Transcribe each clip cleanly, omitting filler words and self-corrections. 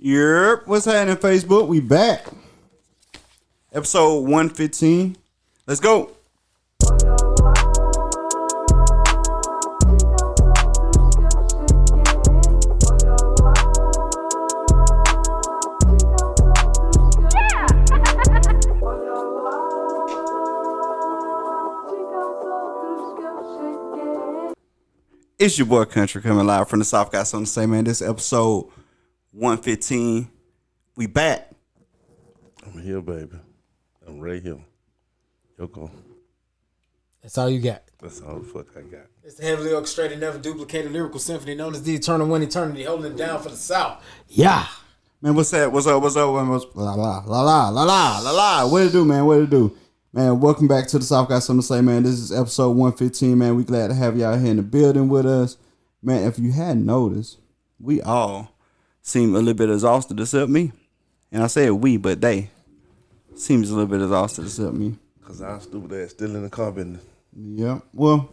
Yep. What's happening, Facebook? We back. Episode 115. Let's go. It's your boy Country coming live from the South. Got something to say, man. This episode 115. We back. I'm here, baby. I'm right here. Yoko. That's all you got. That's all the fuck I got. It's the heavily orchestrated, never duplicated lyrical symphony known as the Eternal One Eternity, holding it down for the South. Yeah. Man, what's that? What's up? What's up? La la la la la la la la. What it do, man? What it do? Man, welcome back to the South. Got something to say, man. This is episode 115, man. We glad to have y'all here in the building with us. Man, if you hadn't noticed, we all seem a little bit exhausted except me. And I said we, but they seems a little bit exhausted except me. Because I'm stupid ass still in the car business. Yeah. Well,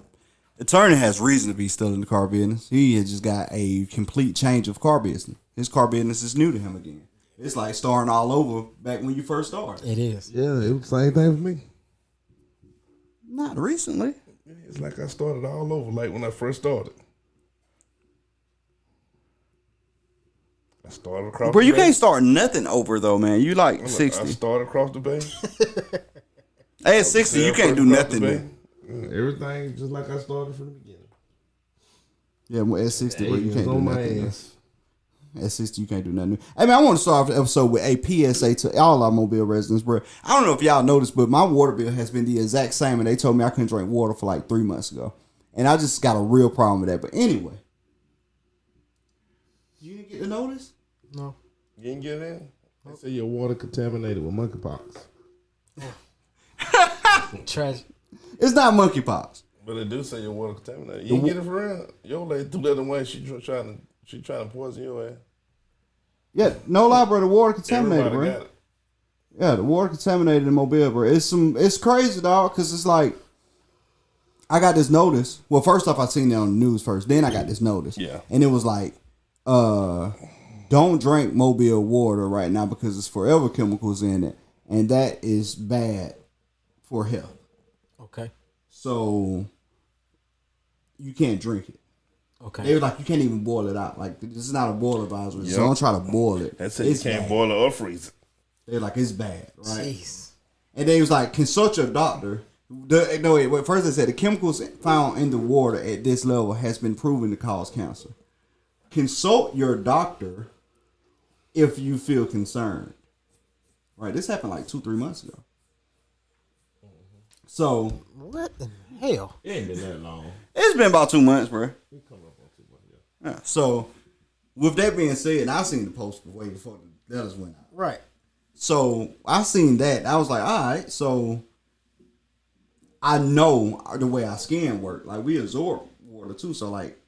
attorney has reason to be still in the car business. He has just got a complete change of car business. His car business is new to him again. It's like starting all over back when you first started. It is. Yeah, it was the same thing for me. Not recently. It's like I started all over, like when I first started. I started across Bro, the you bay. can't start nothing over, though, man. You like 60. I started across the bay. Hey, at 60, you can't do nothing. Everything just like I started from the beginning. Yeah, well, at 60, bro, you can't do on my nothing. ass. At 60, you can't do nothing. Hey, man, I want to start off the episode with a PSA to all our mobile residents, bro. I don't know if y'all noticed, but my water bill has been the exact same, and they told me I couldn't drink water for like 3 months ago. And I just got a real problem with that. But anyway. You didn't get the notice? No. You didn't get in? They say your water contaminated with monkeypox. Tragic. It's not monkeypox. But they do say your water contaminated. You didn't get it for real? Your lady threw that away. She trying to poison your ass. Yeah, no lie, bro. The water contaminated, Everybody bro. got it. Yeah, the water contaminated in Mobile, bro. It's crazy, dog, because it's like, I got this notice. Well, first off, I seen it on the news first. Then I got this notice. Yeah. And it was like, don't drink Mobile water right now because it's forever chemicals in it. And that is bad for health. Okay. So, you can't drink it. Okay. They were like, you can't even boil it out. Like, this is not a boil advisory, Yep. so don't try to boil it. That's it. You can't boil it or freeze it. They're like, it's bad, right? Jeez. And then he was like, consult your doctor. First they said the chemicals found in the water at this level has been proven to cause cancer. Consult your doctor if you feel concerned. Right? This happened like 2-3 months ago. So What the hell? It ain't been that long. it's been about 2 months, bro. We come up on 2 months, Yeah. So with that being said, and I seen the post way before the letters went out. Right. So I seen that. I was like, all right, so I know the way our skin work. Like, we absorb water too. So, like,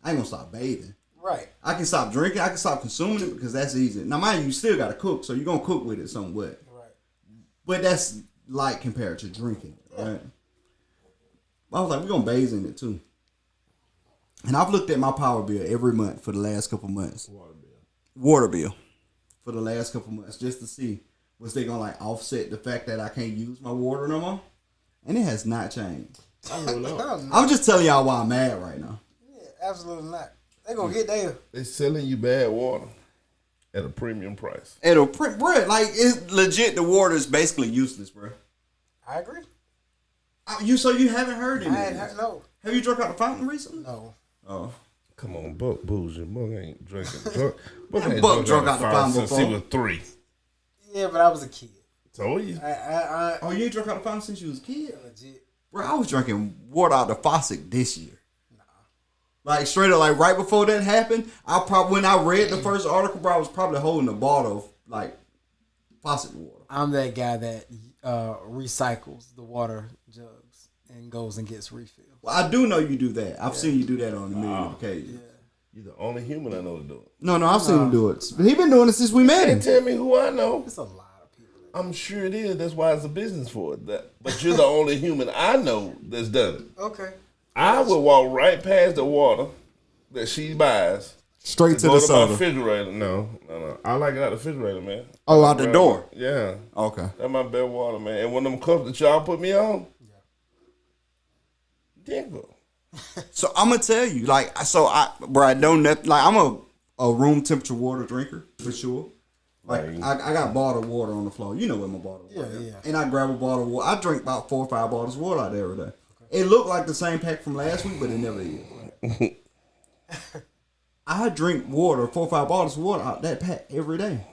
I ain't gonna stop bathing. Right. I can stop drinking. I can stop consuming it because that's easy. Now, mind you still gotta cook, so you're gonna cook with it somewhat. Right. But that's light compared to drinking, right? I was like, we're gonna bathe in it too. And I've looked at my power bill every month for the last couple months. Water bill. For the last couple months, just to see was they gonna like offset the fact that I can't use my water no more, and it has not changed. I don't know. I'm just telling y'all why I'm mad right now. Yeah, absolutely not. They gonna get there. They selling you bad water at a premium price. It'll print, bro. Like, it's legit. The water is basically useless, bro. I agree. So you haven't heard I ain't it? heard, no. Have you drunk out the fountain recently? No. Oh, Come on, Buck bougie. Buck ain't drinking. Buck Buck drunk out the fountain since before. he was 3. Yeah, but I was a kid. Told you. oh, you ain't drunk out the fountain since you was a kid, Legit. bro. I was drinking water out the faucet this year. Like, straight up, like, right before that happened, when I read the first article, bro, I was probably holding a bottle of, like, faucet water. I'm that guy that recycles the water jugs and goes and gets refills. Well, I do know you do that. I've seen you do that on a million occasions. You're the only human I know to do it. No, I've seen him do it. He been doing it since we met him. Can't tell me who I know. It's a lot of people. I'm sure it is. That's why it's a business for it. But you're the only human I know that's done it. Okay. I would walk right past the water that she buys Straight to Go the to my soda. refrigerator. No. I like it out the refrigerator, man. Oh, out the door. Yeah. Okay. That's my best water, man. And one of them cups that y'all put me on, dingo. So I'm gonna tell you, like, bro, I don't like. I'm a room temperature water drinker for sure. Like, I got bottled water on the floor. You know where my bottled water is. Yeah. And I grab a bottle of water. I drink about 4 or 5 bottles of water out there every day. Okay. It looked like the same pack from last week, but it never is. I drink water, 4 or 5 bottles of water out that pack every day.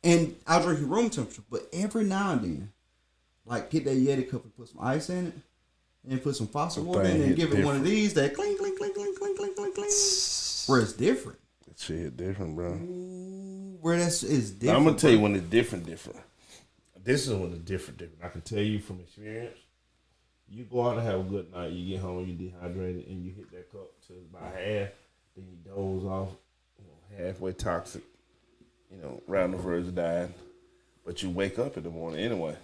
And I drink it room temperature. But every now and then, like, get that Yeti cup and put some ice in it. And put some faucet water in it and give it one of these that clink, clink, clink, clink, clink, clink, clink, clink. Where it's different. That shit hit different, bro. Where it's different. I'm gonna tell you when it's different. This is when it's different. I can tell you from experience. You go out and have a good night. You get home, you dehydrated, and you hit that cup to about half. Then you doze off, halfway toxic. Around the verge of dying. But you wake up in the morning anyway.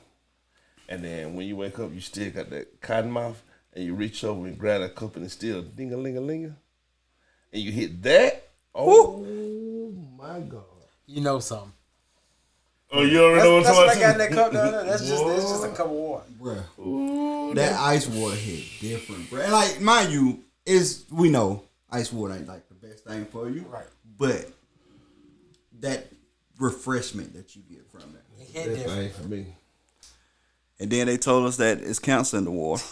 And then when you wake up, you still got that cotton mouth, and you reach over and grab that cup, and it's still ding-a-ling-a-ling. And you hit that. Oh, my God. You know something. Oh, you already know what I'm talking about? That's what I got in that cup down there. That's just a cup of water. Bruh. That ice water hit different, bro. And like, mind you, we know ice water ain't like the best thing for you. Right. But that refreshment that you get from that. It hit different. For me. And then they told us that it's cancer in the water.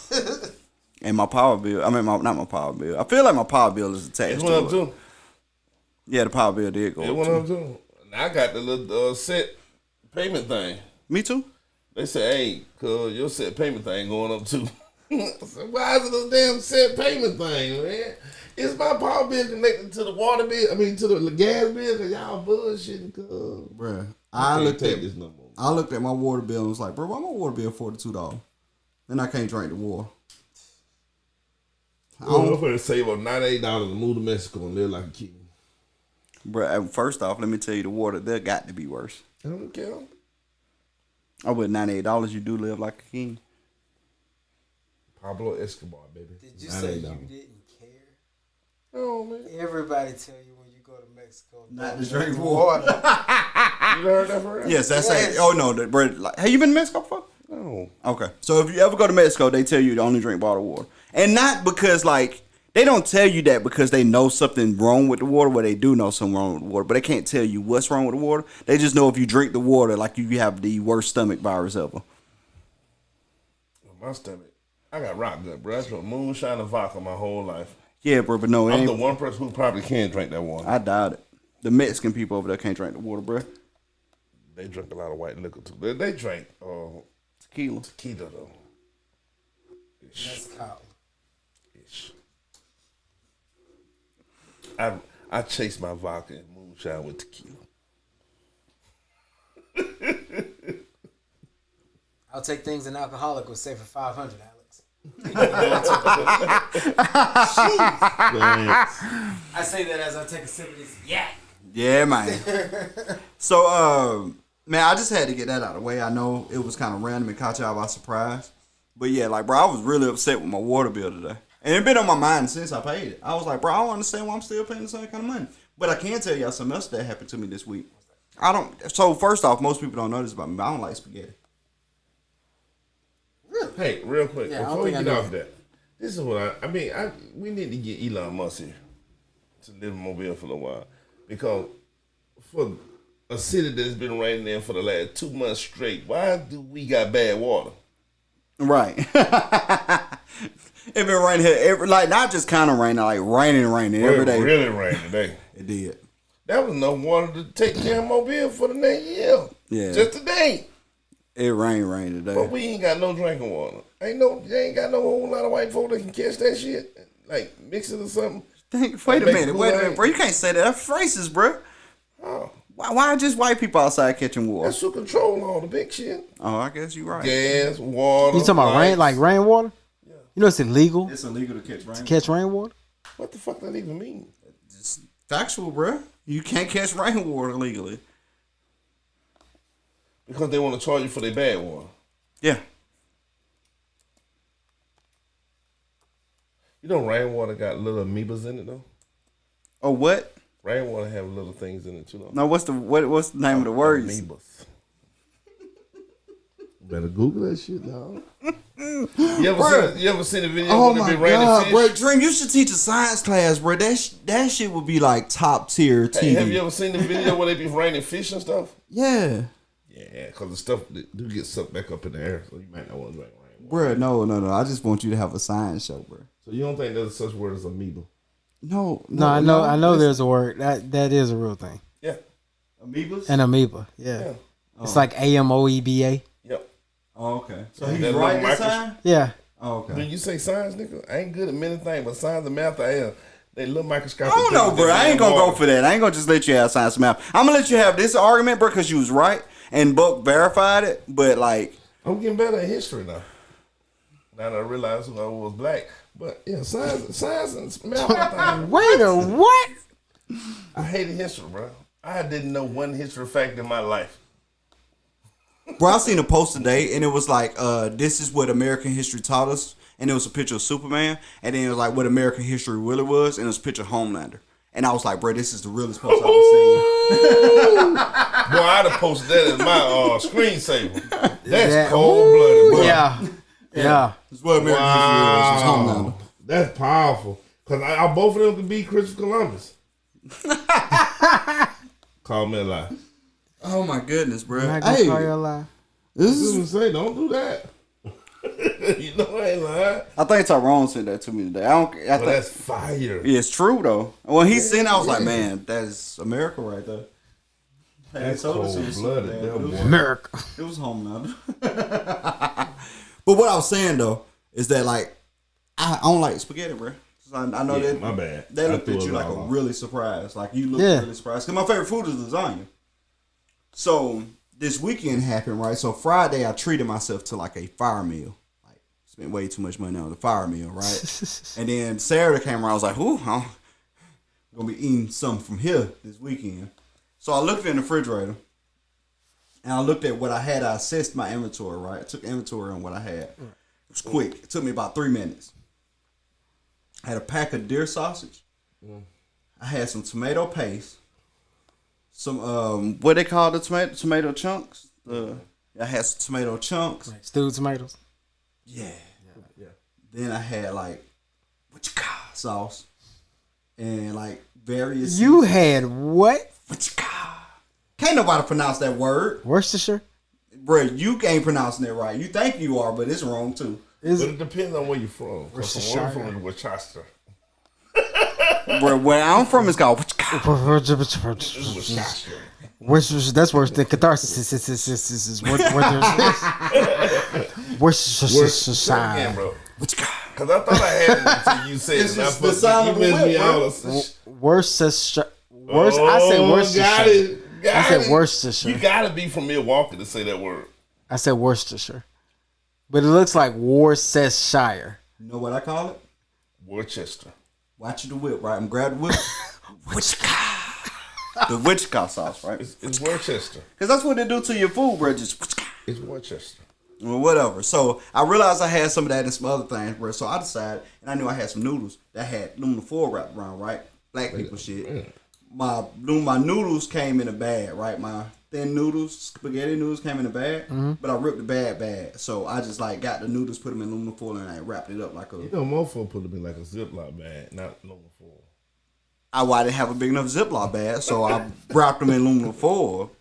And my power bill, not my power bill. I feel like my power bill is attached It to went it. up too. Yeah, the power bill did go It up went too. up too. And I got the little set payment thing. Me too. They say, hey, cuz your set payment thing going up too. I said, why is it a damn set payment thing, man? Is my power bill connected to the water bill? To the gas bill? Cause y'all bullshitting, cuz. Bruh, I looked at this number. I looked at my water bill and was like, bro, why my water bill $42? Then I can't drink the water. I'm going to save up $98 to move to Mexico and live like a king. Bro, first off, let me tell you, the water there got to be worse. I don't care. I bet $98 you do live like a king. Pablo Escobar, baby. Did you say you didn't care? Oh, man. Everybody tell you when you go to Mexico Not to drink water. You heard that for real? Yes, that's it. Oh, no. Bro, have you been to Mexico before? No. Okay. So if you ever go to Mexico, they tell you to only drink bottled water. And not because, like, they don't tell you that because they know something wrong with the water. Well, they do know something wrong with the water, but they can't tell you what's wrong with the water. They just know if you drink the water, like, you have the worst stomach virus ever. My stomach. I got rock gut, bro. I drunk moonshine and vodka my whole life. Yeah, bro, but no, I'm the one person who probably can't drink that water. I doubt it. The Mexican people over there can't drink the water, bro. They drink a lot of white liquor, too. They drink Tequila. tequila, though. That's called. Ish. I chase my vodka and moonshine with tequila. I'll take things an alcoholic would say for 500, Alex. I say that as I take a sip of this yak. Yeah, man. So, man, I just had to get that out of the way. I know it was kind of random and caught y'all by surprise. But yeah, like, bro, I was really upset with my water bill today. And it's been on my mind since I paid it. I was like, bro, I don't understand why I'm still paying the same kind of money. But I can tell y'all something else that happened to me this week. So first off, most people don't know this about me, but I don't like spaghetti. Really? Hey, real quick, Yeah, before we get off that, this is what we need to get Elon Musk here to live in Mobile for a while. Because for a city that's been raining there for the last 2 months straight, why do we got bad water? Right. It been raining here not just kind of raining, like raining every day. It really rained today. It did. That was enough water to take care of Mobile for the next year. Yeah. Just today. It rained today. But we ain't got no drinking water. They ain't got no whole lot of white folk that can catch that shit. Like mix it or something. Wait a minute, bro. You can't say that. That's racist, bro. Oh. Why just white people outside catching water? That's who control all the big shit. Oh, I guess you're right. Gas, water. You talking about rainwater? Yeah. You know it's illegal It's illegal to catch rainwater. to catch rainwater? What the fuck that even mean? It's factual, bro. You can't catch rainwater legally. Because they want to charge you for their bad water. Yeah. You know rainwater got little amoebas in it though? Oh, what? Rainwater have little things in it too. Though. No, what's the name of the words? Amoebas. Better Google that shit, dog. You ever seen the video? Oh when my it be raining god, fish? bro! Dream, you should teach a science class, bro. That shit would be like top tier TV. Hey, have you ever seen the video where they be raining fish and stuff? Yeah. Yeah, because the stuff do get sucked back up in the air, so you might not want to drink rain. Bro, no. I just want you to have a science show, bro. So you don't think there's such word as amoeba? No, I know. There's a word that is a real thing. Yeah, amoebas. An amoeba. Yeah. It's like AMOEBA. Yep. Oh, okay. So That he's little right this micros- time. Yeah. Oh, okay. Do you say science, nigga? I ain't good at many things, but science and math, they little microscopic. I don't know, things bro. that I ain't be in gonna go water. for that. I ain't gonna just let you have science and math. I'm gonna let you have this argument, bro, because you was right and Buck verified it. But like, I'm getting better at history now. Now that I realize who I was black. But yeah, science and math. Wait a what? I hated history, bro. I didn't know one history fact in my life. bro, I seen a post today and it was like, this is what American history taught us, and it was a picture of Superman, and then it was like what American history really was, and it was a picture of Homelander. And I was like, bro, this is the realest post I've ever seen. Boy, I'd have posted that as my screensaver. That's cold blooded, bro. Yeah. This is what American history was. It's Homelander. That's powerful. Because I both of them could be Christopher Columbus. Call me a lie. Oh my goodness, bro. I'm not gonna call you a lie. This This is. is say, don't do that. You know I ain't lying. I think Tyrone sent that to me today. I think That's fire. yeah, it's true though. When he sent, it, I was like, man, that's America right there. That's told us cold it was blooded. Superman. America. It was Homelander. But what I was saying though is that like I don't like spaghetti, bro. I know Yeah, that my bad. they I looked threw at you it like a all off. really surprised. Like you looked Yeah. really surprised. Cause my favorite food is lasagna. So this weekend happened, right? So Friday I treated myself to like a fire meal. Like spent way too much money on the fire meal, right? And then Saturday came around, I was like, ooh, I'm gonna be eating something from here this weekend. So I looked in the refrigerator and I looked at what I had. I assessed my inventory, right? I took inventory on what I had. It was quick. It took me about 3 minutes. I had a pack of deer sausage. I had some tomato paste. Some what they call the tomato chunks. I had some tomato chunks. Like stewed tomatoes. Yeah. Then I had like sauce and like various. You had what? Can't nobody pronounce that word, Worcestershire? bro. You ain't pronouncing it right. You think you are, but it's wrong too. Is But it depends on where you're from. 'Cause from where I'm Worcestershire. from is Worcester. Bro, where I'm from, it's called. Worcester. Worcestershire? That's worse than catharsis. Worcestershire. Again, bro. Because I thought I had it until you said It's it. just the sound You of the missed me whip, out. Worcestershire. I said Got Worcestershire. it. I said Worcestershire. You got to be from Milwaukee to say that word. I said Worcestershire. But it looks like Worcestershire. You know what I call it? Worcester. Watch the whip, right? I'm grab the whip. The Wichita sauce, right? It's Worcester. Because that's what they do to your food, bro. Just It's Worcester. well, whatever. So I realized I had some of that and some other things, bro. So I decided, and I knew I had some noodles that had aluminum foil wrapped around, right? Black people shit. My noodles came in a bag, right? My thin noodles, spaghetti noodles came in a bag, but I ripped the bag. So I just like got the noodles, put them in aluminum foil, and I wrapped it up like a. You know, mofo put it in like a Ziploc bag, not aluminum foil. I didn't have a big enough Ziploc bag, so I wrapped them in aluminum foil.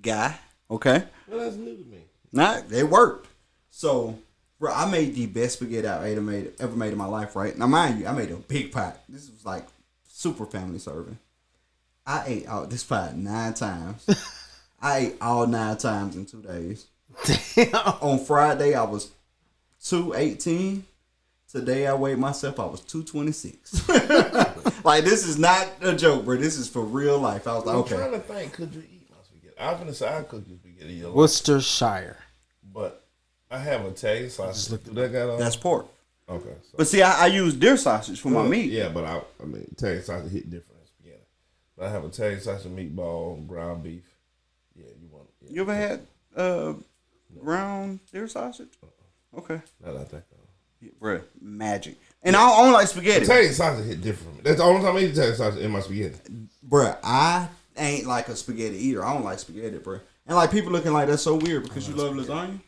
Guy, okay. Well, that's new to me. Nah, they worked. So, bro, I made the best spaghetti I ever made in my life, right? Now, mind you, I made a big pot. This was like super family serving. I ate out this pot 9 times. I ate all 9 times in 2 days. Damn. On Friday, I was 218. Today, I weighed myself. I was 226. Like, this is not a joke, bro. This is for real life. I was like, I'm okay. trying to think, could you eat my spaghetti? I was going to say I cook your spaghetti yellow. Worcestershire. But I have a taste sausage. Do that got on? That's pork. Okay. So. But see, I use deer sausage for my meat. Yeah, but I mean, Italian sausage hit different than spaghetti. But I have Italian sausage, meatball, ground beef. Yeah, you want it. Yeah. You ever had ground deer sausage? Okay. Now that I think of it. Yeah, bro, magic. And I don't like spaghetti. Italian sausage hit different. That's the only time I eat Italian sausage in my spaghetti. Bruh, I ain't like a spaghetti eater. I don't like spaghetti, bruh. And like people looking like that's so weird because you love lasagna.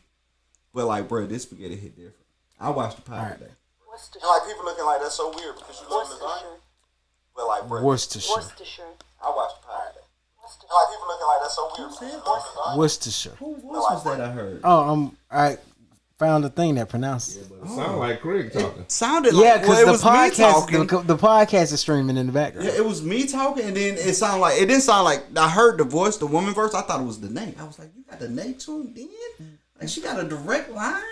But like, bruh, this spaghetti hit different. I watched the pie today. And like people looking like that's so weird because you love lasagna. But like, bruh, Worcestershire. I watched the pie today. And like people looking like that's so weird because you love lasagna. Worcestershire. Who was that I heard? Oh, I found a thing that pronounced it. It sounded like Craig talking. Sounded like Yeah, because it was me talking. the podcast is streaming in the background. Yeah, it was me talking, and then it didn't sound like I heard the voice, the woman voice. I thought it was the Nate. I was like, you got the Nate tuned in? Like she got a direct line?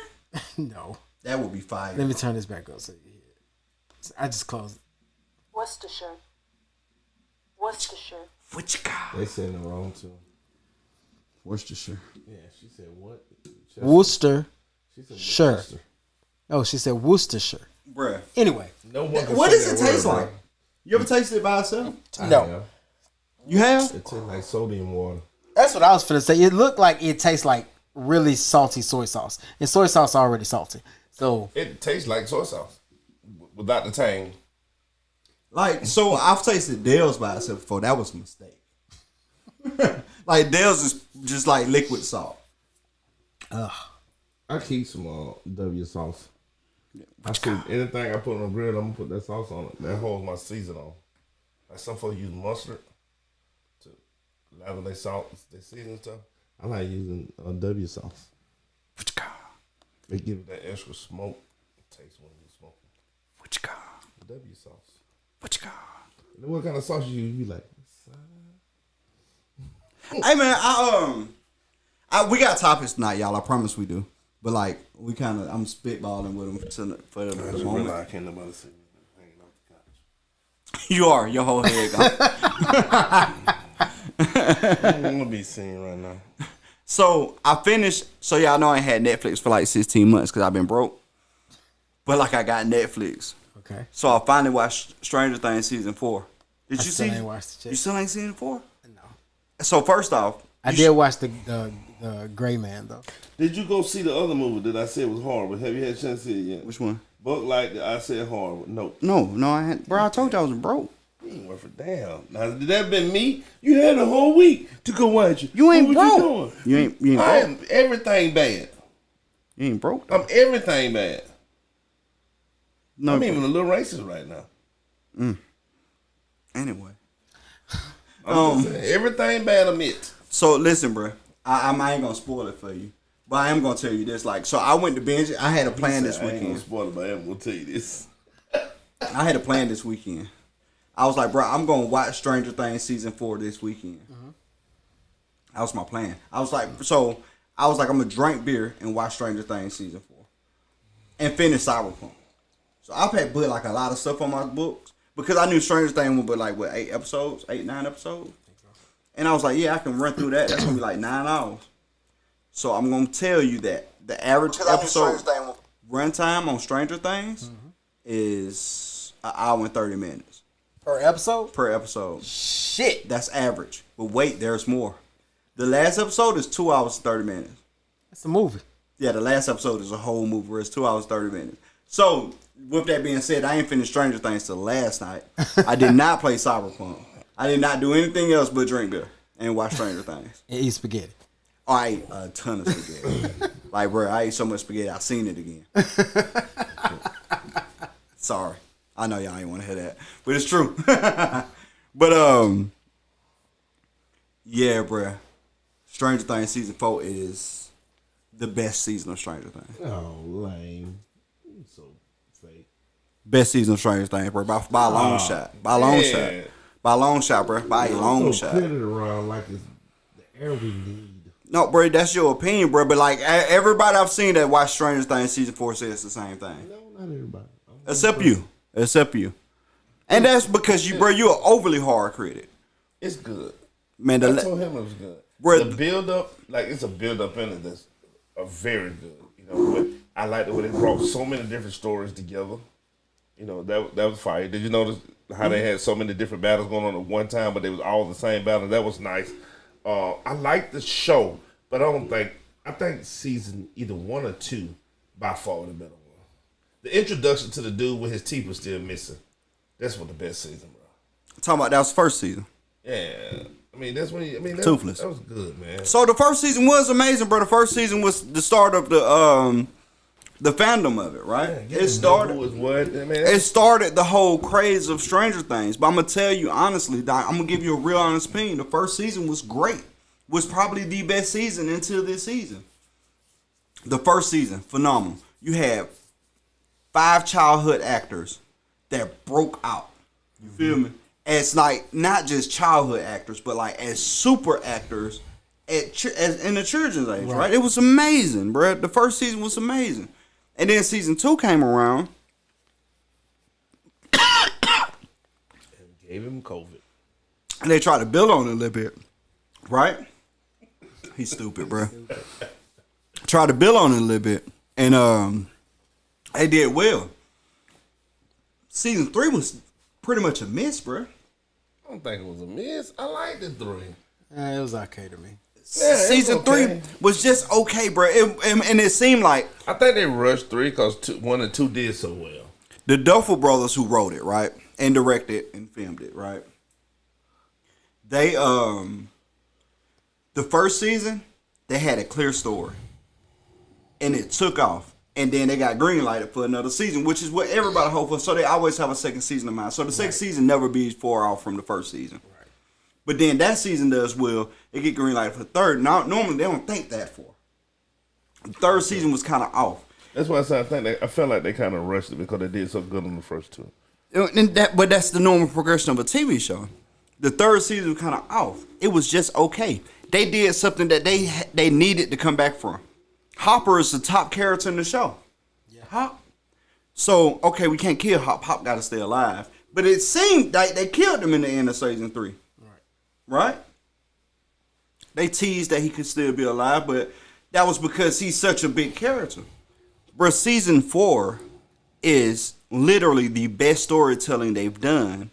No. That would be fire. Let me turn this back up so you hear it. I just closed it. Worcestershire. What you got? They said it wrong too. Worcestershire. Yeah, she said what? Worcester. She said Sure. Worcester. Oh, she said Worcestershire. Bruh. Anyway. No one can What say does it that taste word, like? bro. You ever tasted it by itself? No. You have? It tastes like sodium water. That's what I was finna say. It looked like it tastes like really salty soy sauce. And soy sauce already salty. So It tastes like soy sauce without the tang. Like, so I've tasted Dale's by itself before. That was a mistake. Like, Dale's is just like liquid salt. I keep some W sauce. I see anything I put on the grill, I'm gonna put that sauce on it. That holds my season on. Like some folks use mustard to lather their salt, their season stuff. I like using W sauce. They give it that extra smoke taste when you smoke it. W sauce. What kind of sauce you like? Hey, man, we got topics tonight, y'all. I promise we do. But, like, I'm spitballing with them for the moment. I can't nobody see me hanging off the couch. You are. Your whole head gone. I don't want to be seen right now. So, I finished. So, y'all know I ain't had Netflix for like 16 months because I've been broke. But, like, I got Netflix. okay. So, I finally watched Stranger Things Season 4. Did you still see? ain't watched the You still ain't seen 4? No. So, first off. I did watch the Gray Man though. Did you go see the other movie that I said was horrible? Have you had a chance to see it yet? Which one? Book like I said horrible. No. No, I had. Bro, I told you I was broke. You ain't worth a damn. Now, did that been me? You had a whole week to go watch it. You ain't What broke. You doing? You ain't I broke. am everything bad. You ain't broke. I'm everything bad. No. I'm even a little racist right now. Anyway. I'm just saying, everything bad admit. So listen, bro. I ain't gonna spoil it for you, but I am gonna tell you this. Like, so I went to binge. I had a plan this I ain't gonna weekend. spoil it, but I'm gonna tell you this. I had a plan this weekend. I was like, bro, I'm gonna watch Stranger Things season 4 this weekend. That was my plan. I was like, I'm gonna drink beer and watch Stranger Things season 4, and finish Cyberpunk. So I've had put like a lot of stuff on my books because I knew Stranger Things would be like what 9 episodes. And I was like, yeah, I can run through that. That's gonna be like 9 hours. So I'm gonna tell you that the average episode runtime on Stranger Things is an hour and 30 minutes Per episode? per episode. Shit. That's average. But wait, there's more. The last episode is 2 hours and 30 minutes. That's a movie. Yeah, the last episode is a whole movie where it's 2 hours 30 minutes. So with that being said, I ain't finished Stranger Things till last night. I did not play Cyberpunk. I did not do anything else but drink beer and watch Stranger Things. And eat spaghetti. I ate a ton of spaghetti. Like, bro, I ate so much spaghetti, I seen it again. Sorry. I know y'all ain't want to hear that. But it's true. But, yeah, bro. Stranger Things Season 4 is the best season of Stranger Things. Oh, lame. You so fake. Best season of Stranger Things, bro. By a long shot. By a long man. shot. By a long shot, bro. By a long shot. Put it around like it's the air we need. No, bro, that's your opinion, bro. But, like, everybody I've seen that watched Stranger Things Season 4 says the same thing. No, not everybody. Except you. And that's because you're an overly hard critic. It's good. Man, I told him it was good. Bro, The build up, like it's a build up in it that's very good. You know, but I like the way they brought so many different stories together. You know, that was fire. Did you notice how they had so many different battles going on at one time, but they was all the same battle? That was nice. I like the show, but I think season either 1 or 2 by far the better one. The introduction to the dude with his teeth was still missing. That's what the best season, bro. Talking about that was first season. Yeah. I mean, that's when Toothless. That was good, man. So the first season was amazing, bro. The first season was the start of the fandom of it, right? Yeah, it started. It started the whole craze of Stranger Things. But I'm gonna tell you honestly, Doc, I'm gonna give you a real honest opinion. The first season was great. Was probably the best season until this season. The first season, phenomenal. You had 5 childhood actors that broke out. You feel me? As like not just childhood actors, but like as super actors as in the children's age, right? It was amazing, bro. The first season was amazing, and then season 2 came around. And gave him COVID, And they tried to build on it a little bit, right? He's stupid, bro. Tried to build on it a little bit, and they did well. Season 3 was pretty much a miss, bro. I don't think it was a miss. I liked the 3. It was okay to me. Yeah, Season okay. 3 was just okay, bro. And it seemed like I think they rushed 3 because 1 and 2 did so well. the Duffel brothers who wrote it, right, and directed and filmed it, right. They the first season they had a clear story, and it took off. And then they got greenlighted for another season, which is what everybody hoped for. So they always have a second season in mind. So the second season never be far off from the first season. Right. But then that season does well. It get greenlighted for third. Now normally they don't think that for. The third season was kind of off. That's why I said I felt like they kind of rushed it because they did so good on the first 2. But that's the normal progression of a TV show. The third season was kind of off. It was just okay. They did something that they needed to come back from. Hopper is the top character in the show. Yeah. Hop. So, okay, we can't kill Hop. Hop got to stay alive. But it seemed like they killed him in the end of season 3. Right? They teased that he could still be alive, but that was because he's such a big character. Bro, season 4 is literally the best storytelling they've done.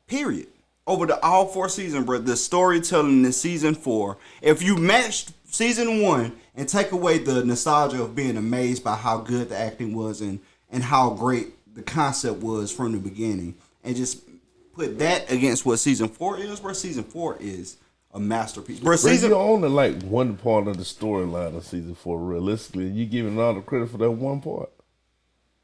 Period. Over all 4 seasons, bro, the storytelling in season 4, if you matched season 1 and take away the nostalgia of being amazed by how good the acting was and how great the concept was from the beginning, and just put that against what season 4 is, bro, season 4 is a masterpiece. Bro, you only like one part of the storyline of season 4, realistically. You giving all the credit for that one part.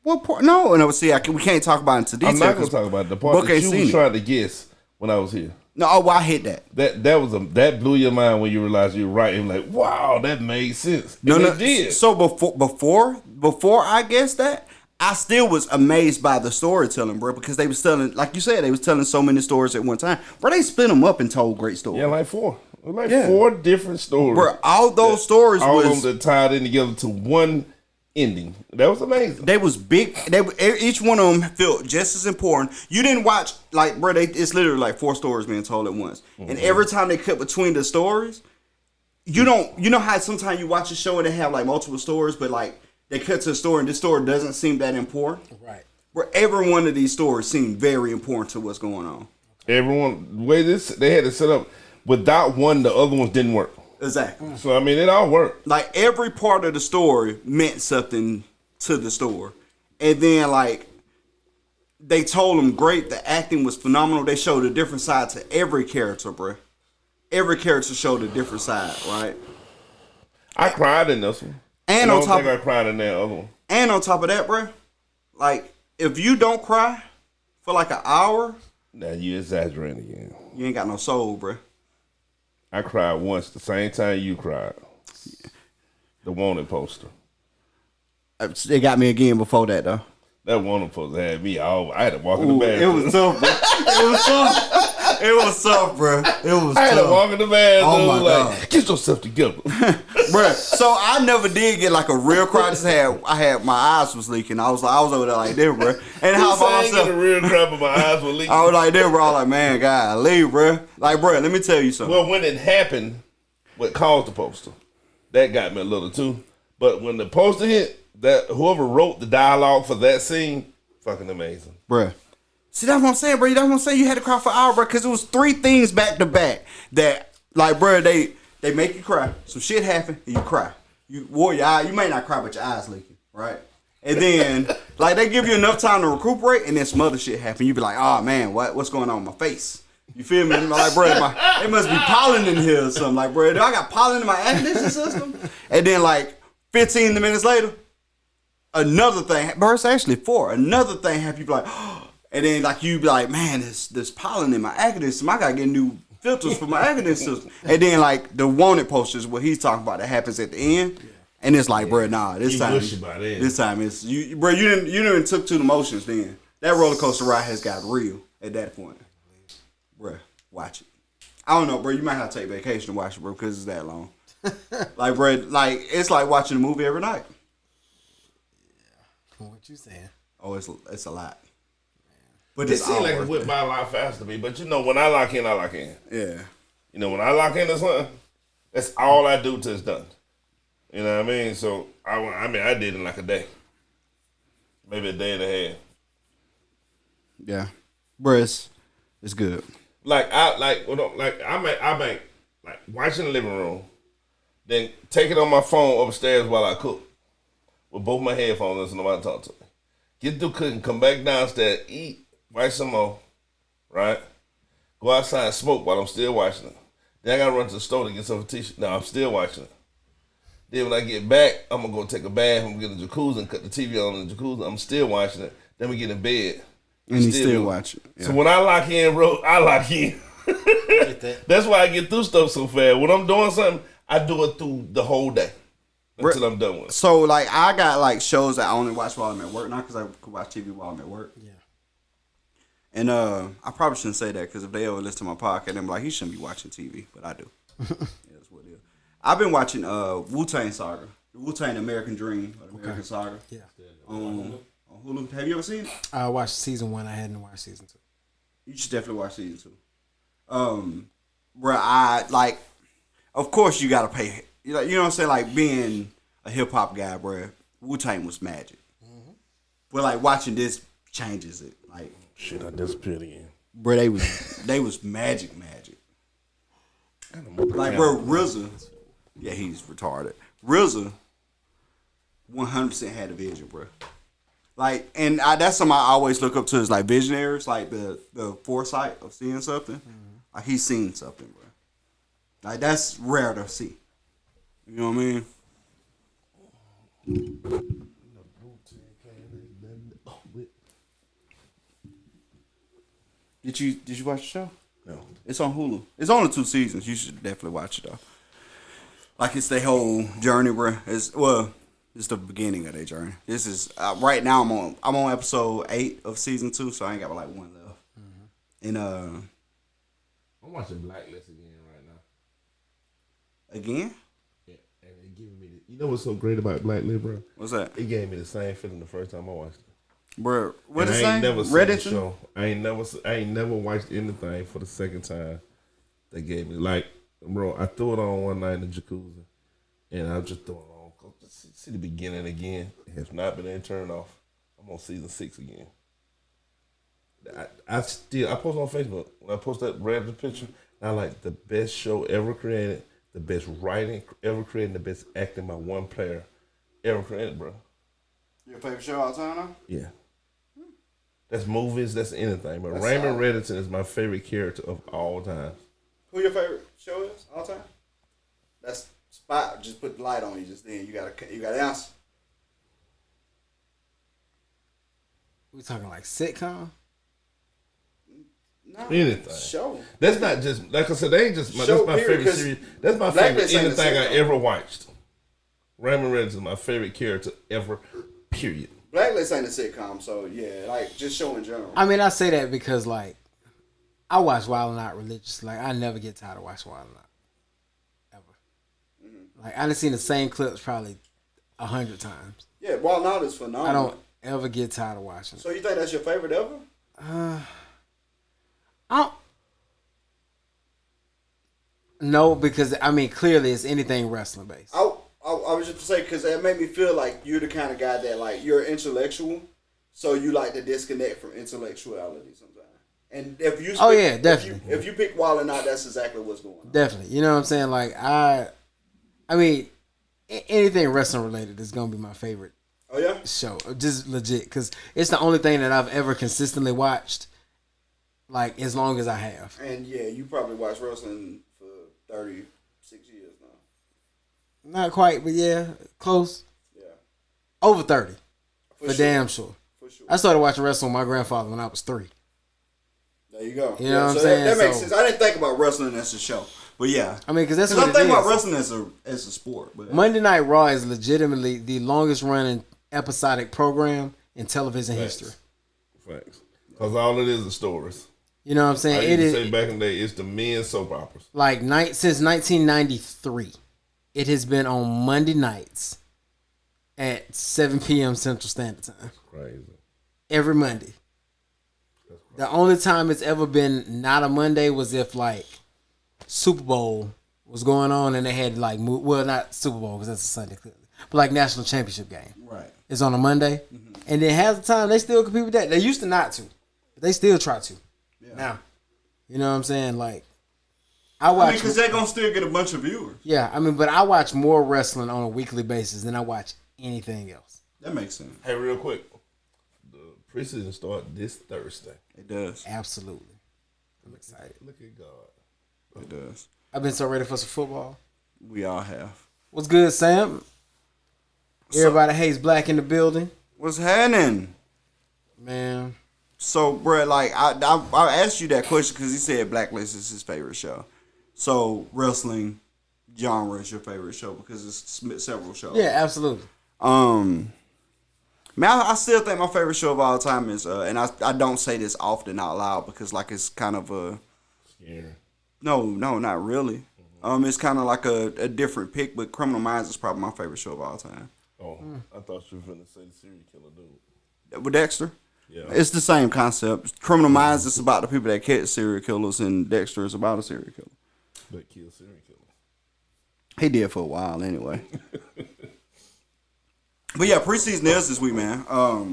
What part? No, see, we can't talk about it into detail. I'm not going to talk about it. The part that you was trying to guess when I was here. No, I hit that. That blew your mind when you realized you were right. And like, wow, that made sense. And it did. So before I guessed that, I still was amazed by the storytelling, bro, because they was telling, like you said, they was telling so many stories at one time. Bro, they split them up and told great stories. Yeah, like 4. Like 4 different stories. Bro, all those stories all of them that tied in together to one ending. That was amazing. They was big. Each one of them felt just as important. You didn't watch, like, bro, it's literally like 4 stories being told at once. Mm-hmm. And every time they cut between the stories, you know how sometimes you watch a show and they have like multiple stories, but like they cut to a story and this story doesn't seem that important. Right. Where every one of these stories seemed very important to what's going on. Everyone, the way they had it set up, without one, the other ones didn't work. Exactly. So, I mean, it all worked. Like, every part of the story meant something to the story. And then, like, they told them great. The acting was phenomenal. They showed a different side to every character, bro. Every character showed a different side, right? I cried in this one. And on top, I cried in that other one. And on top of that, bro, like, if you don't cry for like an hour, now you exaggerating again. You ain't got no soul, bro. I cried once, the same time you cried. The Wanted poster. They got me again before that, though. That Wanted poster had me all. I had to walk in the bathroom. It was tough, bro. It was tough. It was tough, bro. It was I had tough. to walk in the bathroom. Oh my like, God. Get yourself together. Bro, so I never did get like a real cry. I had my eyes was leaking. I was over there like this, bro. And how about myself? A real cry, but my eyes were leaking. I was like this, bro. I was like, man, God, leave, bro. Like, bro, let me tell you something. Well, when it happened, what caused the poster, that got me a little too. But when the poster hit, that whoever wrote the dialogue for that scene, fucking amazing, bro. See, that's what I'm saying, bro. That's what I'm saying. You had to cry for an hour, bro, because it was 3 things back to back that, like, bro, they make you cry. Some shit happened and you cry. You wore your eye. You may not cry, but your eyes leaking, right? And then, like, they give you enough time to recuperate, and then some other shit happen. You be like, oh, man, what's going on with my face? You feel me? I'm like, bro, it must be pollen in here or something. Like, bro, I got pollen in my air conditioning system. And then, like, 15 minutes later, another thing, bro, it's actually 4. Another thing happen. You be like, oh. And then, like, you be like, man, there's pollen in my air conditioning system. I got to get new filters for my air conditioning system. And then, like, the wanted posters, what he's talking about, that happens at the end. And it's like, bro, nah, this time it's you, bro. You didn't took to the motions. Then that roller coaster ride has got real at that point, bro. Watch it. I don't know, bro. You might have to take vacation to watch it, bro, because it's that long. Like, bro, like it's like watching a movie every night. Yeah. What you saying? Oh, it's a lot. But it seems like it went by a lot faster to me. But you know, when I lock in, I lock in. Yeah. You know, when I lock into something, that's all I do till it's done. You know what I mean? So I did it in like a day, maybe a day and a half. Yeah, bro, it's good. I might watch in the living room, then take it on my phone upstairs while I cook with both my headphones and somebody talk to me. Get through cooking, come back downstairs, eat, watch some more, right? Go outside and smoke while I'm still watching it. Then I gotta run to the store to get some t-shirt. No, I'm still watching it. Then when I get back, I'm going to go take a bath. I'm going to get in the jacuzzi and cut the TV on in the jacuzzi. I'm still watching it. Then we get in bed. And you still watch it. Yeah. So when I lock in, bro, I lock in. That's why I get through stuff so fast. When I'm doing something, I do it through the whole day until I'm done with it. So, like, I got, like, shows that I only watch while I'm at work. Not because I could watch TV while I'm at work. Yeah. And I probably shouldn't say that because if they ever listen to my podcast, they'll be like, he shouldn't be watching TV. But I do. That's what it is. I've been watching Wu-Tang Saga. The Wu-Tang American Dream, or the American Saga. Yeah. On Hulu. Have you ever seen it? I watched season 1. I hadn't watched season 2. You should definitely watch season 2. Bro, of course you gotta pay. You know what I'm saying? Like being a hip hop guy, bro. Wu-Tang was magic. Mm-hmm. But like watching this changes it. Like shit, I disappeared again. Bro, they was magic. Like bro, RZA. Yeah, he's retarded. RZA 100% had a vision, bro. Like, and that's something I always look up to is like visionaries, like the foresight of seeing something. Mm-hmm. Like he's seen something, bro. Like that's rare to see. You know what I mean? Did you watch the show? No. It's on Hulu. It's only 2 seasons. You should definitely watch it though. Like it's their whole journey, bro. It's the beginning of their journey. This is right now. I'm on episode 8 of season 2, so I ain't got like 1 left. Mm-hmm. And I'm watching Blacklist again right now. Again? Yeah, and it giving me. You know what's so great about Blacklist, bro? What's that? It gave me the same feeling the first time I watched it. Bro, what is it? I ain't never seen the show. I ain't never watched anything for the second time. They gave me like, bro. I threw it on one night in the jacuzzi, and I just threw it on. See the beginning again. It has not been turned off. I'm on season 6 again. I post on Facebook when I post that random picture. I like the best show ever created, the best writing ever created, the best acting by one player ever created, bro. Your favorite show all time now? Yeah. That's movies, that's anything. But Raymond Reddington is my favorite character of all time. Who your favorite show is all time? That's spot. Just put the light on you. Just then you got to answer. We talking like sitcom? No, anything. Show. That's not just like I said. They ain't just that's my favorite series. That's my favorite anything I ever watched. Raymond Reddington is my favorite character ever. Period. Blacklist ain't a sitcom, so yeah, like just show in general. I mean, I say that because like I watch Wild 'N Out religiously. Like I never get tired of watching Wild 'N Out. Ever. Mm-hmm. Like I done seen the same clips probably 100 times. Yeah, Wild 'N Out is phenomenal. I don't ever get tired of watching it. So you think that's your favorite ever? I don't. No, because I mean clearly it's anything wrestling based. I was just to say because it made me feel like you're the kind of guy that like you're intellectual, so you like to disconnect from intellectuality sometimes. And if you definitely. If you pick Wild 'N Out, that's exactly what's going on. Definitely, you know what I'm saying? Like I mean, anything wrestling related is gonna be my favorite Oh yeah. show, just legit, because it's the only thing that I've ever consistently watched, like as long as I have. And yeah, you probably watched wrestling for 36 years now. Not quite, but yeah, close. Yeah. Over 30, for sure. damn sure. For sure. I started watching wrestling with my grandfather when I was 3. There you go. You know what I'm so saying? That makes So- sense. I didn't think about wrestling as a show, but yeah. I mean, because that's Because what I'm it thinking is. about wrestling as a sport. But Monday Night Raw is legitimately the longest running episodic program in television history. Facts. Because all it is stories. You know what I'm I saying? used It to is say back in the day, it's the men's soap operas. like since 1993. It has been on Monday nights at 7 p.m. Central Standard Time. Crazy. Every Monday. The only time it's ever been not a Monday was if like Super Bowl was going on and they had like not Super Bowl because that's a Sunday, but like national championship game. right. It's on a Monday, and then half the time they still compete with that. They used to not to, but they still try to. Yeah. Now, you know what I'm saying? Like I watch. because they're gonna still get a bunch of viewers. Yeah, I mean, but I watch more wrestling on a weekly basis than I watch anything else. That makes sense. Hey, real quick. The preseason start this Thursday. It does. Absolutely, I'm excited. Look at God. It does. I've been so ready for some football. We all have. What's good, Sam? Everybody hates black in the building, What's happening? man. So, bro, like I asked you that question because he said Blacklist is his favorite show. So, wrestling genre is your favorite show because it's several shows. Yeah, absolutely. Man, I still think my favorite show of all time is, and I don't say this often out loud because like it's kind of a Scary. no, not really. It's kind of like a different pick, but Criminal Minds is probably my favorite show of all time. Oh, I thought you were going to say the serial killer dude. With Dexter, Yeah. it's the same concept. Criminal Minds is about the people that catch serial killers, and Dexter is about a serial killer. But kill serial killers. He did for a while anyway. But yeah, preseason is this week, man. I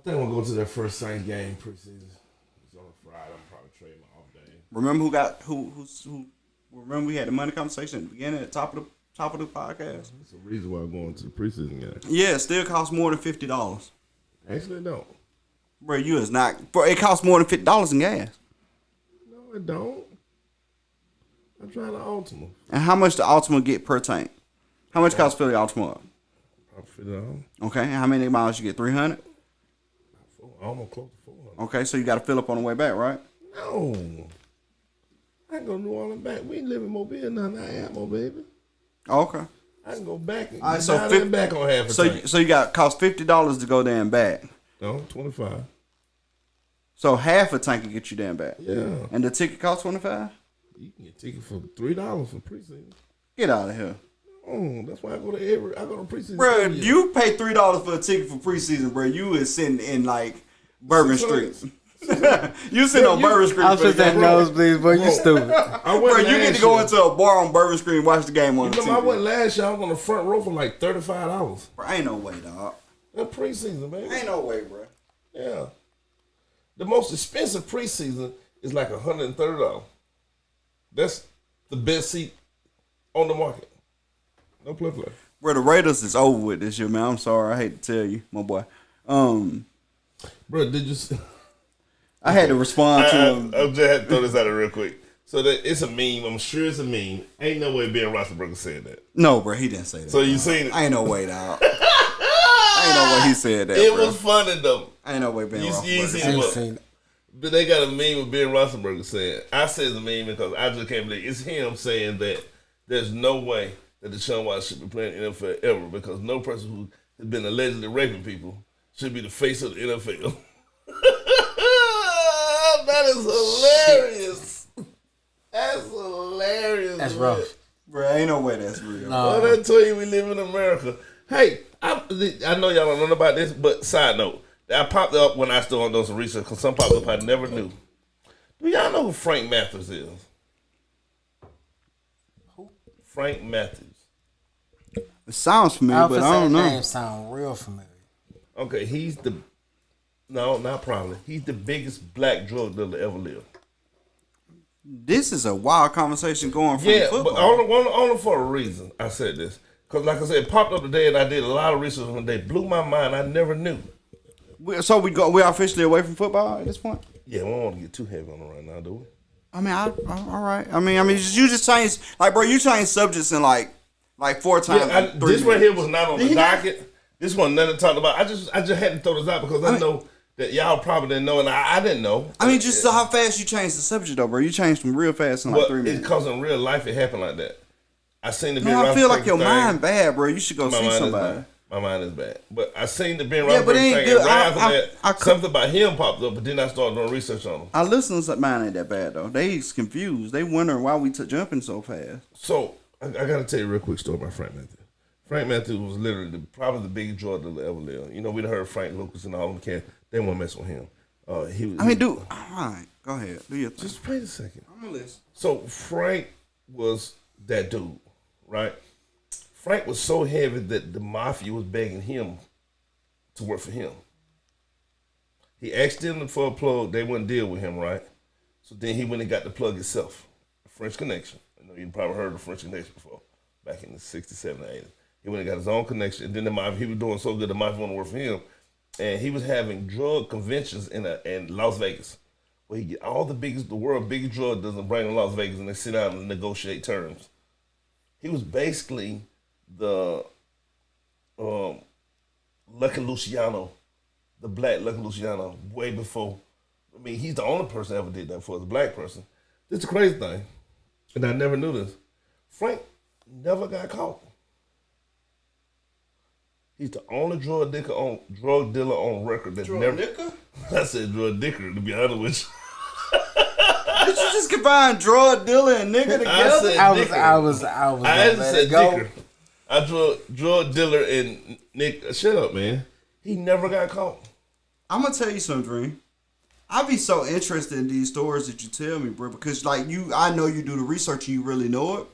think we'll go to their first Saints game preseason. It's on a Friday. I'm probably trading my off day. Remember who? Remember we had the money conversation at the beginning, at the top of the podcast. That's the reason why I'm going to the preseason game. Yeah, it still costs more than $50. Actually, it don't. Bro, you is not. Bro, it costs more than $50 in gas. No, it don't. I'm trying to Ultima. And how much the Ultima get per tank? How much costs Philly Ultima up? I'll fit it on. Okay, and how many miles you get? 300. Almost close to 400. Okay, so you got to fill up on the way back, right? No. I can go New Orleans back. We ain't live in Mobile now. I am Mobile, baby. Oh, okay. I can go back and All right, get so down there and back on half a tank. So you got cost $50 to go there and back. No, 25. So half a tank can get you there and back. Yeah. And the ticket costs $25. You can get a ticket for $3 for preseason. Get out of here, Oh, that's why I go to preseason. bro. every year. You pay $3 for a ticket for preseason, bro. You is sitting in like Bourbon Street. You sitting on Bourbon Street. I was for the just that game. nosebleeds, but you stupid. I Bro, went you get to go into a bar on Bourbon Street and watch the game on the Remember, I TV. went last year. I was on the front row for like $35. Bro, ain't no way, dog. That's preseason, baby. Ain't no way, bro. Yeah. The most expensive preseason is like $130. That's the best seat on the market. No play. Bro, the Raiders is over with this year, man. I'm sorry. I hate to tell you, my boy. Bro, did you see? I had to respond to him. I just had to throw this out real quick. So that it's a meme. I'm sure it's a meme. Ain't no way Ben Roethlisberger said that. No, bro, he didn't say that. So you dog. seen it? Ain't no way, dog. Ain't no way he said that, It bro. was funny though. Ain't no way Ben You Roethlisberger seen said it? ain't Look. seen it. But they got a meme of Ben Roethlisberger saying, I said it's a meme because I just can't believe it's him saying that there's no way that Deshaun Watson should be playing in the NFL ever because no person who has been allegedly raping people should be the face of the NFL. That is hilarious. That's hilarious. That's man. rough. Bro, ain't no way that's real. No. Well, I tell you, we live in America. Hey, I know y'all don't know about this, but side note, I popped up when I still on doing some research because some popped up I never knew. Do y'all know who Frank Matthews is? Who? Frank Matthews. It sounds familiar, but I don't know. Name sound real familiar. Okay, he's the no, not probably. He's the biggest black drug dealer ever lived. This is a wild conversation going from Yeah, football. but only for a reason I said this. Because like I said, it popped up today and I did a lot of research on it. They blew my mind. I never knew. So we're officially away from football at this point? Yeah, we don't want to get too heavy on it right now, do we? I mean, all right. I mean, you just changed, like, bro, you changed subjects in like 4 times. Yeah, in 3 this right minutes. here was not on the docket. This one nothing to talk about. I just had to throw this out because I know that y'all probably didn't know and I didn't know. I mean, just how fast you changed the subject, though, bro. You changed them real fast in like 3 minutes. Because in real life it happened like that. I seen the Ben No, I feel like Roethlisberger your thing. mind bad, bro. You should go My see mind somebody. is bad. My mind is bad. But I seen the Ben Yeah, but Roethlisberger it ain't thing. good. And right after I that, something about him popped up, but then I started doing research on him. Our listeners at mine ain't that bad, though. They's confused. They wondering why we jumping so fast. So I got to tell you a real quick story about Frank Matthews. Frank Matthews was literally probably the biggest drug dealer ever lived. You know, we'd heard Frank Lucas and all them cats. They won't mess with him. Dude, all right. Go ahead. Do your thing. Just wait a second. I'm going to listen. So Frank was that dude, right? Frank was so heavy that the mafia was begging him to work for him. He asked them for a plug. They wouldn't deal with him, right? So then he went and got the plug himself. French Connection. I know you probably heard of French Connection before, back in the 67 or 80s. He went and got his own connection. And then the mafia, he was doing so good, the mafia wanted to work for him. And he was having drug conventions in Las Vegas, where he get all the world's biggest drug dealers and bring them to Las Vegas, and they sit down and negotiate terms. He was basically the Lucky Luciano, the black Lucky Luciano, way before. I mean, he's the only person that ever did that for us, a black person. This is the crazy thing, and I never knew this. Frank never got caught. He's the only drug dealer on record that never. Dicker? I said drug dicker, to be honest with you. Did you just combine drug dealer and nigga together? I was. I didn't say dicker. I drug dealer and Nick. Shut up, man. He never got caught. I'm gonna tell you something, Dream. I be so interested in these stories that you tell me, bro, because like I know you do the research and you really know it.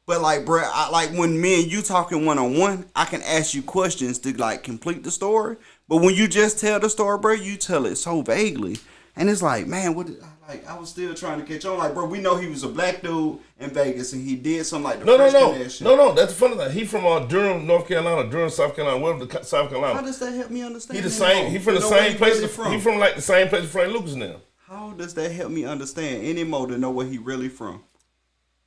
But like, bro, like when me and you talking 1-on-1, I can ask you questions to like complete the story. But when you just tell the story, bro, you tell it so vaguely, and it's like, man, I was still trying to catch on. Like, bro, we know he was a black dude in Vegas, and he did something like the French Connection. No. That's the funny thing. He from Durham, North Carolina, Durham, South Carolina, wherever South Carolina. How does that help me understand? He the same. He from the same place. He from like the same place Frank Lucas now. How does that help me understand any more to know where he really from?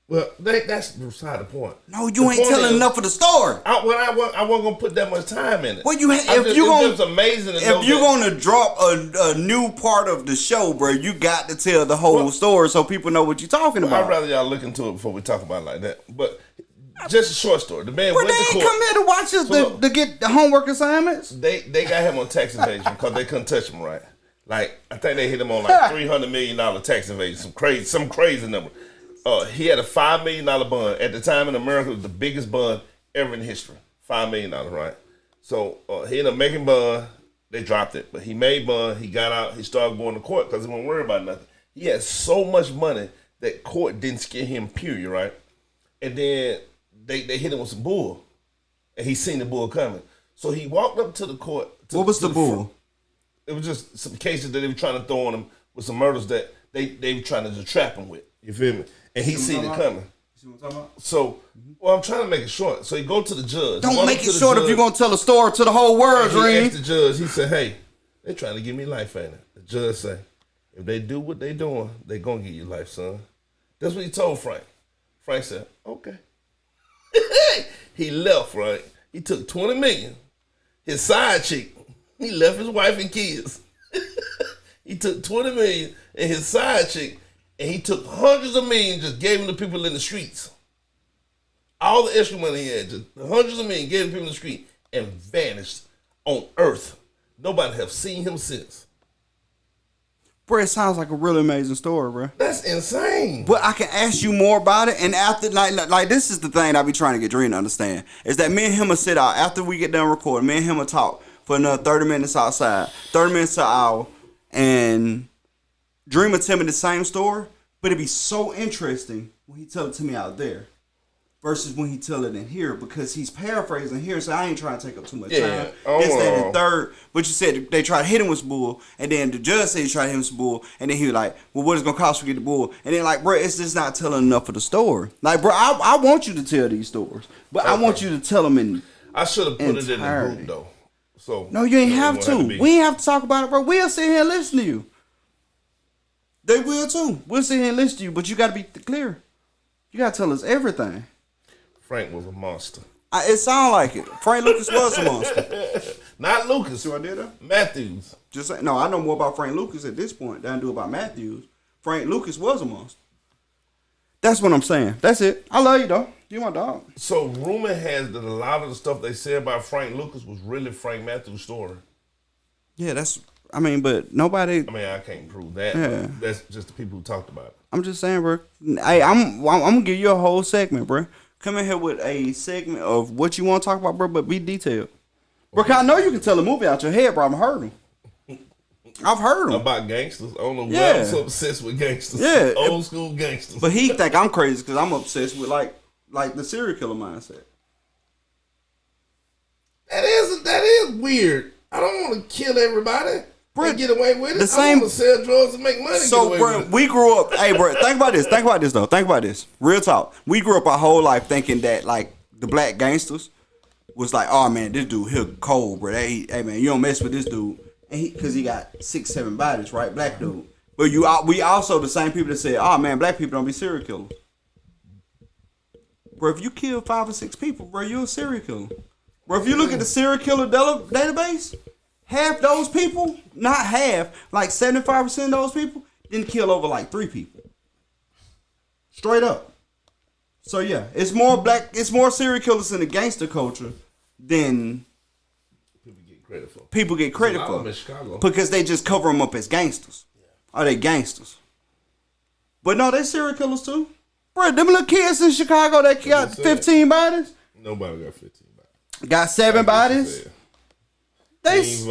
Well, that's beside the point. No, you ain't telling enough of the story. I wasn't gonna put that much time in it. Well, it's amazing. If you're gonna drop a new part of the show, bro, you got to tell the whole story so people know what you're talking about. I'd rather y'all look into it before we talk about it like that. But just a short story. The man But went they to ain't court. come here to watch us to get the homework assignments. They got him on tax evasion because they couldn't touch him right. Like I think they hit him on like $300 million tax evasion, some crazy number. He had a $5 million bond. At the time in America, it was the biggest bond ever in history. $5 million, right? So he ended up making bond. They dropped it. But he made bond. He got out. He started going to court because he wasn't worried about nothing. He had so much money that court didn't scare him, period, right? And then they hit him with some bull. And he seen the bull coming. So he walked up to the court. What was the bull? It was just some cases that they were trying to throw on him with some murders that they were trying to just trap him with. You feel me? And he seen it coming. See what I'm talking about? So, I'm trying to make it short. So he go to the judge. Don't make it short if you're going to tell a story to the whole world, He Dream. asked the judge, he said, hey, they trying to give me life, ain't it? The judge said, if they do what they doing, they going to give you life, son. That's what he told Frank. Frank said, okay. He left, right? He took $20 million. His side chick, he left his wife and kids. He took $20 million and his side chick, and he took hundreds of millions, just gave them to people in the streets. All the extra money he had, just hundreds of millions, gave them to people in the street, and vanished on earth. Nobody have seen him since. Bro, it sounds like a really amazing story, bro. That's insane. But I can ask you more about it, and after, like this is the thing I be trying to get Dream to understand, is that me and him will sit out, after we get done recording, me and him will talk for another 30 minutes outside, 30 minutes to an hour, and Dream will tell me the same story, but it'd be so interesting when he tell it to me out there. versus when he tell it in here, because he's paraphrasing here, so I ain't trying to take up too much Yeah. time. This, that, and third. But you said they tried to hit him with some bull, and then the judge said he tried to hit him with some bull, and then he was like, well, what is it gonna cost to get the bull? And then like, bro, it's just not telling enough of the story. Like, bro, I want you to tell these stories, but I want you to tell them in. I should have put it in the entirety. group though. So No, you ain't have to. We ain't have to talk about it, bro. We'll sit here and listen to you. They will too. We'll sit here and listen to you, but you got to be clear. You got to tell us everything. Frank was a monster. It sound like it. Frank Lucas was a monster. Not Lucas. So I did that? Matthews. Just say, no, I know more about Frank Lucas at this point than I do about Matthews. Frank Lucas was a monster. That's what I'm saying. That's it. I love you though. You my dog. So rumor has that a lot of the stuff they said about Frank Lucas was really Frank Matthews' story. Yeah, but nobody. I mean, I can't prove that. Yeah. But that's just the people who talked about it. I'm just saying, bro. Hey, I'm gonna give you a whole segment, bro. Come in here with a segment of what you want to talk about, bro, but be detailed. Bro, 'cause I know you can tell a movie out your head, bro. I've heard them. About gangsters. I don't know why Yeah. I'm so obsessed with gangsters. Yeah. Old school gangsters. But he think I'm crazy because I'm obsessed with like the serial killer mindset. That is weird. I don't want to kill everybody. Bro, And get away with it. the same- I want to sell drugs and make money. So, get away bro, with it. we grew up. Hey, bro, think about this. Think about this, though. Think about this. Real talk. We grew up our whole life thinking that, like, the black gangsters was like, oh, man, this dude, he cold, bro. Hey, man, you don't mess with this dude. And because he got 6, 7 bodies, right? Black dude. But we also the same people that say, oh, man, black people don't be serial killers. Bro, if you kill 5 or 6 people, bro, you're a serial killer. Bro, if you look at the serial killer database, half those people, not half, like 75% of those people, didn't kill over like 3 people. Straight up. So yeah, it's more serial killers in the gangster culture than people get credit for. In Chicago. Because they just cover them up as gangsters. Are they gangsters? But no, they serial killers too. Bro, them little kids in Chicago that got 15 bodies. Nobody got 15 bodies. Got 7 bodies. That's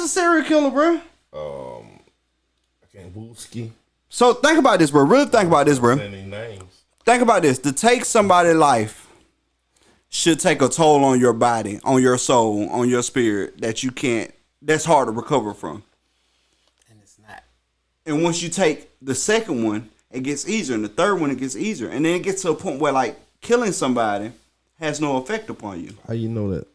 a serial killer, bro. I can't Wooski. So think about this, bro. Really think about this, bro. Any names? Think about this. To take somebody's life should take a toll on your body, on your soul, on your spirit that's hard to recover from. And it's not. And once you take the second one, it gets easier. And the third one, it gets easier. And then it gets to a point where, like, killing somebody has no effect upon you. How you know that?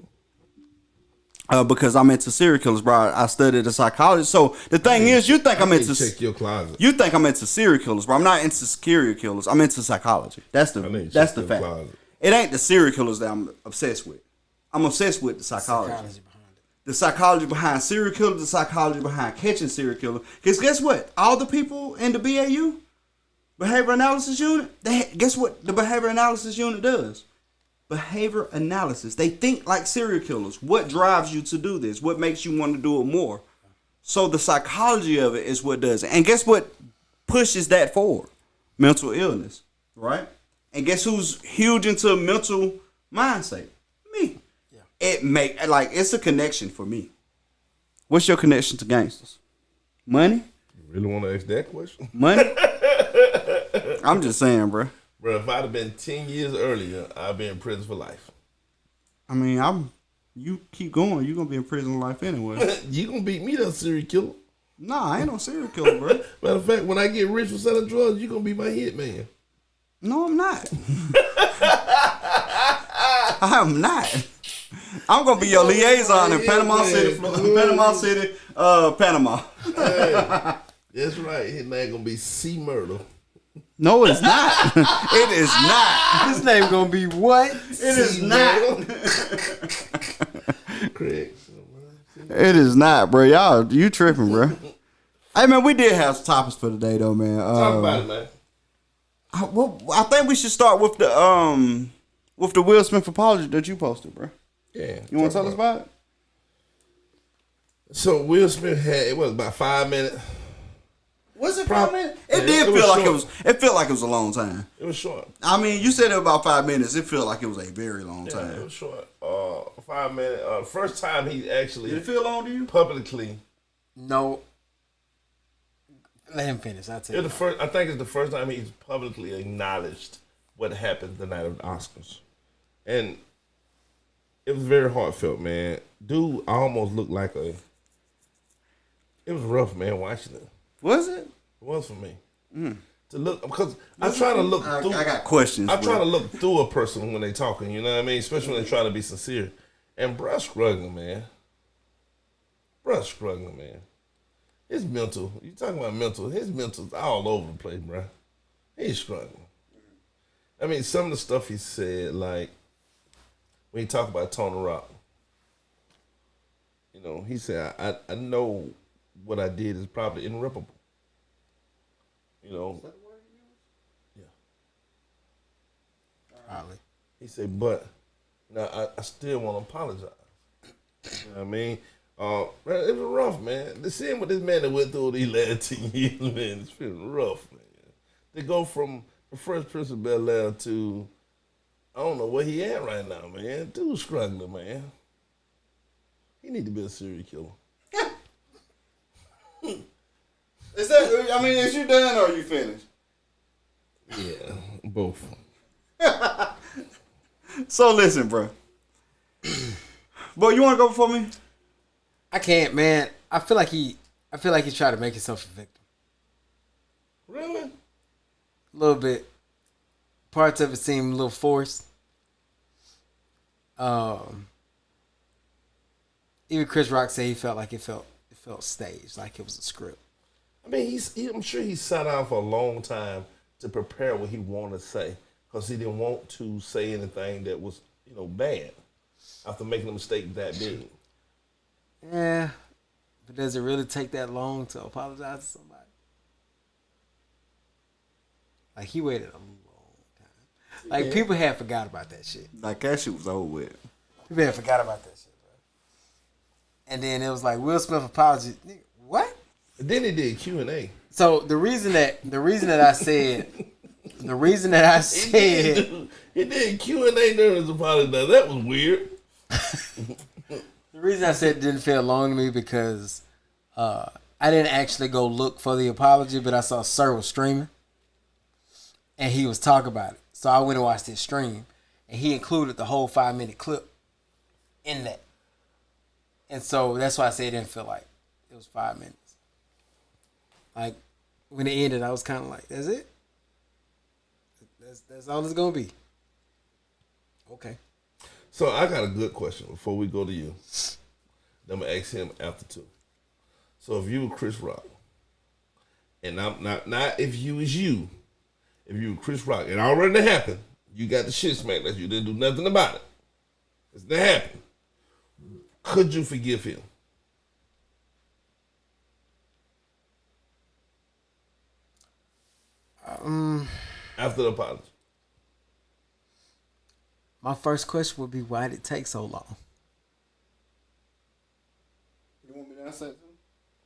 Because I'm into serial killers, bro. I studied the psychology. So the thing is, you think I'm into check your closet. You think I'm into serial killers, bro. I'm not into serial killers. I'm into psychology. That's the fact. Closet. It ain't the serial killers that I'm obsessed with. I'm obsessed with the psychology. The psychology behind serial killers, the psychology behind catching serial killers. Because guess what? All the people in the BAU, Behavior Analysis Unit, guess what the Behavior Analysis Unit does? Behavior analysis. They think like serial killers. What drives you to do this? What makes you want to do it more? So the psychology of it is what does it. And guess what pushes that forward? Mental illness, right? And guess who's huge into mental mindset? Me. Yeah. It's a connection for me. What's your connection to gangsters? Money? You really want to ask that question? Money? I'm just saying, bro. Bro, if I'd have been 10 years earlier, I'd be in prison for life. I mean, you keep going, you're going to be in prison for life anyway. You going to beat me, that serial killer. Nah, I ain't no serial killer, bro. Matter of fact, when I get rich for selling drugs, you going to be my hit man. No, I'm not. I'm not. I'm going to be your liaison in Panama City, Panama. Hey, that's right. His name going to be C Murder. No, it's not. It is not. His name gonna be what? It is not. Craig. It is not, bro. Y'all, you tripping, bro. Hey, man, we did have some topics for today, though, man. Talk about it, man. I think we should start with the Will Smith apology that you posted, bro. Yeah. You want to tell us about it? So Will Smith it was about 5 minutes. Was it 5 minutes? It did feel like short. it felt like it was a long time. It was short. I mean, you said it about 5 minutes. It felt like it was a very long Yeah, time. it was short. 5 minutes. First time he actually Did it feel long to you? publicly. No. Let him finish. I'll tell you. I think it's the first time he's publicly acknowledged what happened the night of the Oscars, and it was very heartfelt, man. Dude almost looked like a. It was rough, man, watching it. Was it? It was for me. To look, because I'm trying to look through. I got questions. I'm trying to look through a person when they talking, you know what I mean? Especially when they try to be sincere. And bruh struggling, man. Bruh struggling, man. His mental, you talking about mental, his mental's all over the place, bruh. He's struggling. I mean, some of the stuff he said, like, when he talked about Tony Rock, you know, he said, I know what I did is probably irreparable. You know. Is that the word he used? Yeah. Probably. He said, but now I still want to apologize. You know what I mean? Man, it was rough, man. The seeing what this man that went through these last 10 years, man, it's feeling rough, man. They go from the Fresh Prince of Bel-Air to, I don't know where he at right now, man. Dude's struggling, man. He need to be a serial killer. Is that? I mean, is you done or are you finished? Yeah, both. So listen, bro. Boy, you want to go before me? I can't, man. I feel like he tried to make himself a victim. Really? A little bit. Parts of it seemed a little forced. Even Chris Rock said he felt like it felt staged, like it was a script. I mean, I'm sure he sat down for a long time to prepare what he wanted to say, because he didn't want to say anything that was, you know, bad after making a mistake that big. Yeah, but does it really take that long to apologize to somebody? Like, he waited a long time. Like, people had forgot about that shit. Like, that shit was over with. People had forgot about that shit, bro. And then it was like, Will Smith apology. Nigga, what? And then he did Q&A. So the reason that I said he did Q&A during his apology. Now, that was weird. The reason I said it didn't feel long to me because I didn't actually go look for the apology, but I saw Sir was streaming and he was talking about it. So I went and watched his stream and he included the whole 5-minute clip in that. And so that's why I said it didn't feel like it was 5 minutes. Like, when it ended, I was kind of like, that's it? That's all it's going to be. Okay. So I got a good question before we go to you. Then I'm going to ask him after too. So if you were Chris Rock, and I'm not if you was you, if you were Chris Rock, it already happened, you got the shit smacked at you, didn't do nothing about it. It's not happened. Could you forgive him? After the apology. My first question would be, why did it take so long? You want me to answer that too?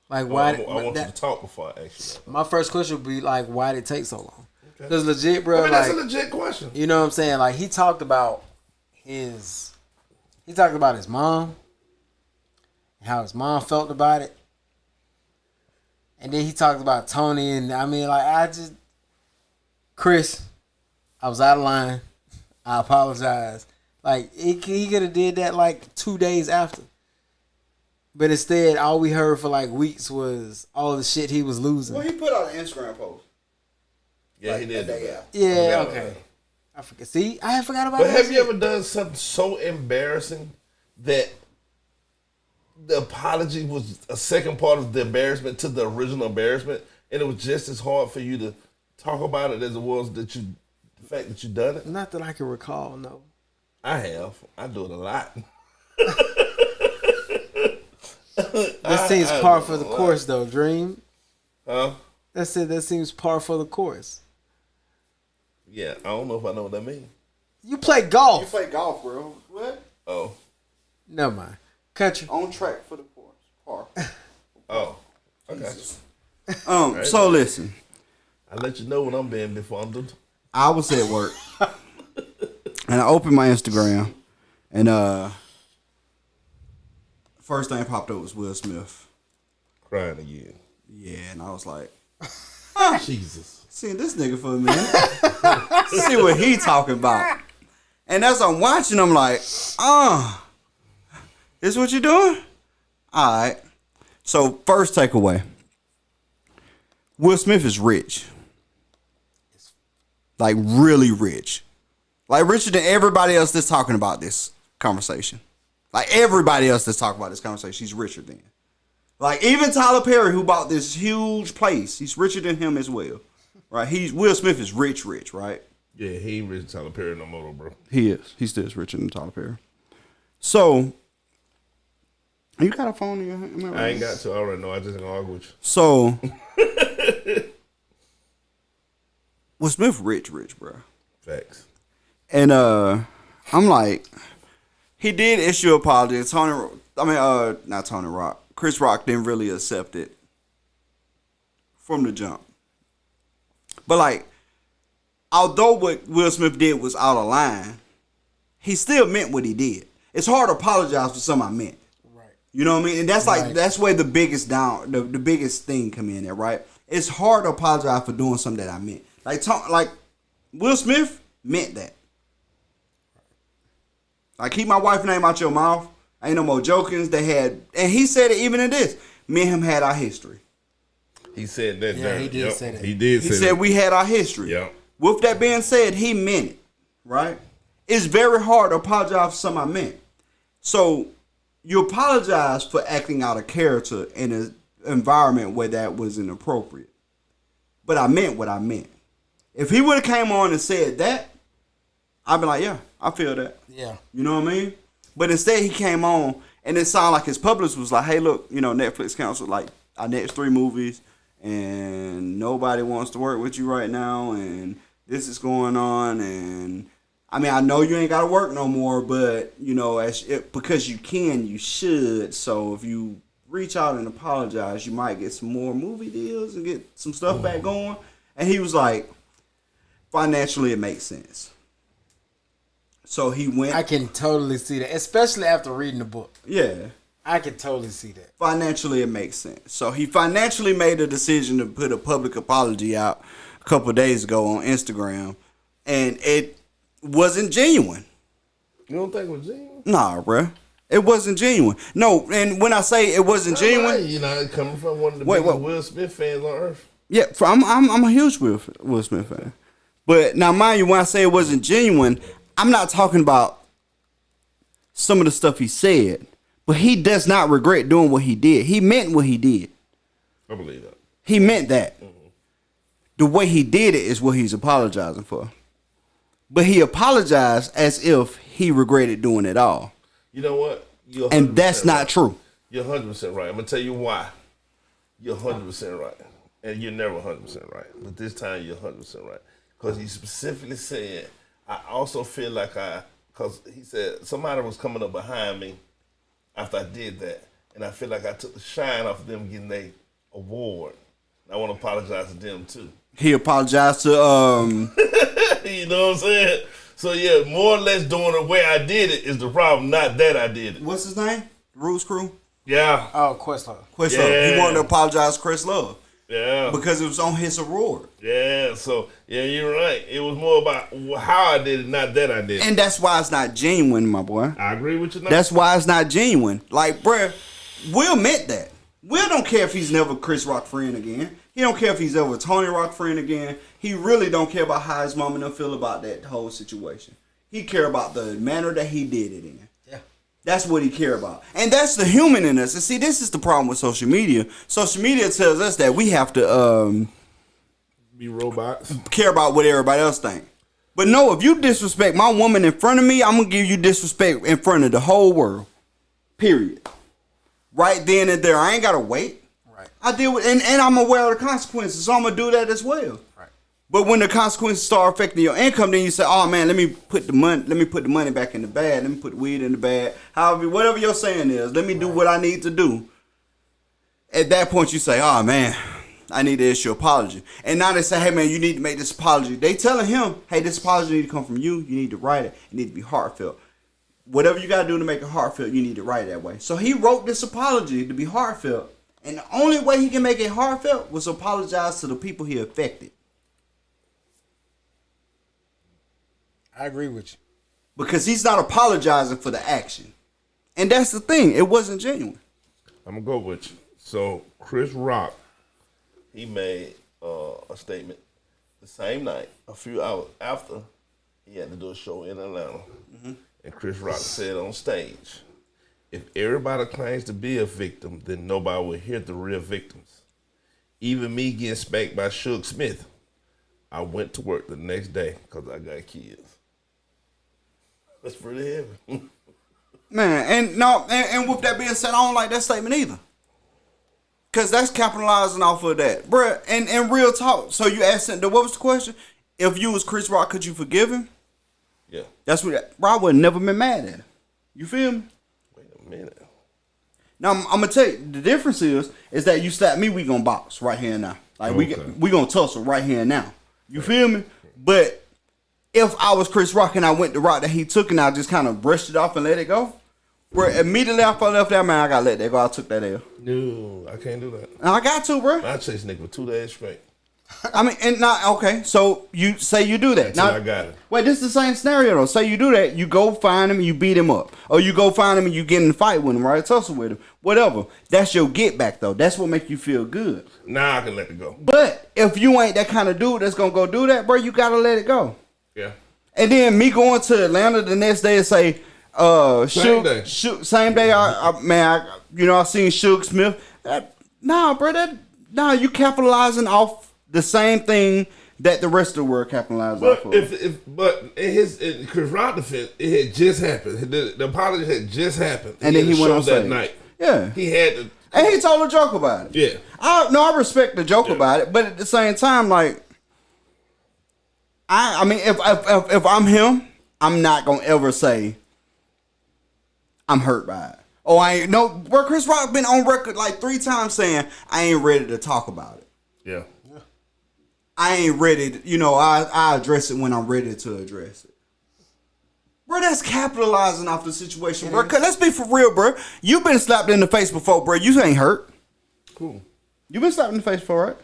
Like, why? I want you to talk before I ask you. My first question would be like, why did it take so long? Because legit, bro. I mean, like, that's a legit question. You know what I'm saying? Like, he talked about his mom, how his mom felt about it, and then he talked about Tony, and I mean, like, Chris, I was out of line. I apologize. Like, he could have did that like 2 days after. But instead, all we heard for like weeks was all the shit he was losing. Well, he put out an Instagram post. Yeah, like, he did. Yeah, okay. I forget. See, I had forgot about that. But have you ever done something so embarrassing that the apology was a second part of the embarrassment to the original embarrassment, and it was just as hard for you to talk about it as it was the fact that you done it? Not that I can recall, no. I have. I do it a lot. That seems par for the course, though, Dream. Huh? That's it. That seems par for the course. Yeah, I don't know if I know what that means. You play golf. You play golf, bro. What? Oh. Never mind. Country. On track for the course. Par. Oh. Okay. Right, so listen. I let you know when I'm being befundled. I was at work. And I opened my Instagram. And first thing popped up was Will Smith. Crying again. Yeah, and I was like, Jesus. seen this nigga for a minute. See what he talking about. And as I'm watching, I'm like, this what you doing? All right. So first takeaway. Will Smith is rich. Like really rich. Like richer than everybody else that's talking about this conversation. Like everybody else that's talking about this conversation, he's richer than. Like even Tyler Perry, who bought this huge place, he's richer than him as well. Right? Will Smith is rich, right? Yeah, he ain't rich Tyler Perry no more, bro. He is. He still is richer than Tyler Perry. So, you got a phone in your hand? I ain't got to. I already know. I just gonna argue with you. So, Will Smith rich, bro. Facts. And I'm like, he did issue an apology. Not Tony Rock. Chris Rock didn't really accept it from the jump. But like, although what Will Smith did was out of line, he still meant what he did. It's hard to apologize for something I meant. Right. You know what I mean? And that's like Right. that's where the biggest the biggest thing come in there, right? It's hard to apologize for doing something that I meant. Like Will Smith meant that. Like keep my wife's name out your mouth. Ain't no more jokings. And he said it even in this. Me and him had our history. He said that. Yeah, he did say that. He did. He say said that. we had our history. Yeah. With that being said, he meant it, right? It's very hard to apologize for something I meant. So you apologize for acting out of character in an environment where that was inappropriate. But I meant what I meant. If he would have came on and said that, I'd be like, yeah, I feel that. Yeah. You know what I mean? But instead he came on and it sounded like his publicist was like, hey, look, Netflix canceled like our next 3 movies and nobody wants to work with you right now and this is going on and I mean I know you ain't gotta work no more, but because you can, you should. So if you reach out and apologize, you might get some more movie deals and get some stuff back going. And he was like, financially it makes sense. So he went. I can totally see that, especially after reading the book. Yeah. I can totally see that. Financially, it makes sense. So he financially made a decision to put a public apology out a couple of days ago on Instagram, and it wasn't genuine. You don't think it was genuine? Nah, bruh. It wasn't genuine. No, and when I say it wasn't genuine, Right. Coming from one of the biggest Will Smith fans on earth. yeah, I'm a huge Will Smith fan. But now, mind you, when I say it wasn't genuine, I'm not talking about some of the stuff he said. But he does not regret doing what he did. He meant what he did. I believe that. He meant that. Mm-hmm. The way he did it is what he's apologizing for. But he apologized as if he regretted doing it all. You know what? And that's not true. You're 100% right. I'm going to tell you why. You're 100% right. And you're never 100% right. But this time you're 100% right. Because he specifically said, I also feel like because he said somebody was coming up behind me after I did that, and I feel like I took the shine off of them getting their award. I want to apologize to them too. He apologized to You know what I'm saying? So yeah, more or less doing the way I did it is the problem, not that I did it. what's his name? Roots Crew? Yeah. Oh, Questlove. He wanted to apologize to Chris Love. Yeah. Because it was on his award. Yeah, so yeah, you're right. It was more about how I did it, not that I did it. And that's why it's not genuine, my boy. I agree with you now. That's why it's not genuine. Like, bruh, Will meant that. Will don't care if he's never Chris Rock friend again. He don't care if he's ever Tony Rock friend again. He really don't care about how his mom and them feel about that whole situation. He care about the manner that he did it in. Yeah. That's what he care about. And that's the human in us. And see, this is the problem with social media. Social media tells us that we have to be robots. care about what everybody else think. But no, if you disrespect my woman in front of me, I'm going to give you disrespect in front of the whole world. Period. Right then and there. I ain't got to wait. Right. I deal with, and I'm aware of the consequences, so I'm going to do that as well. Right. But when the consequences start affecting your income, then you say, "Oh man, let me put the money back in the bag. Let me put the weed in the bag. However, whatever your saying is, let me do what I need to do." At that point, you say, "Oh man, I need to issue an apology." And now they say, "Hey man, you need to make this apology." They telling him, "Hey, this apology need to come from you. You need to write it. It need to be heartfelt. Whatever you got to do to make it heartfelt, you need to write it that way." So he wrote this apology to be heartfelt. And the only way he can make it heartfelt was apologize to the people he affected. I agree with you. Because he's not apologizing for the action. And that's the thing. It wasn't genuine. I'm going to go with you. So, Chris Rock, he made a statement the same night, a few hours after he had to do a show in Atlanta. Mm-hmm. And Chris Rock said on stage, if everybody claims to be a victim, then nobody will hear the real victims. Even me getting spanked by Suge Smith, I went to work the next day because I got kids. That's pretty heavy. Man, and with that being said, I don't like that statement either. Because that's capitalizing off of that. Bruh, and real talk. So you asked, what was the question? If you was Chris Rock, could you forgive him? Yeah. That's what, bro, I would never been mad at him. You feel me? Wait a minute. Now, I'm going to tell you, the difference is that you slap me, we going to box right here and now. Like, we going to tussle right here and now. You feel me? But if I was Chris Rock and I went the route that he took and I just kind of brushed it off and let it go, bro, immediately after I left that, man, I got to let that go. I took that L. No, I can't do that. And I got to, bro. I chased nigga for 2 days straight. I mean, and not okay. So you say you do that. Until I got it. Wait, this is the same scenario though. Say you do that, you go find him and you beat him up, or you go find him and you get in a fight with him, right? Tussle with him, whatever. That's your get back though. That's what make you feel good. Now I can let it go. But if you ain't that kind of dude that's gonna go do that, bro, you gotta let it go. Yeah. And then me going to Atlanta the next day and say, same day. Same day. I seen Suge Smith. You capitalizing off the same thing that the rest of the world capitalized off of. But in Chris Rock defense, it had just happened. The apology had just happened. And then he went on that night. Yeah, he had to, and he told a joke about it. Yeah, I respect the joke about it, but at the same time, like, I mean, if I'm him, I'm not gonna ever say I'm hurt by it. Oh, I ain't no. Where Chris Rock been on record like 3 times saying I ain't ready to talk about it. Yeah. I ain't ready to, I address it when I'm ready to address it. Bro, that's capitalizing off the situation, bro. Cause let's be for real, bro. You been slapped in the face before, bro. You ain't hurt. Cool. You been slapped in the face before, right?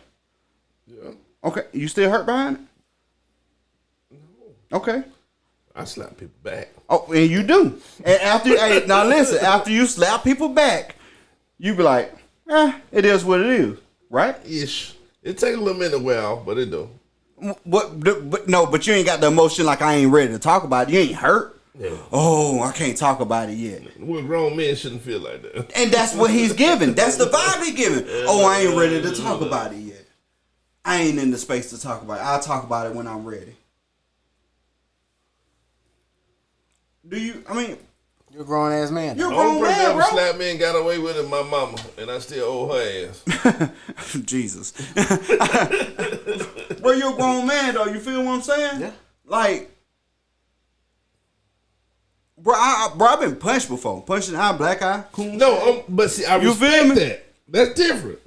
Yeah. Okay. You still hurt behind it? No. Okay. I slap people back. Oh, and you do. And after, now listen, after you slap people back, you be like, it is what it is, right? Ish. It take a little minute to wear off, but it do. But you ain't got the emotion like I ain't ready to talk about it. You ain't hurt. Yeah. Oh, I can't talk about it yet. Well, grown men shouldn't feel like that. And that's what he's giving. That's the vibe he's giving. Oh, I ain't ready to talk about it yet. I ain't in the space to talk about it. I'll talk about it when I'm ready. You're a grown ass man. You're a grown man, bro. Slapped me and got away with it, my mama, and I still owe her ass. Jesus. Bro, you're a grown man, though. You feel what I'm saying? Yeah. Like, bro, I've been punched before. Punched in the eye, black eye. Cool. No, but see, I respect that. That's different.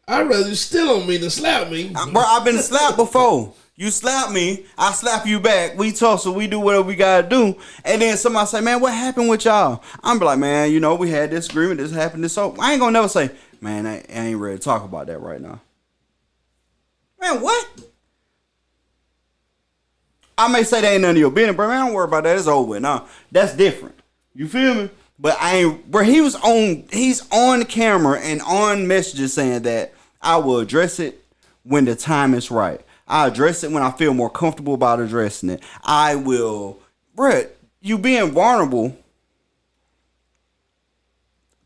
I'd rather you still on me than slap me. Bro, I've been slapped before. You slap me, I slap you back. We tussle, we do whatever we gotta do. And then somebody say, man, what happened with y'all? I'm be like, man, we had this agreement, this happened, this so. I ain't gonna never say, man, I ain't ready to talk about that right now. Man, what? I may say that ain't none of your business, bro. Man, don't worry about that. It's over with. Nah, that's different. You feel me? But I ain't, bro, he's on camera and on messages saying that I will address it when the time is right. I address it when I feel more comfortable about addressing it. I will, bruh, you being vulnerable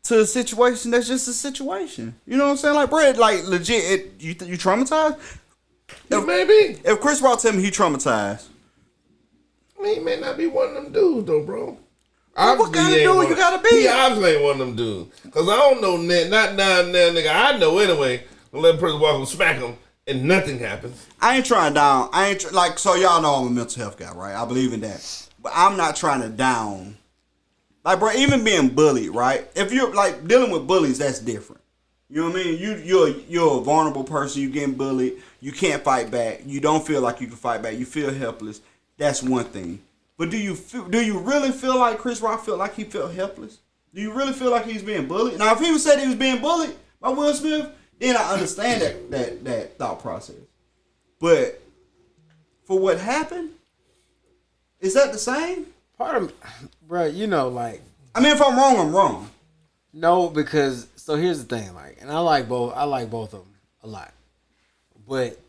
to a situation that's just a situation. You know what I'm saying? Like, bruh, like legit, you traumatized? Maybe. If Chris Rock tell me he traumatized. I mean, he may not be one of them dudes, though, bro. What kind of dude you gotta be? He obviously ain't one of them dudes. Because I don't know, not down there, nigga. I know anyway. I'll let a person walk and smack him. And nothing happens. I ain't trying down. So y'all know I'm a mental health guy, right? I believe in that. But I'm not trying to down. Like, bro, even being bullied, right? If you're, like, dealing with bullies, that's different. You know what I mean? You're a vulnerable person. You getting bullied. You can't fight back. You don't feel like you can fight back. You feel helpless. That's one thing. But do you really feel like Chris Rock felt like he felt helpless? Do you really feel like he's being bullied? Now, if he said he was being bullied by Will Smith, then I understand that thought process. But for what happened, Is that the same? Part of, bro, you know, like. I mean, if I'm wrong, I'm wrong. No, because so here's the thing, like, and I like both of them a lot, but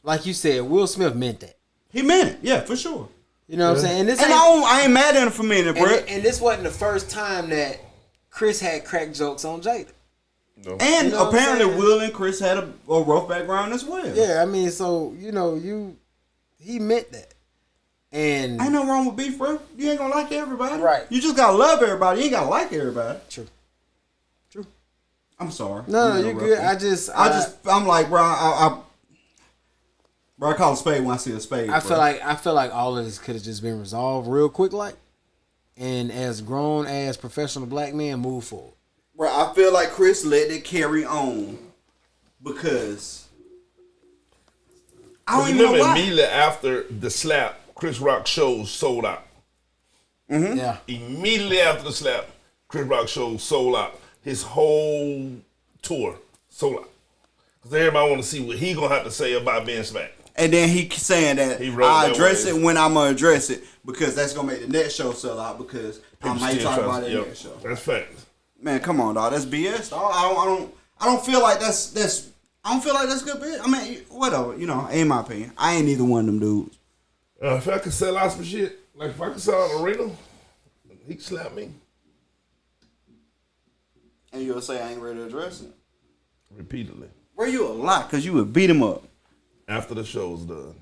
like you said, Will Smith meant that. He meant it, yeah, for sure. You know what I'm saying? And I ain't mad at him for meaning it, bro. And this wasn't the first time that Chris had crack jokes on Jada. No. And you know apparently Will and Chris had a rough background as well. Yeah, I mean, so he meant that. And ain't no wrong with beef, bro. You ain't gonna like everybody. Right. You just gotta love everybody. You ain't gotta like everybody. True. I'm sorry. No, you're good. I'm like, bro, I call a spade when I see a spade. I feel like all of this could have just been resolved real quick, like, and as grown as professional black men move forward. Bro, I feel like Chris let it carry on because I don't even know why. Immediately after the slap, Chris Rock shows sold out. Mm-hmm. Yeah. Immediately after the slap, Chris Rock shows sold out. His whole tour sold out. Because everybody want to see what he going to have to say about being smacked. And then he saying that I address it when I'm going to address it because that's going to make the next show sell out because I might talk about it next show. That's facts. Man, come on, dog. That's BS, dog. I don't feel like that's I don't feel like that's good business. I mean, whatever. You know, in my opinion, I ain't either one of them dudes. If I could sell out some shit, like if I could sell out Arena, he could slap me. And you'll say I ain't ready to address it? Repeatedly. Where you a lot? Because you would beat him up. After the show's done.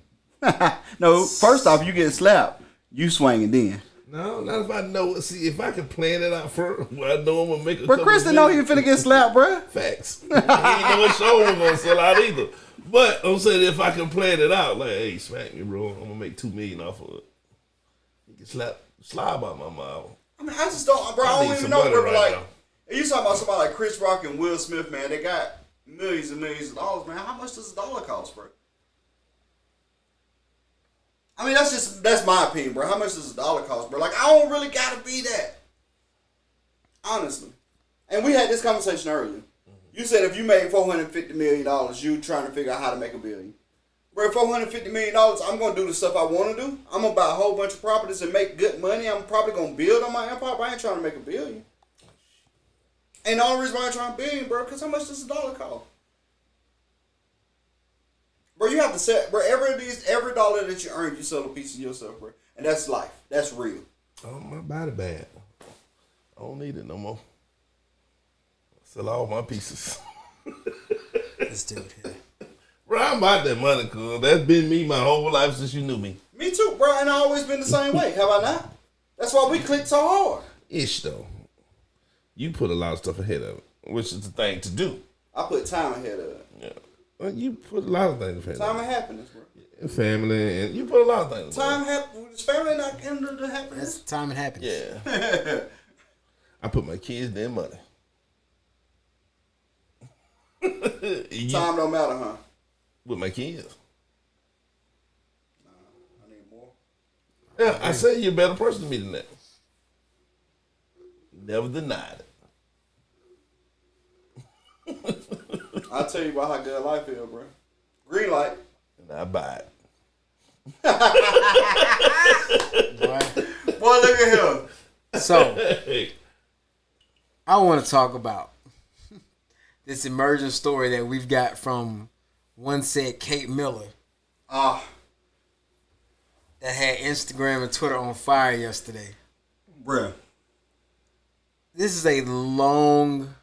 No, first off, you get slapped. You swinging then. No, not if I know. See, if I can plan it out first, well, I know I'm going to make a But Chris didn't know he was finna get slapped, bruh. Facts. He didn't know what show was going to sell out either. But I'm saying if I can plan it out, like, hey, smack me, bro. I'm going to make $2 million off of it. You can slide by my mouth. I mean, I just don't, bro. I don't even know, bro. Like, you talking about somebody like Chris Rock and Will Smith, man. They got millions and millions of dollars, man. How much does a dollar cost, bro? I mean, that's my opinion, bro. How much does a dollar cost, bro? Like, I don't really gotta be that. Honestly. And we had this conversation earlier. You said if you made $450 million, you trying to figure out how to make $1 billion. Bro, $450 million, I'm going to do the stuff I want to do. I'm going to buy a whole bunch of properties and make good money. I'm probably going to build on my empire, but I ain't trying to make $1 billion. And the only reason why I'm trying $1 billion, bro, because how much does a dollar cost? Bro, you have to set, bro, every dollar that you earn, you sell a piece of yourself, bro. And that's life. That's real. Oh, my body bad. I don't need it no more. Sell all my pieces. This dude here. Bro, I'm about that money, cuz. That's been me my whole life since you knew me. Me too, bro, and I always been the same way. Have I not? That's why we clicked so hard. Ish, though. You put a lot of stuff ahead of it, which is the thing to do. I put time ahead of it. Yeah. Well, you put a lot of things ahead of it. Time and happiness, bro. And family, and you put a lot of things. Time is family not under the happiness? That's time and happiness. Yeah. I put my kids in money. Time don't matter, huh? With my kids. I need more. Yeah, I say you're a better person to me than that. Never denied it. I'll tell you about how good life is, bro. Green light. And I buy it. Boy, look at him. So, I want to talk about this emerging story that we've got from one said Kate Miller. That had Instagram and Twitter on fire yesterday. Bruh. This is a long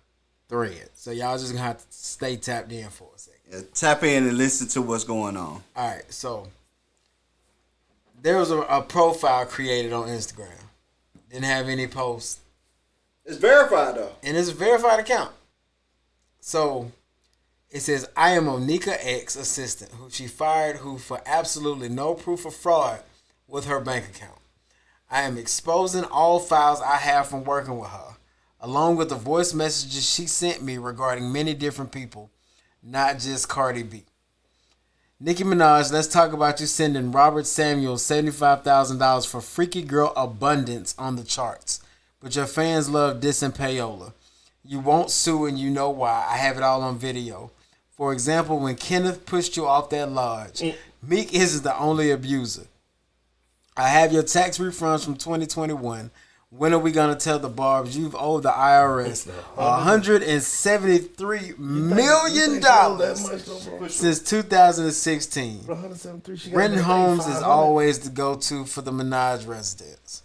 thread, so y'all just gonna have to stay tapped in for a second. Yeah, tap in and listen to what's going on. All right, so there was a profile created on Instagram. Didn't have any posts. It's verified though. And it's a verified account. So it says, I am Onika X assistant who she fired for absolutely no proof of fraud with her bank account. I am exposing all files I have from working with her, along with the voice messages she sent me regarding many different people, not just Cardi B. Nicki Minaj, let's talk about you sending Robert Samuels $75,000 for Freaky Girl Abundance on the charts. But your fans love dissing Payola. You won't sue and you know why. I have it all on video. For example, when Kenneth pushed you off that lodge, Meek isn't the only abuser. I have your tax refunds from 2021. When are we gonna tell the Barbs you've owed the IRS $173 million since 2016? Renting homes is always the go-to for the Minaj residents.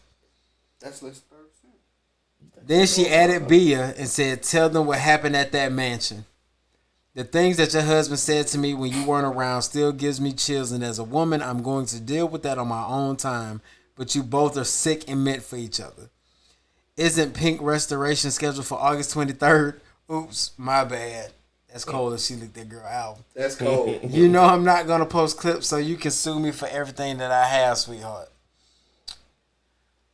That's less 30%. Then she added Bia and said, "Tell them what happened at that mansion. The things that your husband said to me when you weren't around still gives me chills, and as a woman, I'm going to deal with that on my own time, but you both are sick and meant for each other. Isn't Pink Restoration scheduled for August 23rd? Oops, my bad. That's cold if she leaked that girl album. That's cold. You know I'm not going to post clips, so you can sue me for everything that I have, sweetheart.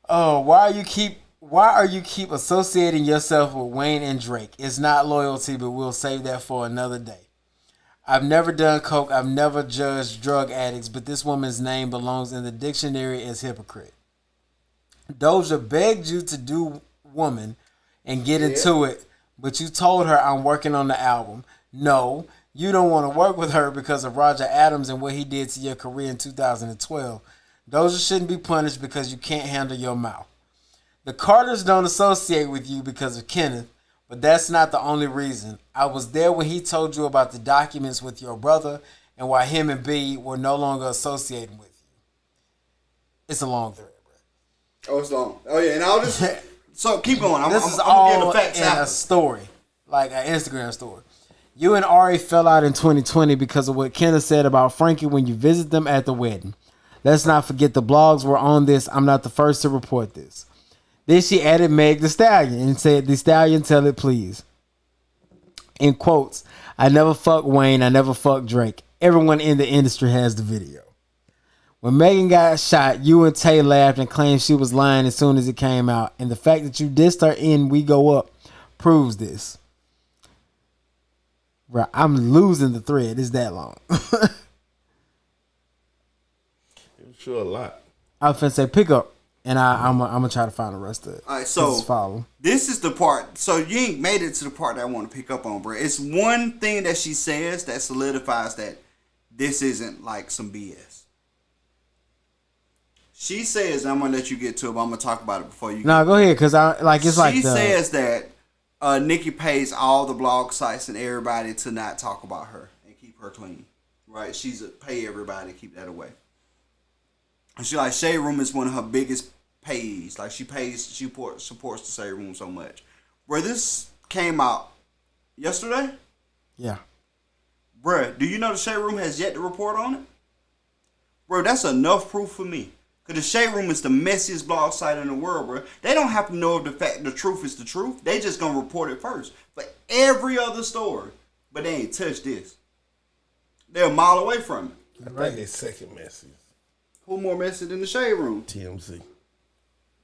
Oh, why are you keep associating yourself with Wayne and Drake? It's not loyalty, but we'll save that for another day. I've never done coke. I've never judged drug addicts, but this woman's name belongs in the dictionary as hypocrite. Doja begged you to do woman and get into it, but you told her I'm working on the album. No, you don't want to work with her because of Roger Adams and what he did to your career in 2012. Doja shouldn't be punished because you can't handle your mouth. The Carters don't associate with you because of Kenneth, but that's not the only reason. I was there when he told you about the documents with your brother and why him and B were no longer associating with you. It's a long thread, bro. Oh, it's long. Oh, yeah, and all this... So, keep going. This is all in a story, like an Instagram story. You and Ari fell out in 2020 because of what Kenneth said about Frankie when you visit them at the wedding. Let's not forget the blogs were on this. I'm not the first to report this. Then she added Meg the Stallion and said, "The Stallion, tell it please." In quotes, "I never fucked Wayne. I never fucked Drake. Everyone in the industry has the video." When Megan got shot, you and Tay laughed and claimed she was lying as soon as it came out. And the fact that you dissed her in We Go Up proves this. Bro, I'm losing the thread. It's that long. It was sure a lot. I was finna say pick up. And I'm gonna try to find the rest of it. All right, so this is the part. So you ain't made it to the part that I want to pick up on, bro. It's one thing that she says that solidifies that this isn't like some BS. She says, I'm gonna let you get to it, but I'm gonna talk about it before you. No, go ahead, cause she says that Nicki pays all the blog sites and everybody to not talk about her and keep her clean, right? She's pay everybody to keep that away. And she like Shade Room is one of her biggest pays. Like she supports the Shade Room so much. Where this came out yesterday? Yeah. Bruh, do you know the Shade Room has yet to report on it? Bro, that's enough proof for me. Because the Shade Room is the messiest blog site in the world, bro. They don't have to know if the truth is the truth. They just gonna report it first. For every other story. But they ain't touched this. They're a mile away from it. I think they second messiest. Who more messy than the Shade Room? TMZ.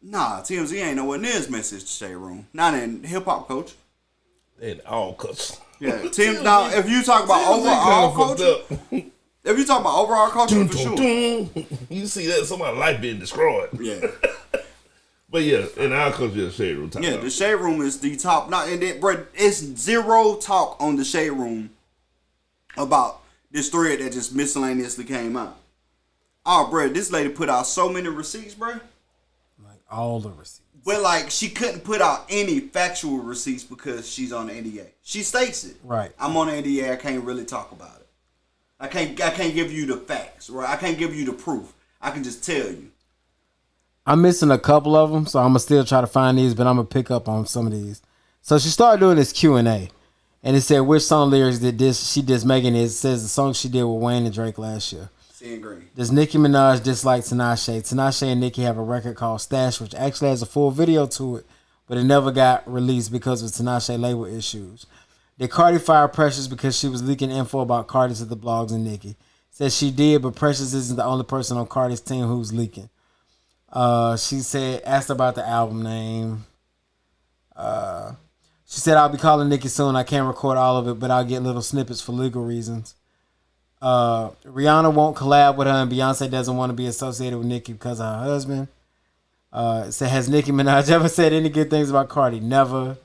Nah, TMZ ain't nowhere near as messy as the Shade Room. Not in hip hop culture. In all culture. Yeah, now if you talk about overall culture, if you talk about overall culture, for sure. You see that somebody's life being destroyed. Yeah. But yeah, in our culture, the Shade Room. Yeah, the Shade Room is the top. And then, bro, it's zero talk on the Shade Room about this thread that just miscellaneously came out. Oh, bro, this lady put out so many receipts, bro. Like all the receipts. But like she couldn't put out any factual receipts because she's on the NDA. She states it. Right. I'm on the NDA. I can't really talk about it. I can't give you the facts, right? I can't give you the proof. I can just tell you. I'm missing a couple of them, so I'm gonna still try to find these, but I'm gonna pick up on some of these. So she started doing this Q&A, and it said which song lyrics did she dissed Megan is. It says the song she did with Wayne and Drake last year. Seeing green. Does Nicki Minaj dislike Tinashe? Tinashe and Nicki have a record called Stash, which actually has a full video to it, but it never got released because of Tinashe label issues. Did Cardi fire Precious because she was leaking info about Cardi to the blogs and Nicki? Says she did, but Precious isn't the only person on Cardi's team who's leaking. She said, asked about the album name. She said, I'll be calling Nicki soon. I can't record all of it, but I'll get little snippets for legal reasons. Rihanna won't collab with her, and Beyonce doesn't want to be associated with Nicki because of her husband. Said, has Nicki Minaj ever said any good things about Cardi? Never.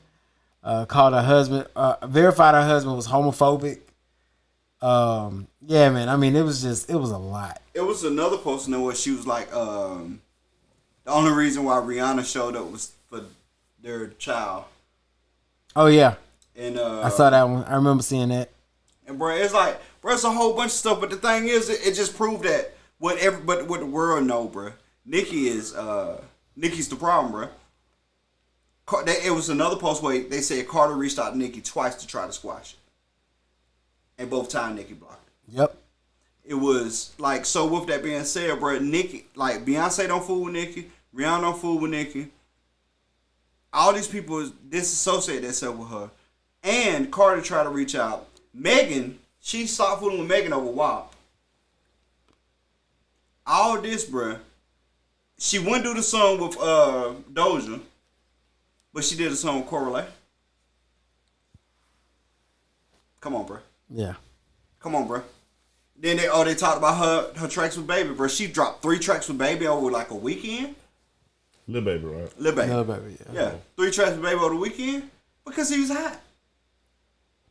Called her husband, verified her husband was homophobic. Yeah, man. I mean, it was a lot. It was another post in there where she was like, the only reason why Rihanna showed up was for their child. Oh yeah, and I saw that one. I remember seeing that. And bro, it's like, bro, it's a whole bunch of stuff. But the thing is, it just proved that what the world know, bro. Nicki's the problem, bro. It was another post where they said Carter reached out to Nicki twice to try to squash it, and both times Nicki blocked it. Yep. It was like, so with that being said, bro, Nicki, like Beyonce don't fool with Nicki, Rihanna don't fool with Nicki. All these people disassociate themselves with her, and Carter tried to reach out. Megan, she stopped fooling with Megan over WAP. All this, bruh. She wouldn't do the song with Doja, but she did a song with Correlate. Come on, bruh. Yeah. Come on, bruh. Then they talked about her tracks with Baby, bruh. She dropped 3 tracks with Baby over like a weekend. Lil Baby, right? Lil Baby. Lil Baby, Yeah. 3 tracks with Baby over the weekend because he was hot.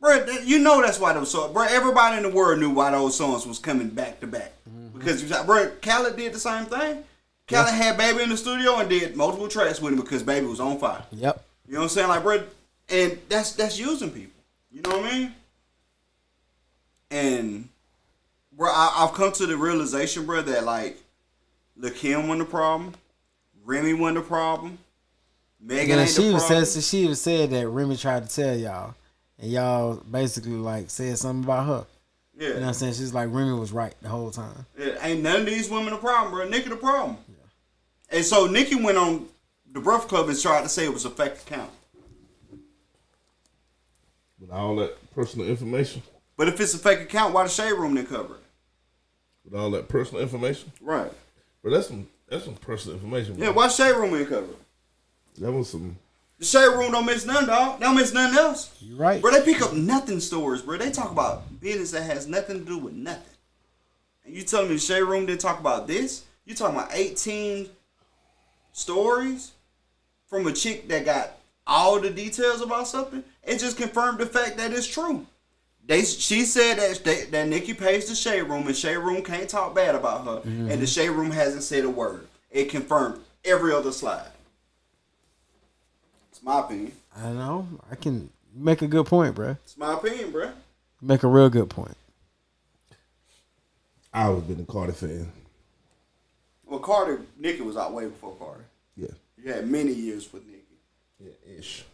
Bruh, you know that's why those songs. Bruh, everybody in the world knew why those songs was coming back to back. Because he was hot. Bruh, Khaled did the same thing. Khaled had Baby in the studio and did multiple tracks with him because Baby was on fire. Yep. You know what I'm saying? Like, bruh, and that's using people. You know what I mean? And, bruh, I've come to the realization, bruh, that, like, Lil' Kim wasn't the problem. Remy wasn't the problem. Megan ain't the problem. She even said that Remy tried to tell y'all. And y'all basically like said something about her. Yeah. You know what I'm saying? She's like, Remy was right the whole time. Yeah, ain't none of these women the problem, bro. Nicki the problem. Yeah. And so Nicki went on the Breakfast Club and tried to say it was a fake account. With all that personal information. But if it's a fake account, why the Shade Room didn't cover it? With all that personal information? Right. But that's some personal information. Bro. Yeah, why Shade Room didn't cover it? That was some... The Shade Room don't miss none, dog. They don't miss nothing else. You right. Bro, they pick up nothing stories, bro. They talk about business that has nothing to do with nothing. And you telling me the Shade Room didn't talk about this? You talking about 18 stories from a chick that got all the details about something? It just confirmed the fact that it's true. She said that Nicki pays the Shade Room and Shade Room can't talk bad about her. Mm-hmm. And the Shade Room hasn't said a word. It confirmed every other slide. It's my opinion. I know. I can make a good point, bro. It's my opinion, bro. Make a real good point. I always been a Carter fan. Well, Nicki was out way before Carter. Yeah. You had many years with Nicki. Yeah, ish.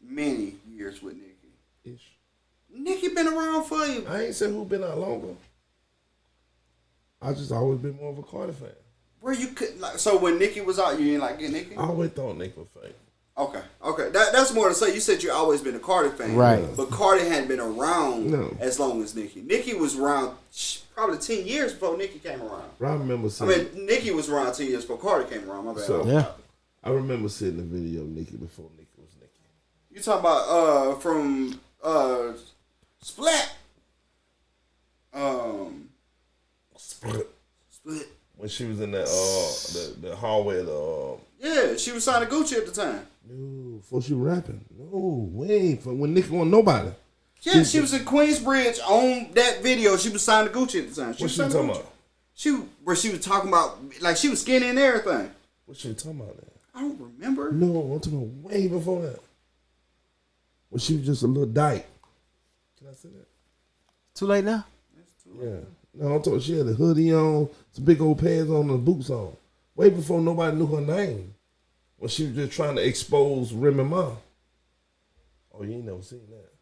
Many years with Nicki. Ish. Nicki been around for you. I ain't said who been out longer. I just always been more of a Carter fan. Bro, you could like so when Nicki was out, you didn't like get Nicki? I always thought Nicki was fake. Okay. That's more to say. You said you always been a Carter fan, right? But Carter hadn't been around as long as Nicki. Nicki was around probably 10 years before Nicki came around. I remember seeing. Nicki was around 10 years before Carter came around. My bad. So, yeah. I remember seeing the video of Nicki before Nicki was Nicki. You talking about from Split? Split. When she was in that the hallway of the yeah, she was signing Gucci at the time. No, before she was rapping. No, wait, for when Nicki wasn't nobody. Yeah, she was in Queensbridge on that video. She was signing Gucci at the time. What she was talking about? She was talking about like she was skinny and everything. What she was talking about that? I don't remember. No, I'm talking about way before that. When she was just a little dyke. Can I say that? Too late now? Yeah. No, I'm talking she had a hoodie on, some big old pants on, and boots on. Way before nobody knew her name. When she was just trying to expose Remy Ma. Oh, you ain't never seen that.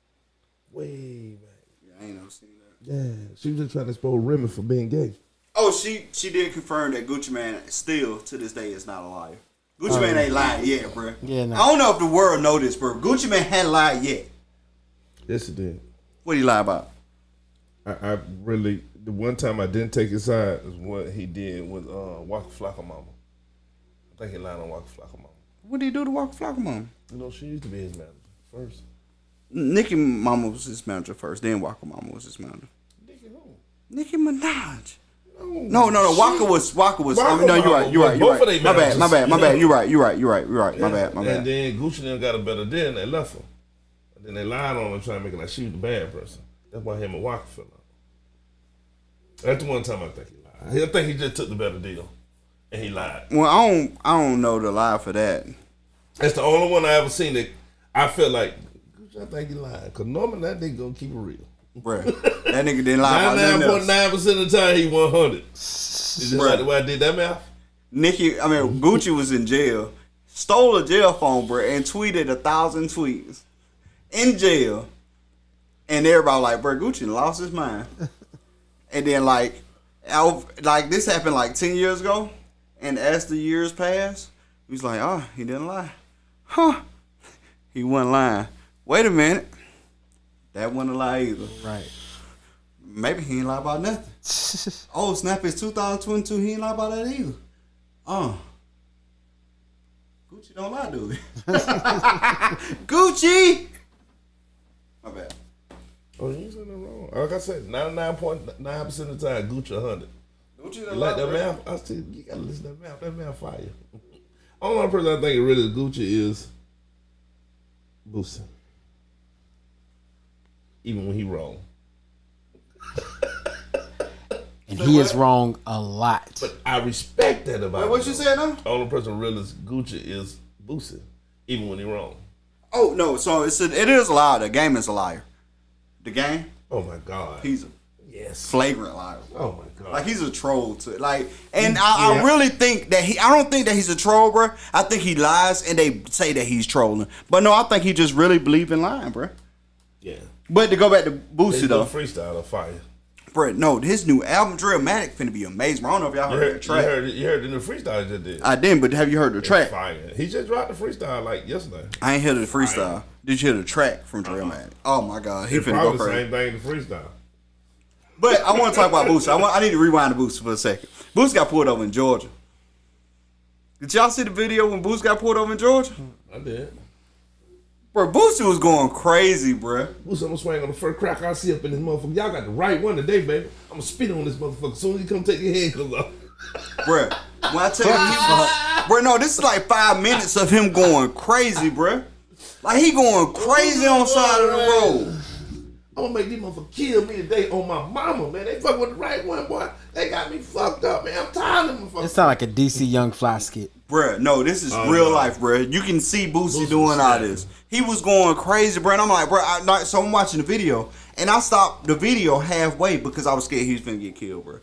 Way back. Yeah, I ain't never seen that. Yeah, she was just trying to expose Remy for being gay. Oh, she did confirm that Gucci Mane still to this day is not a liar. Gucci Mane ain't lied yet, bro. Yeah, no. I don't know if the world know this, bro. Gucci Mane hadn't lied yet. Yes, it did. What did he lie about? I really, the one time I didn't take his side is what he did with Waka Flocka Mama. I think he lied on Waka Flocka Mama. What did he do to Waka Flocka Mama? You know, she used to be his manager first. Nicki Mama was his manager first, then Waka Mama was his manager. Nicki who? Nicki Minaj. No, Waka was. I mean, no, you're right. Both of they My bad. You're right. Yeah. My bad. And then Gucci then got a better deal and they left her. And then they lied on her trying to make it like she was the bad person. That's why him and Waka fell out. That's the one time I think he lied. I think he just took the better deal, and he lied. Well, I don't know the lie for that. That's the only one I ever seen that I feel like. I think he lied because normally that nigga gonna keep it real. Bruh, that nigga didn't lie about nothing else. 99.9% of the time he 100. Is just like the way I did that math? Gucci was in jail, stole a jail phone, bruh, and tweeted 1,000 tweets in jail. And everybody like, bruh, Gucci lost his mind. And then this happened like 10 years ago. And as the years passed, he was like, oh, he didn't lie. Huh. He wasn't lying. Wait a minute. That wasn't a lie either. Right. Maybe he ain't lie about nothing. Oh, snap, it's 2022. He ain't lie about that either. Gucci don't lie, do he? Gucci! My bad. Oh, you ain't saying nothing wrong. Like I said, 99.9% of the time, Gucci 100. Gucci You like that math? I said, you gotta listen to that math. That math fire. Only person I think really Gucci is Boosie. Even when he wrong. And he is wrong a lot. But I respect that about him. What you said now? The only person really is Gucci is Boosie. Even when he wrong. Oh, no. So it is a lie. The game is a liar. The game? Oh, my God. He's a flagrant liar. Oh, my God. Like, he's a troll too. I really think that I don't think that he's a troll, bro. I think he lies and they say that he's trolling. But no, I think he just really believe in lying, bro. Yeah. But to go back to Boosie, though. Freestyle of fire. Bro, no, his new album, Drillmatic, finna be amazing. I don't know if y'all heard that track. You heard the new freestyle he just did. I didn't, but have you heard the track? Fire. He just dropped the freestyle like yesterday. I ain't heard the freestyle. Did you hear the track from Drillmatic? Oh my God, he finna go probably crazy. Same thing the freestyle. But I want to talk about Boosie. I need to rewind to Boosie for a second. Boosie got pulled over in Georgia. Did y'all see the video when Boosie got pulled over in Georgia? I did. Bro, Boosie was going crazy, bro. Boosie, I'm gonna swing on the first crack I see up in this motherfucker. Y'all got the right one today, baby. I'm gonna spit on this motherfucker as soon as you come take your handcuffs off. Bro, when I tell you, bro, no, this is like 5 minutes of him going crazy, bro. Like, he going crazy on the side of the road. I'm gonna make these motherfuckers kill me today on my mama, man. They fuck with the right one, boy. They got me fucked up, man. I'm tired of them motherfuckers. It sound like a DC Young Fly skit. Bruh, no, this is real life, bruh. You can see Boosie doing all this. He was going crazy, bruh. And I'm like, bruh, so I'm watching the video. And I stopped the video halfway because I was scared he was finna get killed, bruh.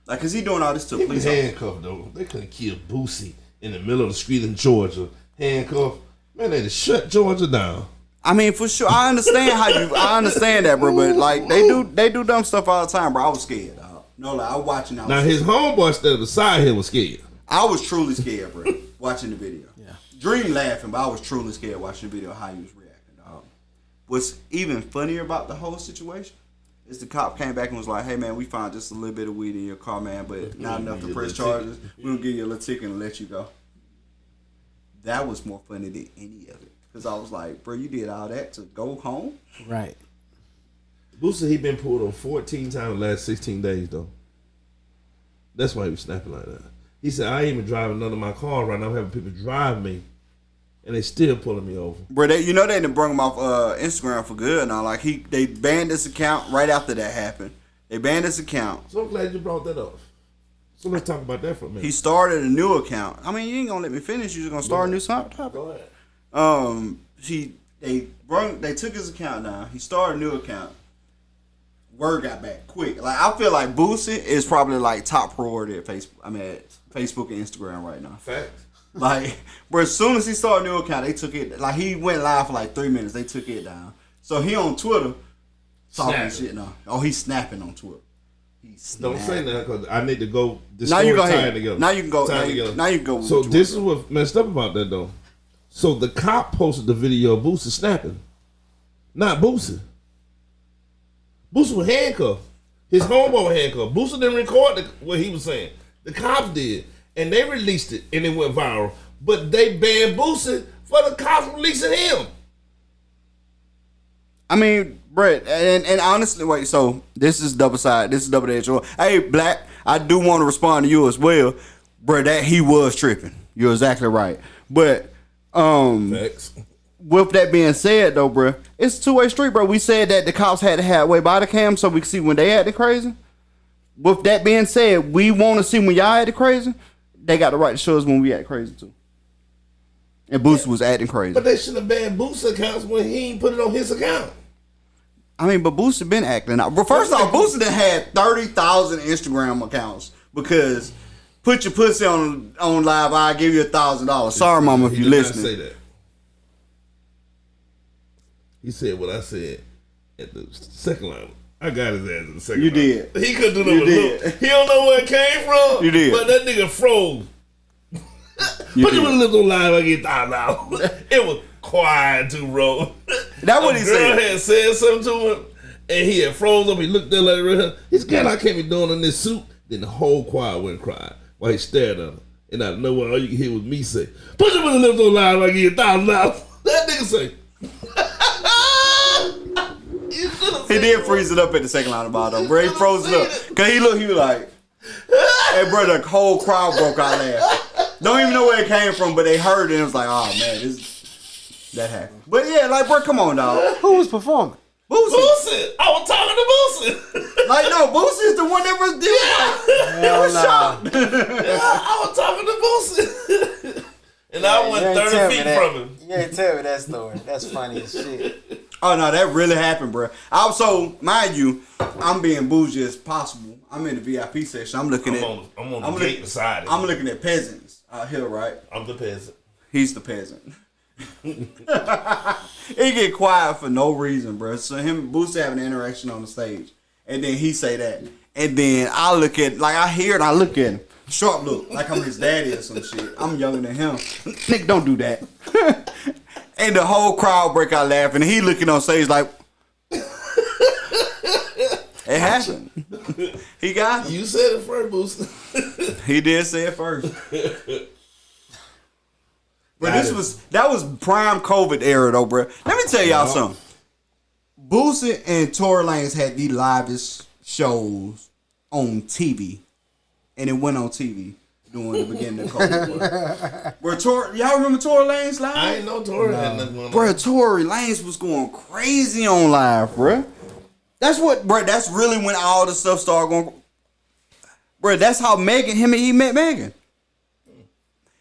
Like, cause he doing all this to He police. was handcuffed, though. They couldn't kill Boosie in the middle of the street in Georgia. Handcuffed. Man, they just shut Georgia down. I mean, for sure, I understand I understand that, bro. But like, they do dumb stuff all the time, bro. I was scared, dog. No, like, I was watching. Now his homeboy standing beside him was scared. I was truly scared, bro, watching the video. Yeah. Dream laughing, but I was truly scared watching the video how he was reacting, dog. What's even funnier about the whole situation is the cop came back and was like, "Hey, man, we found just a little bit of weed in your car, man, but not enough to press charges. We'll give you a little ticket and let you go." That was more funny than any of it. Because I was like, bro, you did all that to go home? Right. Boosie, he been pulled on 14 times in the last 16 days, though. That's why he was snapping like that. He said, I ain't even driving none of my cars right now. I'm having people drive me, and they still pulling me over. Bro, they didn't bring him off Instagram for good now. Like, they banned this account right after that happened. They banned this account. So I'm glad you brought that up. So let's talk about that for a minute. He started a new account. I mean, you ain't gonna let me finish. You just gonna start a new topic. Go ahead. They took his account down. He started a new account. Word got back quick. Like, I feel like Boosie is probably like top priority at Facebook. I mean, at Facebook and Instagram right now. Facts. Like, bro, as soon as he started a new account, they took it. Like, he went live for like 3 minutes. They took it down. So he on Twitter talking shit now. Oh, he's snapping on Twitter. Don't say that because I need to go. Now you go ahead. Now you can go. Now you can go. So this is what messed up about that though. So the cop posted the video of Boosie snapping, not Boosie. Boosie was handcuffed. His homeboy was handcuffed. Boosie didn't record what he was saying. The cops did, and they released it, and it went viral. But they banned Boosie for the cops releasing him. I mean, Brett, and honestly, wait. So this is double side. This is double edged. Hey, Black, I do want to respond to you as well, Brett. That he was tripping. You're exactly right. But Facts. With that being said, though, bro, it's a two-way street, bro. We said that the cops had to have way body cam so we could see when they acted crazy. with that being said, we want to see when y'all acting crazy. They got the right to show us when we act crazy too. And Boosie was acting crazy. But they should have banned Boosie accounts when he ain't put it on his account. I mean, but Boosie been acting out. But first off, Boosie done had 30,000 Instagram accounts because put your pussy on live, I'll give you $1,000. Sorry, mama, if you listening. He did not say that. He said what I said at the second line. I got his ass in the second You line. did. He couldn't do no You look. did. He don't know where it came from. You did. But that nigga froze. Put your lips on live, I get $1,000. It was quiet too, bro. That's what he said. Girl had said something to him, and he had froze up. He looked there like, he's God, I can't be doing in this suit. Then the whole choir went and cried while he stared at her. And out of nowhere, all you can hear was me say, put your lips on live, I get $1,000. That nigga say, He did freeze it up at the second line about though, bro. He froze it up. Cause he was like, hey, bro, the whole crowd broke out laughing. Don't even know where it came from, but they heard it and it was like, oh man, that happened. But yeah, like, bro, come on, dog. Who was performing? Boosie. I was talking to Boosie. Like, no, Boosie is the one that was doing it. Was shocked. I was talking to Boosie. And I went 30 feet from him. You ain't tell me that story. That's funny as shit. Oh no, that really happened, bro. Also, mind you, I'm being bougie as possible. I'm in the VIP section. I'm on the gate beside it. I'm looking at peasants out here, right? I'm the peasant. He's the peasant. It get quiet for no reason, bro. So him and Boosie having an interaction on the stage, and then he say that, and then I look at, like, I hear it, I look at him, sharp look, like I'm his daddy or some shit. I'm younger than him. Nick, don't do that. And the whole crowd break out laughing. And he looking on stage like, it happened. He got it. You said it first, Boosie. He did say it first. But that was prime COVID era though, bro. Let me tell y'all something. Boosie and Tory Lanez had the livest shows on TV, and it went on TV during the beginning of COVID. Where y'all remember Tory Lanez live? I ain't know Tory had nothing going on. Bro, Tory Lanez was going crazy on live, bro. That's really when all the stuff started going. Bro, that's how he met Megan.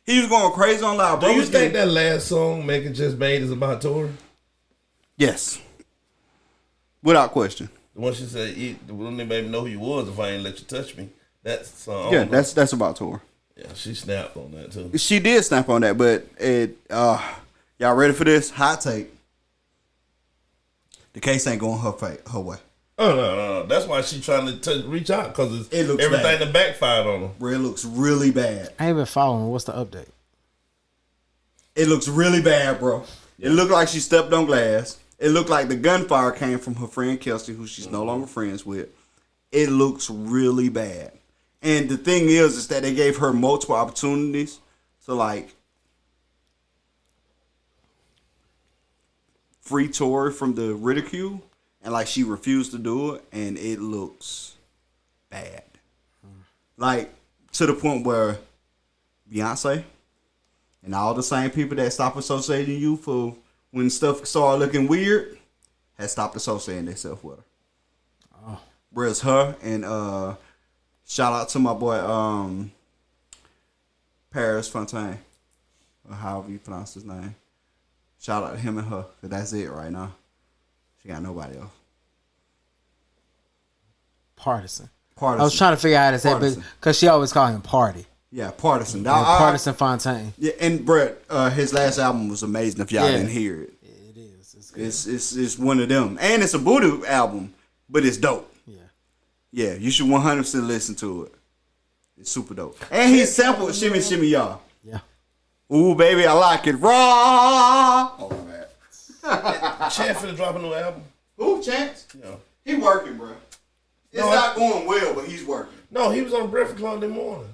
He was going crazy on live, bro. Do you think that last song Megan just made is about Tory? Yes. Without question. The one she said, wouldn't anybody know who you was if I ain't let you touch me? That song. Yeah, that's about Tory. Yeah, she snapped on that too. She did snap on that, but y'all ready for this? Hot take. The case ain't going her way. Oh, no. That's why she trying to reach out, because It looks everything bad. that backfired on her. Bro, it looks really bad. I ain't been following. What's the update? It looks really bad, bro. It looked like she stepped on glass. It looked like the gunfire came from her friend Kelsey, who she's no longer friends with. It looks really bad. And the thing is that they gave her multiple opportunities to, like, free Tory from the ridicule. And, like, she refused to do it. And it looks bad. Like, to the point where Beyonce and all the same people that stop associating you for when stuff started looking weird has stopped associating themselves with her. Oh. Whereas her and shout out to my boy Paris Fontaine, or however you pronounce his name. Shout out to him and her, cause that's it right now. She got nobody else. Partisan. I was trying to figure out how to say it because she always called him Party. Yeah, Partisan. Partisan Fontaine. Yeah, and Brett, his last album was amazing. If y'all didn't hear it, it is. It's good. It's one of them, and it's a Buddha album, but it's dope. Yeah, you should 100% listen to it. It's super dope, and he sampled "Shimmy Shimmy Y'all." Yeah. Ooh, baby, I like it raw. Oh my bad. Chance finna drop a new album. Who, Chance? Yeah. He working, bro. It's not going well, but he's working. No, he was on Breakfast Club this morning.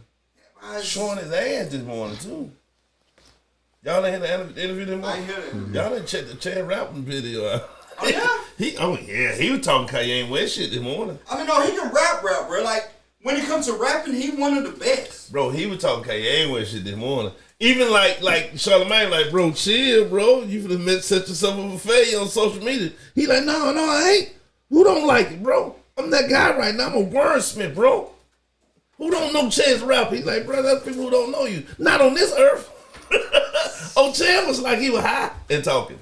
Showing his ass this morning, too. Y'all didn't hear the interview this morning? I hear that. Y'all didn't check the Chad rapping video out. Oh, yeah? He was talking Kanye West shit this morning. I mean, no, he can rap, bro. Like, when it comes to rapping, he one of the best. Bro, he was talking Kanye West shit this morning. Even like Charlamagne, like, bro, chill, bro. You finna set yourself up a failure on social media. He like, no, I ain't. Who don't like it, bro? I'm that guy right now. I'm a wordsmith, bro. who don't know Chance rap? He's like, bro, that's people who don't know you. Not on this earth. Oh, Chance was like he was high and talking.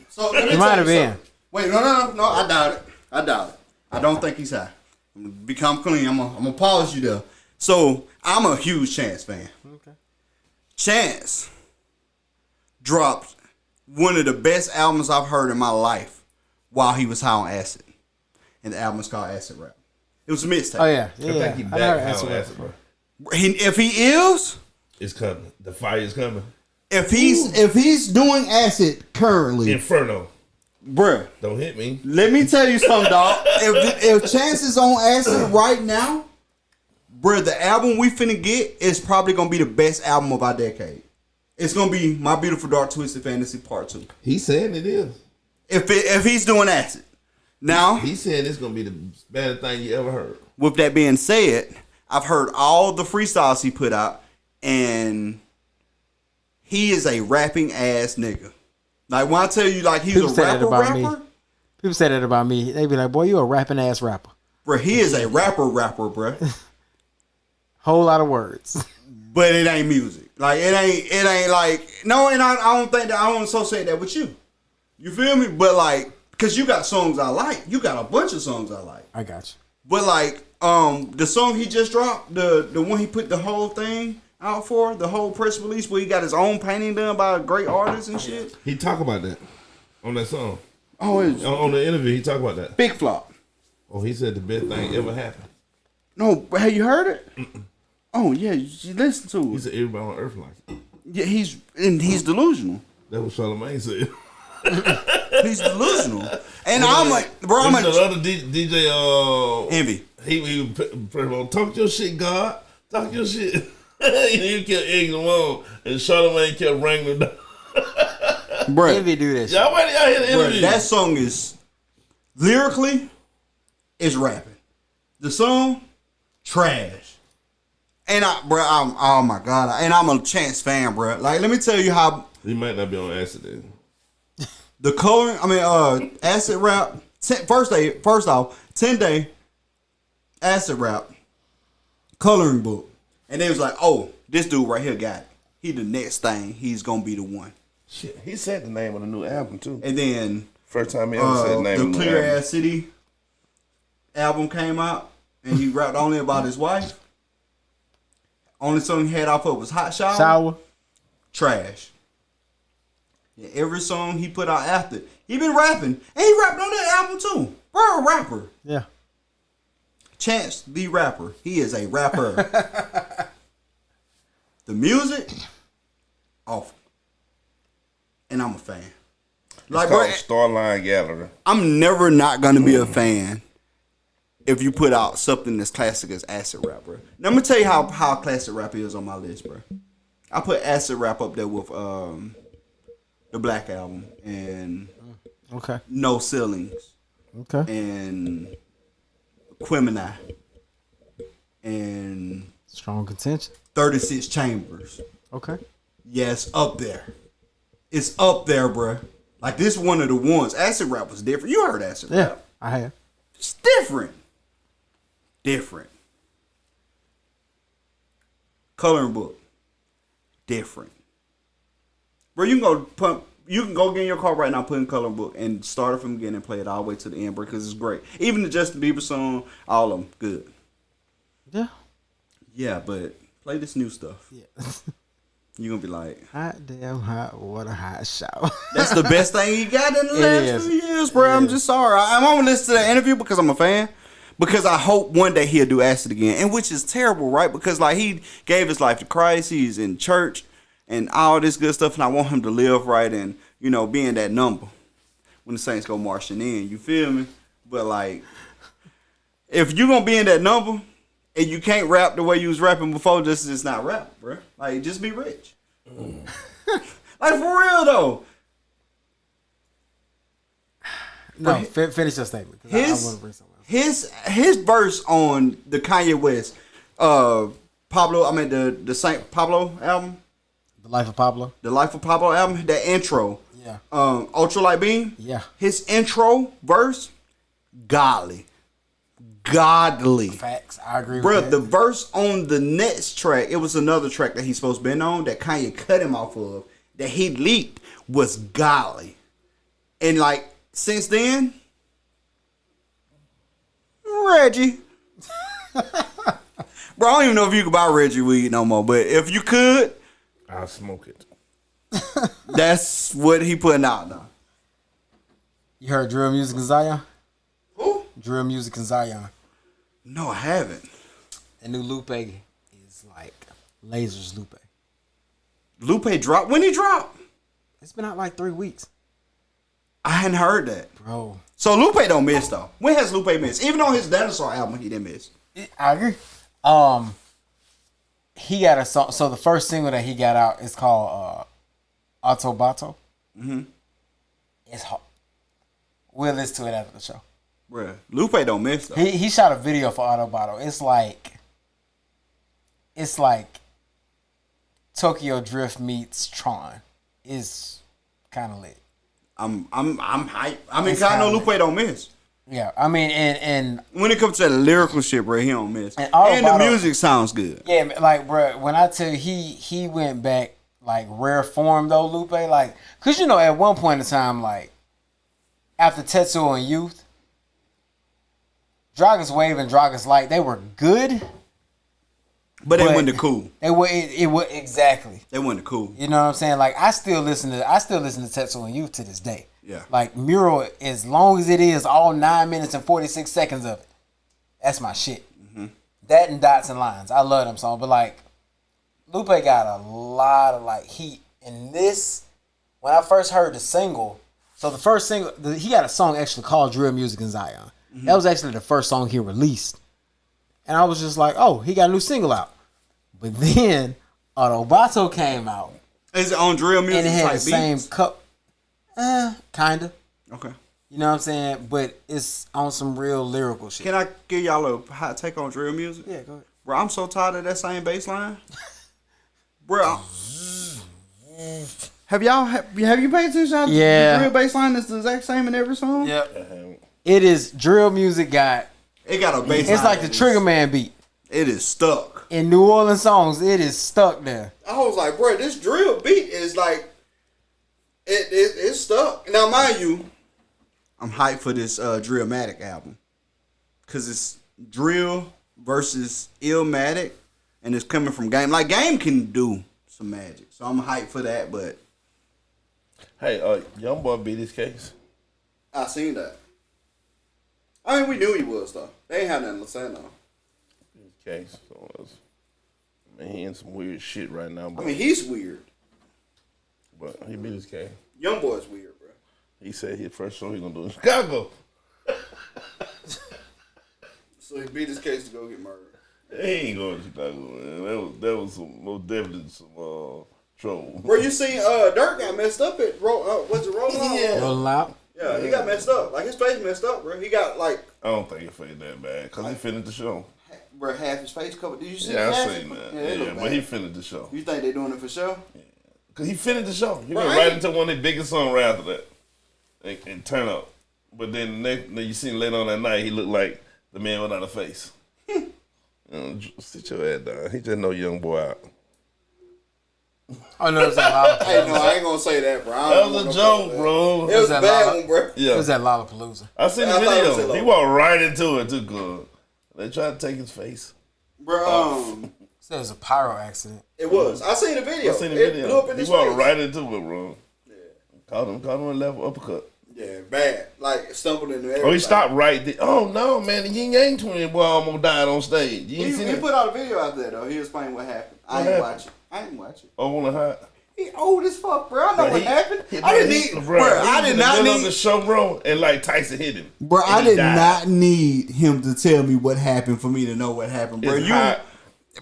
So let me He might have been. Wait, no, I doubt it. I don't think he's high. I'm gonna become clean. I'm gonna polish you there. So I'm a huge Chance fan. Okay. Chance dropped one of the best albums I've heard in my life while he was high on acid, and the album is called Acid Rap. It was a mixtape. Oh yeah. I think he I back heard high Acid on Rap. acid, bro. If he is, It's coming. The fire is coming. if he's doing acid currently, Inferno. bruh, Don't hit me. let me tell you something, dog. If Chance is on acid right now, bruh, the album we finna get is probably gonna be the best album of our decade. It's gonna be My Beautiful Dark Twisted Fantasy Part 2. He's saying it is. If he's doing acid. Now, He said it's gonna be the baddest thing you ever heard. with that being said, I've heard all the freestyles he put out, and he is a rapping ass nigga. Like when I tell you, like he's People a say that rapper, about me. People say that about me. They be like, "Boy, you a rapping ass rapper." bro. He is a rapper, bro. Whole lot of words. But it ain't music. Like it ain't like no. And I don't think that I don't associate that with you. You feel me? But like, cause you got songs I like. You got a bunch of songs I like. I got you. But like, the song he just dropped, the one he put the whole thing out for, the whole press release where he got his own painting done by a great artist and shit. He talk about that on that song. Oh, it's On the interview, he talked about that. big flop. Oh, he said the best thing ever happened. No, have you heard it? Oh yeah, you listen to He it. said everybody on earth likes it. Yeah, he's delusional. That's what Charlamagne said. He's delusional. And I'm like, bro, I'm The like other DJ, envy. he first of all, talk your shit, God. Talk your shit. He kept egging him on, and Charlamagne kept wrangling down. Bro, Envy do that shit. Y'all wait till y'all hear the bro, interview. that song is lyrically is rapping. The song trash. And I'm oh my god, and I'm a Chance fan, bro. Like, let me tell you how He might not be on acid then. the coloring. Acid Rap. First off, 10-day Acid Rap coloring book, and they was like, oh, this dude right here got it. He the next thing. He's gonna be the one. Shit, he said the name of the new album too. And then First time he ever said the name the of the new Clear album. Ass City album came out, and he rapped only about his wife. Only song he had off of was Hot Shower. Sour. Trash. Yeah, every song he put out after, he been rapping, and he rapped on that album too. Bro, a rapper. Yeah. Chance the rapper. He is a rapper. The music, awful. And I'm a fan. Like, bro, Starline Gallery. I'm never not gonna be a fan if you put out something as classic as Acid Rap, bro. Now, let me tell you how classic rap is on my list, bro. I put Acid Rap up there with the Black Album and Okay. No Ceilings Okay. and Quimini and Strong contention. 36 Chambers. Okay. Yeah, it's up there. It's up there, bro. Like, this one of the ones. Acid Rap was different. You heard Acid Yeah, Rap. I have. It's different. Different. Coloring book. Different. Bro, you can go get in your car right now, put in coloring book, and start it from the beginning and play it all the way to the end, bro, because it's great. Even the Justin Bieber song, all of them, good. Yeah. Yeah, but play this new stuff. Yeah. You're going to be like, Hot damn hot water, hot shower. that's the best thing he got in the It last is. few years, bro. I'm just sorry. I'm going to listen to that interview because I'm a fan. Because I hope one day he'll do acid again. And which is terrible, right? Because, like, he gave his life to Christ. He's in church and all this good stuff. And I want him to live right and, you know, be in that number when the Saints go marching in. You feel me? But, like, if you're going to be in that number and you can't rap the way you was rapping before, this is not rap, bro. Like, just be rich. Like, for real, though. No, finish your statement. 'Cause I want to bring something else. His verse on the Kanye West, the Saint Pablo album, The Life of Pablo. the Life of Pablo album, that intro, Yeah. Ultra Light Beam, Yeah. his intro verse, godly, godly. Facts. I agree Bro, with the that. verse on the next track, it was another track that he's supposed to been on that Kanye cut him off of, that he leaked, was godly. And like, since then, Reggie. Bro, I don't even know if you could buy Reggie weed no more, but if you could, I'll smoke it. that's what he putting out now. You heard drill music in Zion? Who? Drill music in Zion. No, I haven't. The new Lupe is like lasers Lupe. Lupe dropped. When he dropped? It's been out like 3 weeks. I hadn't heard that. Bro. So Lupe don't miss though. When has Lupe missed? Even on his Dinosaur album, he didn't miss. I agree. He got a song. So the first single that he got out is called Autobato. Mm-hmm. It's hard. We'll listen to it after the show. Bruh, Lupe don't miss though. He shot a video for Autobato. It's like Tokyo Drift meets Tron. It's kind of lit. I'm hyped. I mean, It's 'cause I know kinda Lupe don't miss. Yeah, I mean, and When it comes to the lyrical shit, bro, he don't miss. And And the Autobahn- music sounds good. yeah, like, bro, when I tell you he went back like rare form though, Lupe, like, cause you know at one point in time, like after Tetsuo and Youth, Dragon's Wave and Dragon's Light, they were good. But they went to cool. They were it was exactly. They went to cool. You know what I'm saying? Like I still listen to Tetsuo and Youth to this day. Yeah. Like Mural, as long as it is all 9 minutes and 46 seconds of it, that's my shit. Mm-hmm. That and Dots and Lines, I love them songs. But like Lupe got a lot of like heat in this. When I first heard the single, so the first single, he got a song actually called Drill Music in Zion. That was actually the first song he released. And I was just like, oh, he got a new single out. But then Autobato came out. Is it on drill music And it had type the same beats? cup. Kinda. Okay. You know what I'm saying? But it's on some real lyrical shit. Can I give y'all a hot take on drill music? Yeah, go ahead. Bro, I'm so tired of that same bass line. Bro, have you paid attention? Yeah. The drill bass line is the exact same in every song? Yep. It is drill music got. It got a bass line. It's like the Trigger Man beat. It is stuck. In New Orleans songs, it is stuck there. I was like, bro, this drill beat is like, it's stuck. Now, mind you, I'm hyped for this Drillmatic album. Because it's drill versus Illmatic, and it's coming from Game. Like, Game can do some magic. So I'm hyped for that, but Hey, Youngboy beat his case. I seen that. I mean, we knew he was, though. They ain't had nothing to say, no. His case. So I mean, he in some weird shit right now. But, I mean, he's weird. but he beat his case. Young boy's weird, bro. He said his first show he gonna do in Chicago. So he beat his case to go get murdered. He ain't going to Chicago, man. That was some, most definitely some trouble. Bro, you seen Dirk got messed up at what's it, Rolling Loud? Yeah. Rolling out. Yeah, he got messed up. Like, his face messed up, bro. He got, like, I don't think it faded that bad because he finished the show. bro, half his face covered. Did you see Yeah, half I his- seen that. Yeah, it Yeah, look but bad. he finished the show. You think they doing it for sure? Because he finished the show. He Bro, went I right ain't- into one of the biggest songs right after that. And turn up. But then you see him later on that night, he looked like the man without a face. Sit your ass down. He just know young boy out. Oh no, it was that Lollapalooza. Hey, no, I ain't gonna say that, bro. I That don't was a want joke, no bro. It was a that bad Lala? one, bro. It Yeah. was that Lollapalooza. I seen the I thought it was video. a He low. walked right into it too good. They tried to take his face. Bro, So it was a pyro accident. it was. I seen the video. I seen the It blew video. up in He his walked face. right into it, bro. Caught him a level uppercut. Yeah, bad. Like, stumbled into everything. Oh, he stopped right there. Oh, no, man. The Yin Yang twin boy almost died on stage. You ain't seen He it? put out a video out there, though. He explained what happened. I What ain't happened? watch it. I ain't watch it. Oh, on the hot. He old as fuck, bro. I know what happened. I didn't need, bro. I did not of the need, show, bro, and like Tyson hit him. bro. And I he did died. not need him to tell me what happened for me to know what happened, bro. It's hot.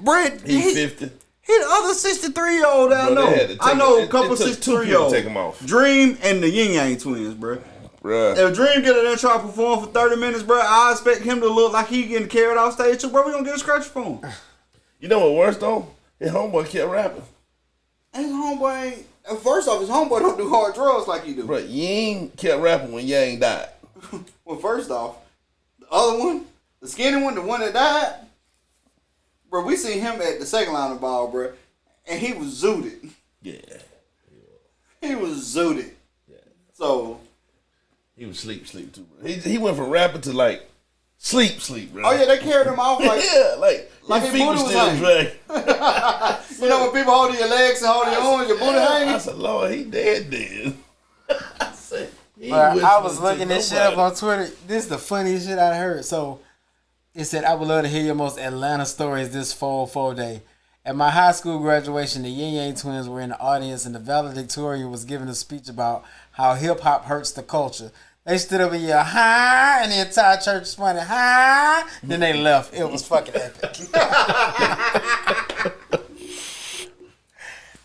Bro, He's 50. He the other 63-year-old I Bro, know. they had to take I know it- a couple it took 2 people to 63-year-olds. take him off. Dream and the Yin Yang twins, bro. Bruh. If Dream get in there trying to perform for 30 minutes, bro, I expect him to look like he getting carried off stage too, bro. We gonna get a scratch for him. You know what worse, though? His homeboy kept rapping. And his homeboy ain't, first off, his homeboy don't do hard drugs like you do. Bro, Ying kept rapping when Yang died. Well, first off, the other one, The skinny one, the one that died, bro. We seen him at the second line of ball, bro, and he was zooted. Yeah. He was zooted. Yeah. So he was sleep too, bro. He went from rapping to like sleep, bro. Oh yeah, they carried him off like yeah, like his his feet booty was was still hanging. dragging. You know when people holding your legs and holding your arms, your booty I hanging. said, Lord, he dead. I said, I was looking this shit up on Twitter. This is the funniest shit I heard. So it said, I would love to hear your most Atlanta stories this fall day. At my high school graduation, the Yin Yang twins were in the audience and the valedictorian was giving a speech about how hip hop hurts the culture. They stood up and yelled, "Hi!" and the entire church responded, "Hi!" Then they left. It was fucking epic.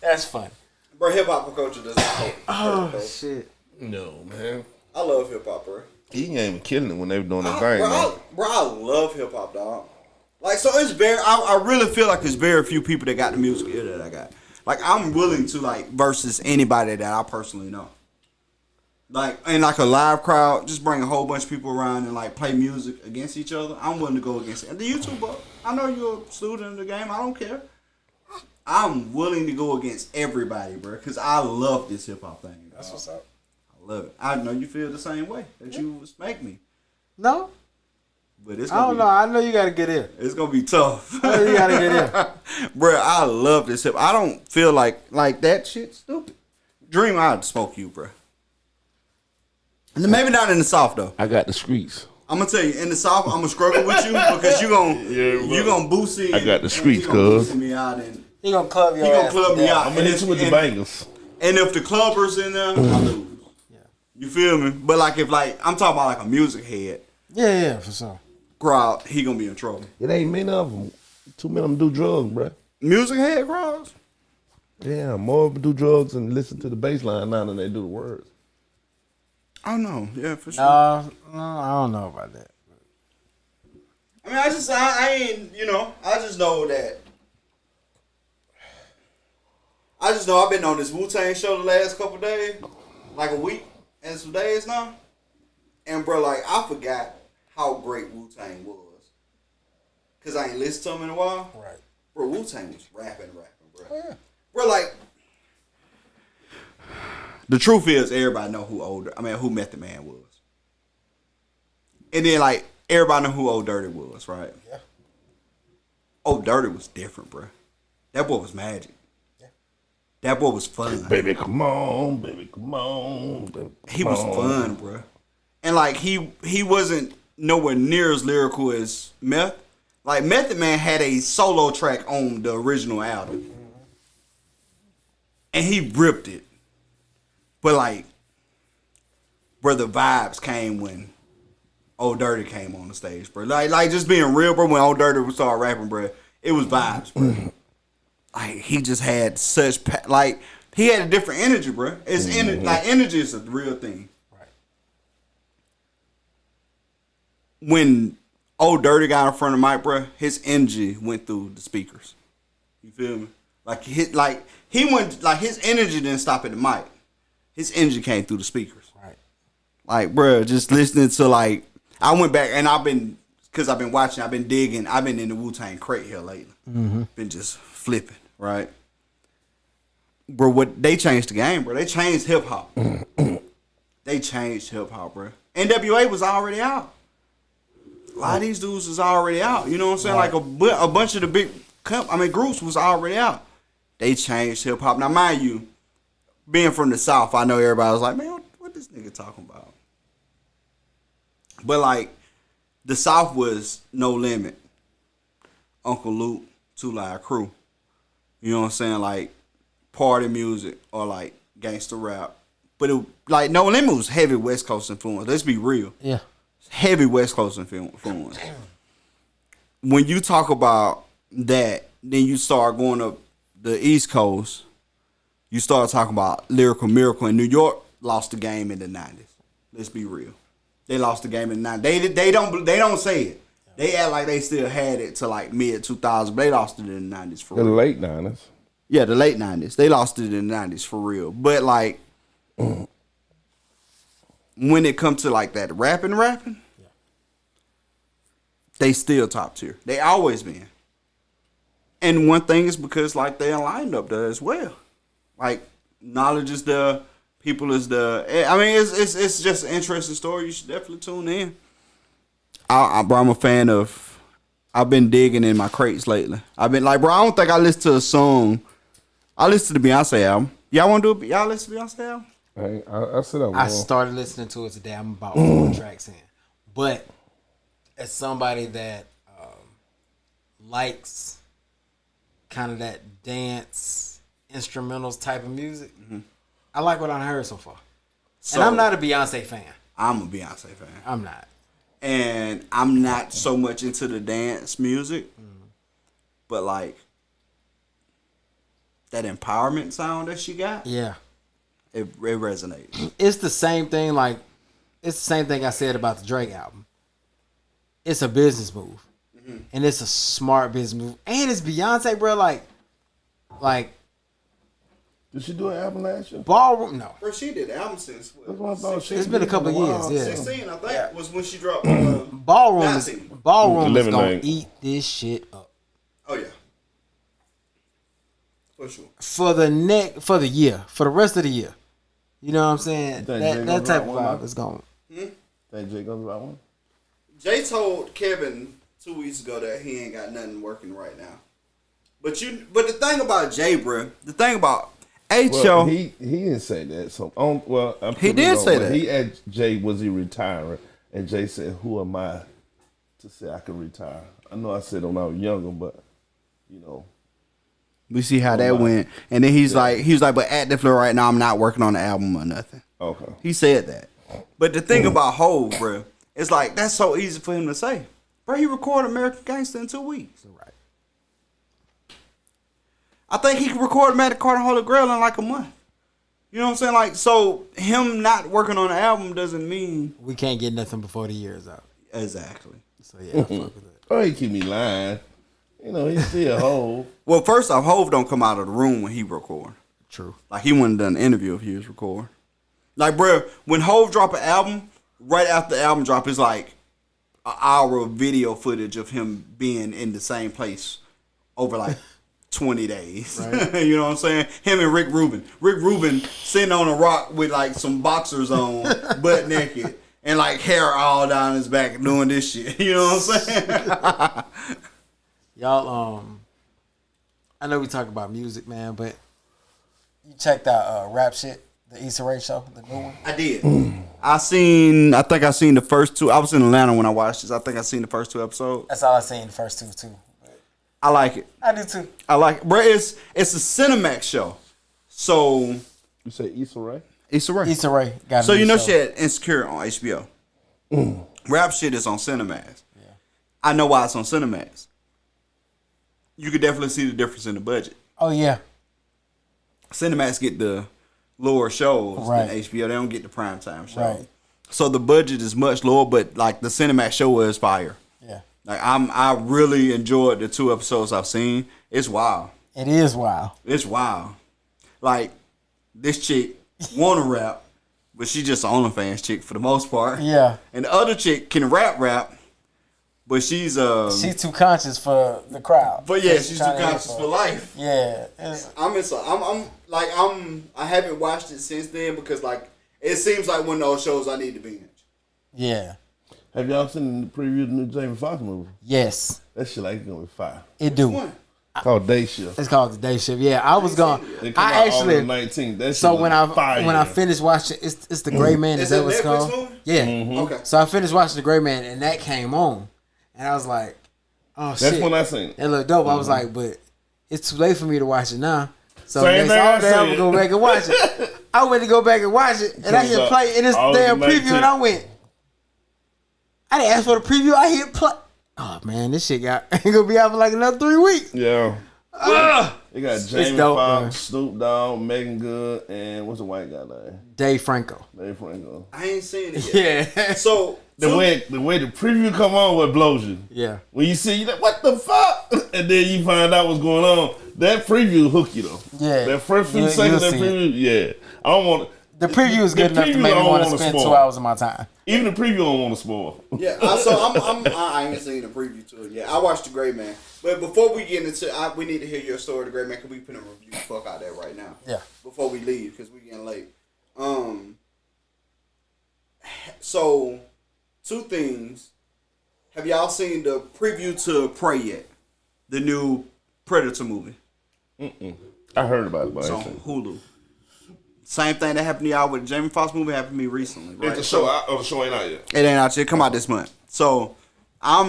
That's fun. Bro, hip hop culture does not hurt. Oh, shit. No, man. I love hip hop, bro. He ain't even killing it when they were doing that thing, man. Bro, I love hip hop, dog. Like, so it's very, I really feel like there's very few people that got the music ear that I got. Like, I'm willing to, like, versus anybody that I personally know. Like, in, like, a live crowd, just bring a whole bunch of people around and, like, play music against each other. I'm willing to go against it. And the YouTuber, I know you're a student in the game. I don't care. I'm willing to go against everybody, bro, because I love this hip-hop thing. Dog. That's what's up. I love it. I know you feel the same way that you make me. No? But it's I don't know. I know you got to get in. It's gonna be tough. I know you got to get in. Bro, I love this hip. I don't feel like that shit stupid. Dream, I'd smoke you, bro. And then maybe not in the South though. I got the streets. I'm gonna tell you, in the South, I'm gonna struggle with you because you gonna boost it. I got the streets, cuz. Me out and He gonna club your he gonna ass club to me death. out. I'm gonna hit you with the bangers. And if the clubbers in there, I lose. Yeah. You feel me? But like if I'm talking about like a music head Yeah, for sure. crowd, he gonna be in trouble. It ain't many of them. Too many of them do drugs, bro. Music head crowds? Yeah, more of them do drugs and listen to the bass line now than they do the words. I don't know. Yeah, for sure. No, I don't know about that. I mean, I ain't, I just know that. I just know I've been on this Wu-Tang show the last couple days, like a week and some days now. And, bro, like, I forgot how great Wu-Tang was. Because I ain't listened to them in a while. Right. Bro, Wu-Tang was rapping, bro. Oh, yeah. Bro, like, the truth is everybody know who Method Man was. And then, like, everybody know who Old Dirty was, right? Yeah. Old Dirty was different, bro. That boy was magic. Yeah. That boy was fun. Baby, come on, baby, come on. Baby, He was fun, bro. And, like, he wasn't nowhere near as lyrical as Meth. Like, Method Man had a solo track on the original album. And he ripped it. But, like, bro, the vibes came when Old Dirty came on the stage, bro. Like just being real, bro, when Old Dirty would start rapping, bro, it was vibes, bro. Like, he just had such, he had a different energy, bro. Energy is a real thing. Right. When Old Dirty got in front of Mike, bro, his energy went through the speakers. You feel me? His energy didn't stop at the mic. His energy came through the speakers. Right. Like, bro, just listening to, like, I went back and I've been watching, I've been digging, I've been in the Wu-Tang crate here lately. Mm-hmm. Been just flipping, right? Bro, they changed the game, bro. They changed hip hop. They changed hip hop, bro. NWA was already out. A lot of these dudes was already out. You know what I'm saying? Right. Like a bunch of the big groups was already out. They changed hip hop. Now, mind you, being from the South, I know everybody was like, man, what this nigga talking about? But, like, the South was No Limit, Uncle Luke, 2 Live Crew. You know what I'm saying? Like, party music or, like, gangster rap. But, No Limit was heavy West Coast influence. Let's be real. Yeah. Heavy West Coast influence. When you talk about that, then you start going up the East Coast, you start talking about Lyrical Miracle. And New York lost the game in the 90s. Let's be real. They lost the game in the 90s. They don't say it. They act like they still had it to like mid 2000s, but they lost it in the 90s for real. The late 90s. Yeah, the late 90s. They lost it in the 90s for real. But like when it comes to like that rapping, they still top tier. They always been. And one thing is because like they aligned up there as well. Like knowledge is the people is the. I mean, it's just an interesting story. You should definitely tune in. Bro, I'm a fan of. I've been digging in my crates lately. I've been like, bro, I don't think I listened to a song. I listened to the Beyonce album. Y'all want to do? Y'all listen to the Beyonce album? I said I started listening to it today. I'm about 4 tracks in, but as somebody that likes kind of that dance instrumentals type of music, I like what I heard so far. And I'm not a Beyonce fan. I'm a Beyonce fan. I'm not. And I'm not so much into the dance music, but like that empowerment sound that she got, yeah, it resonates. It's the same thing. Like it's the same thing I said about the Drake album. It's a business move, and it's a smart business move, and it's Beyonce, bro. Like. Did she do an album last year? Ballroom, no. Bro, she did the album since what? That's what I thought. It's been a couple of years, yeah. 16, I think, was when she dropped Ballroom is Living gonna Night. eat this shit up. Oh yeah. For sure. For the year, for the rest of the year. You know what I'm saying? think Jay That type of gonna drop one vibe is going. Think Jay gonna drop one? Jay told Kevin 2 weeks ago that he ain't got nothing working right now. But the thing about Jay, bro, the thing about Well, he didn't say that. So He did say that. He asked Jay, was he retiring? And Jay said, "Who am I to say I can retire?" I know I said when I was younger, but you know, we see how that went. And then he was like, but actively right now I'm not working on the album or nothing. okay. He said that. But the thing about Hov, bro, it's like that's so easy for him to say. Bro, he recorded American Gangster in 2 weeks. Right. I think he can record Magic Carter Holy Grail in like a month. You know what I'm saying? Like, so him not working on the album doesn't mean We can't get nothing before the year is out. exactly. So yeah, I fuck with it. Oh, he keep me lying. You know, he's still whole. Well, first off, Hov don't come out of the room when he record. True. Like he wouldn't done an interview if he was recording. Like, bro, when Hov drop an album, right after the album drop, it's like an hour of video footage of him being in the same place over like 20 days. Right. You know what I'm saying? Him and Rick Rubin. Rick Rubin sitting on a rock with like some boxers on, butt naked, and like hair all down his back doing this shit. You know what I'm saying? Y'all, I know we talk about music, man, but you checked out Rap Shit, the Issa Rae show, the new one? I did. I think I seen the first 2. I was in Atlanta when I watched this. I think I seen the first 2 episodes. That's all I seen, the first 2 too. I like it. I do too. I like it. Bro, it's a Cinemax show. So You say Issa Rae? Issa Rae. Issa Rae got a So new you know show. she had Insecure on HBO. Rap Shit is on Cinemax. Yeah. I know why it's on Cinemax. You could definitely see the difference in the budget. Oh yeah. Cinemax get the lower shows Right. than HBO. They don't get the primetime show. Right. So the budget is much lower, but like the Cinemax show was fire. Yeah. Like I really enjoyed the 2 episodes I've seen. It's wild. It is wild. It's wild. Like this chick wanna rap, but she just an OnlyFans chick for the most part. Yeah. And the other chick can rap, but she's She's too conscious for the crowd. But yeah, she's too trying to hit conscious for life. Yeah. I haven't watched it since then because like it seems like one of those shows I need to binge. Yeah. Have y'all seen the preview of the new Jamie Foxx movie? Yes. That shit like gonna be fire. It do. One. Called Day Shift. It's called The Day Shift. Yeah, I was going. It come I out actually. August 19th. That shit So was when I fire. finished watching, it's the Gray Man. Is that it what it's Netflix called? movie? Yeah. Okay. So I finished watching the Gray Man, and that came on, and I was like, "Oh shit!" That's when I seen it. It looked dope. I was like, "But it's too late for me to watch it now." So Same next thing I all day I'm said. gonna go back and watch it. I went to go back and watch it, and I hit play, and it's August damn preview, 19th. and I went. I didn't ask for the preview. I hit play. Oh man, this shit ain't gonna be out for like another 3 weeks. Yeah. They got Jamie dope, Foxx, man. Snoop Dogg, Megan Good, and what's the white guy name? Dave Franco. Dave Franco. I ain't seen it yet. Yeah. So The way the preview come on, what blows you? Yeah. When you see, you like, what the fuck? And then you find out what's going on. That preview hook you though. Yeah. That first few You- seconds you'll of that see preview, yeah. I don't want The preview is good enough to preview make me I don't want to wanna spend spoil. 2 hours of my time. Even the preview I don't want to spoil. Yeah, I ain't seen the preview to it yet. I watched The Gray Man. But before we get into we need to hear your story, The Gray Man, because we put a review the fuck out there right now. Yeah. Before we leave, because we getting late. So, 2 things. Have y'all seen the preview to Prey yet? The new Predator movie. I heard about it, but It's I on ain't seen it. Hulu. Same thing that happened to y'all with the Jamie Foxx movie happened to me recently. Right? It's the show out, or the show ain't out yet. It ain't out yet. Come out this month. So I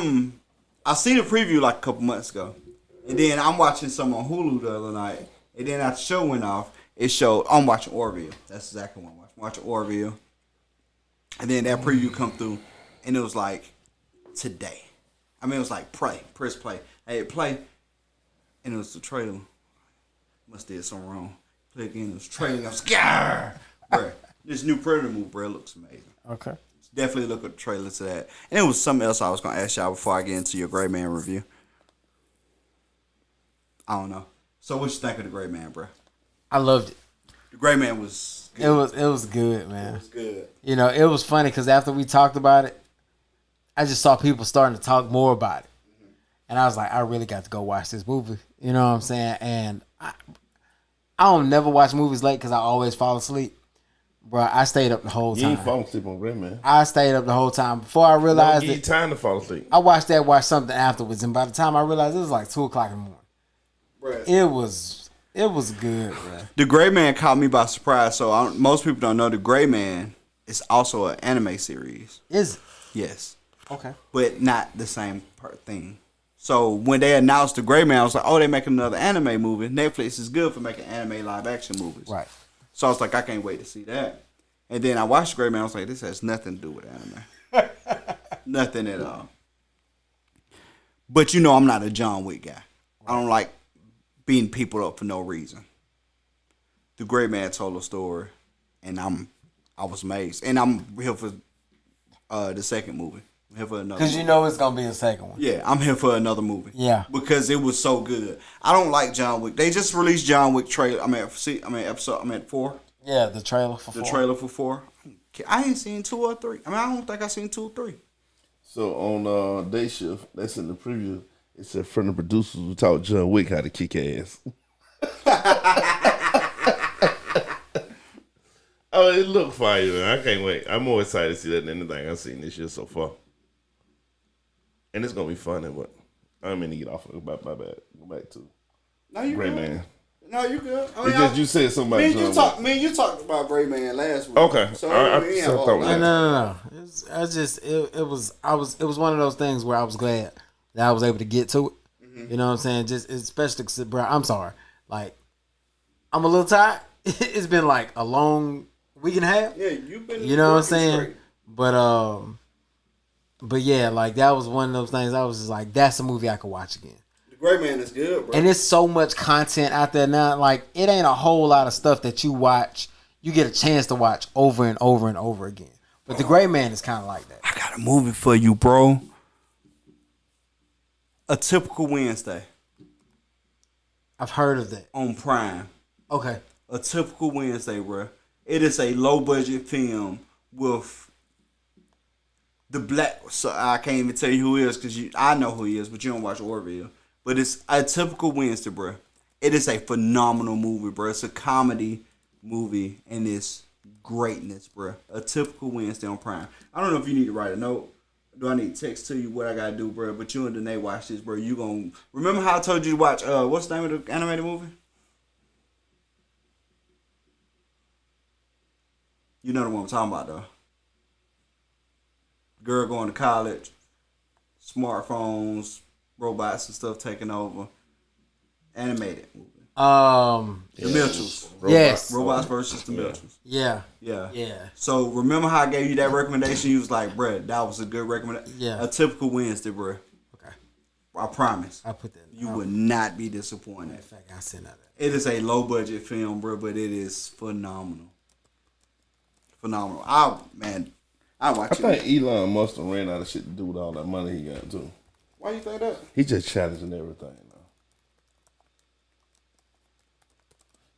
seen the preview like a couple months ago, and then I'm watching some on Hulu the other night, and then after the show went off, it showed I'm watching Orville. That's exactly what I'm watching. Watching Orville, and then that preview come through, and it was like today. I mean, it was like press play. I hit play, and it was the trailer. Must did something wrong. Click in, it was trailer. I was scared. Bruh, this new Predator movie, bro, looks amazing. Okay. Definitely look at the trailer to that. And it was something else I was going to ask y'all before I get into your Gray Man review. I don't know. So what you think of the Gray Man, bro? I loved it. The Gray Man was good. It was good, man. It was good. You know, it was funny because after we talked about it, I just saw people starting to talk more about it. And I was like, I really got to go watch this movie. You know what I'm saying? And I don't never watch movies late because I always fall asleep. Bro, I stayed up the whole You time. ain't falling asleep on Gray Man. I stayed up the whole time. Before I Don't realized give you it, time to fall asleep. I watched something afterwards. And by the time I realized it was like 2 o'clock in the morning. Bruh. It was good, bro. The Gray Man caught me by surprise. So most people don't know the Gray Man is also an anime series. Is it? Yes. Okay. But not the same thing. So when they announced the Gray Man, I was like, oh, they making another anime movie. Netflix is good for making anime live action movies. Right. So I was like, I can't wait to see that. And then I watched Gray Man. I was like, this has nothing to do with anime. Nothing at all. But you know I'm not a John Wick guy. I don't like beating people up for no reason. The Gray Man told a story, and I was amazed. And I'm here for the second movie. I'm here for another. Because you know it's going to be a second one. Yeah, I'm here for another movie. Yeah. Because it was so good. I don't like John Wick. They just released John Wick trailer. I'm at 4. Yeah, the trailer for 4. The trailer for 4. I ain't seen 2 or 3. I mean, I don't think I seen 2 or 3. So on Day Shift, that's in the preview. It said from the producers who taught John Wick how to kick ass. Oh, it looked fire, man. I can't wait. I'm more excited to see that than anything I've seen this year so far. And it's gonna be funny, but I don't mean to get off of it. My bad. Go back to No, you Gray good. Man. No, you good. I It's just you said something about John Wick. Me and you talked about Gray Man last week. Okay. So I thought No. It was one of those things where I was glad that I was able to get to it. You know what I'm saying? Just especially, 'cause, bro, I'm sorry. Like, I'm a little tired. It's been like a long week and a half. Yeah, you've been. You know what I'm working saying? straight. But yeah, like that was one of those things. I was just like, that's a movie I could watch again. The Gray Man is good, bro. And there's so much content out there now. Like, it ain't a whole lot of stuff that you watch. You get a chance to watch over and over and over again. But The Gray Man is kind of like that. I got a movie for you, bro. A Typical Wednesday I've heard of that. on Prime. Okay. A Typical Wednesday, bro. It is a low budget film with the black. So I can't even tell you who he is because I know who he is, but you don't watch Orville. But it's A Typical Wednesday, bro. It is a phenomenal movie, bro. It's a comedy movie and it's greatness, bro. A Typical Wednesday on Prime. I don't know if you need to write a note. Do I need to text to you what I gotta do, bro? But you and Danae watch this, bro. You gon' remember how I told you to watch what's the name of the animated movie? You know the one I'm talking about, though. Girl going to college, smartphones, robots and stuff taking over. Animated movie. The Mitchells. Yes. Robots versus the Mitchells. Yeah. Yeah. Yeah. So remember how I gave you that recommendation? You was like, bruh, that was a good recommendation. Yeah. A Typical Wednesday, bruh. Okay. I promise. I put that. You would not be disappointed. In fact, I sent that. It is a low budget film, bro, but it is phenomenal. Phenomenal. I watch I it. think Elon must have ran out of shit to do with all that money he got too. Why you think that? He just challenging everything now.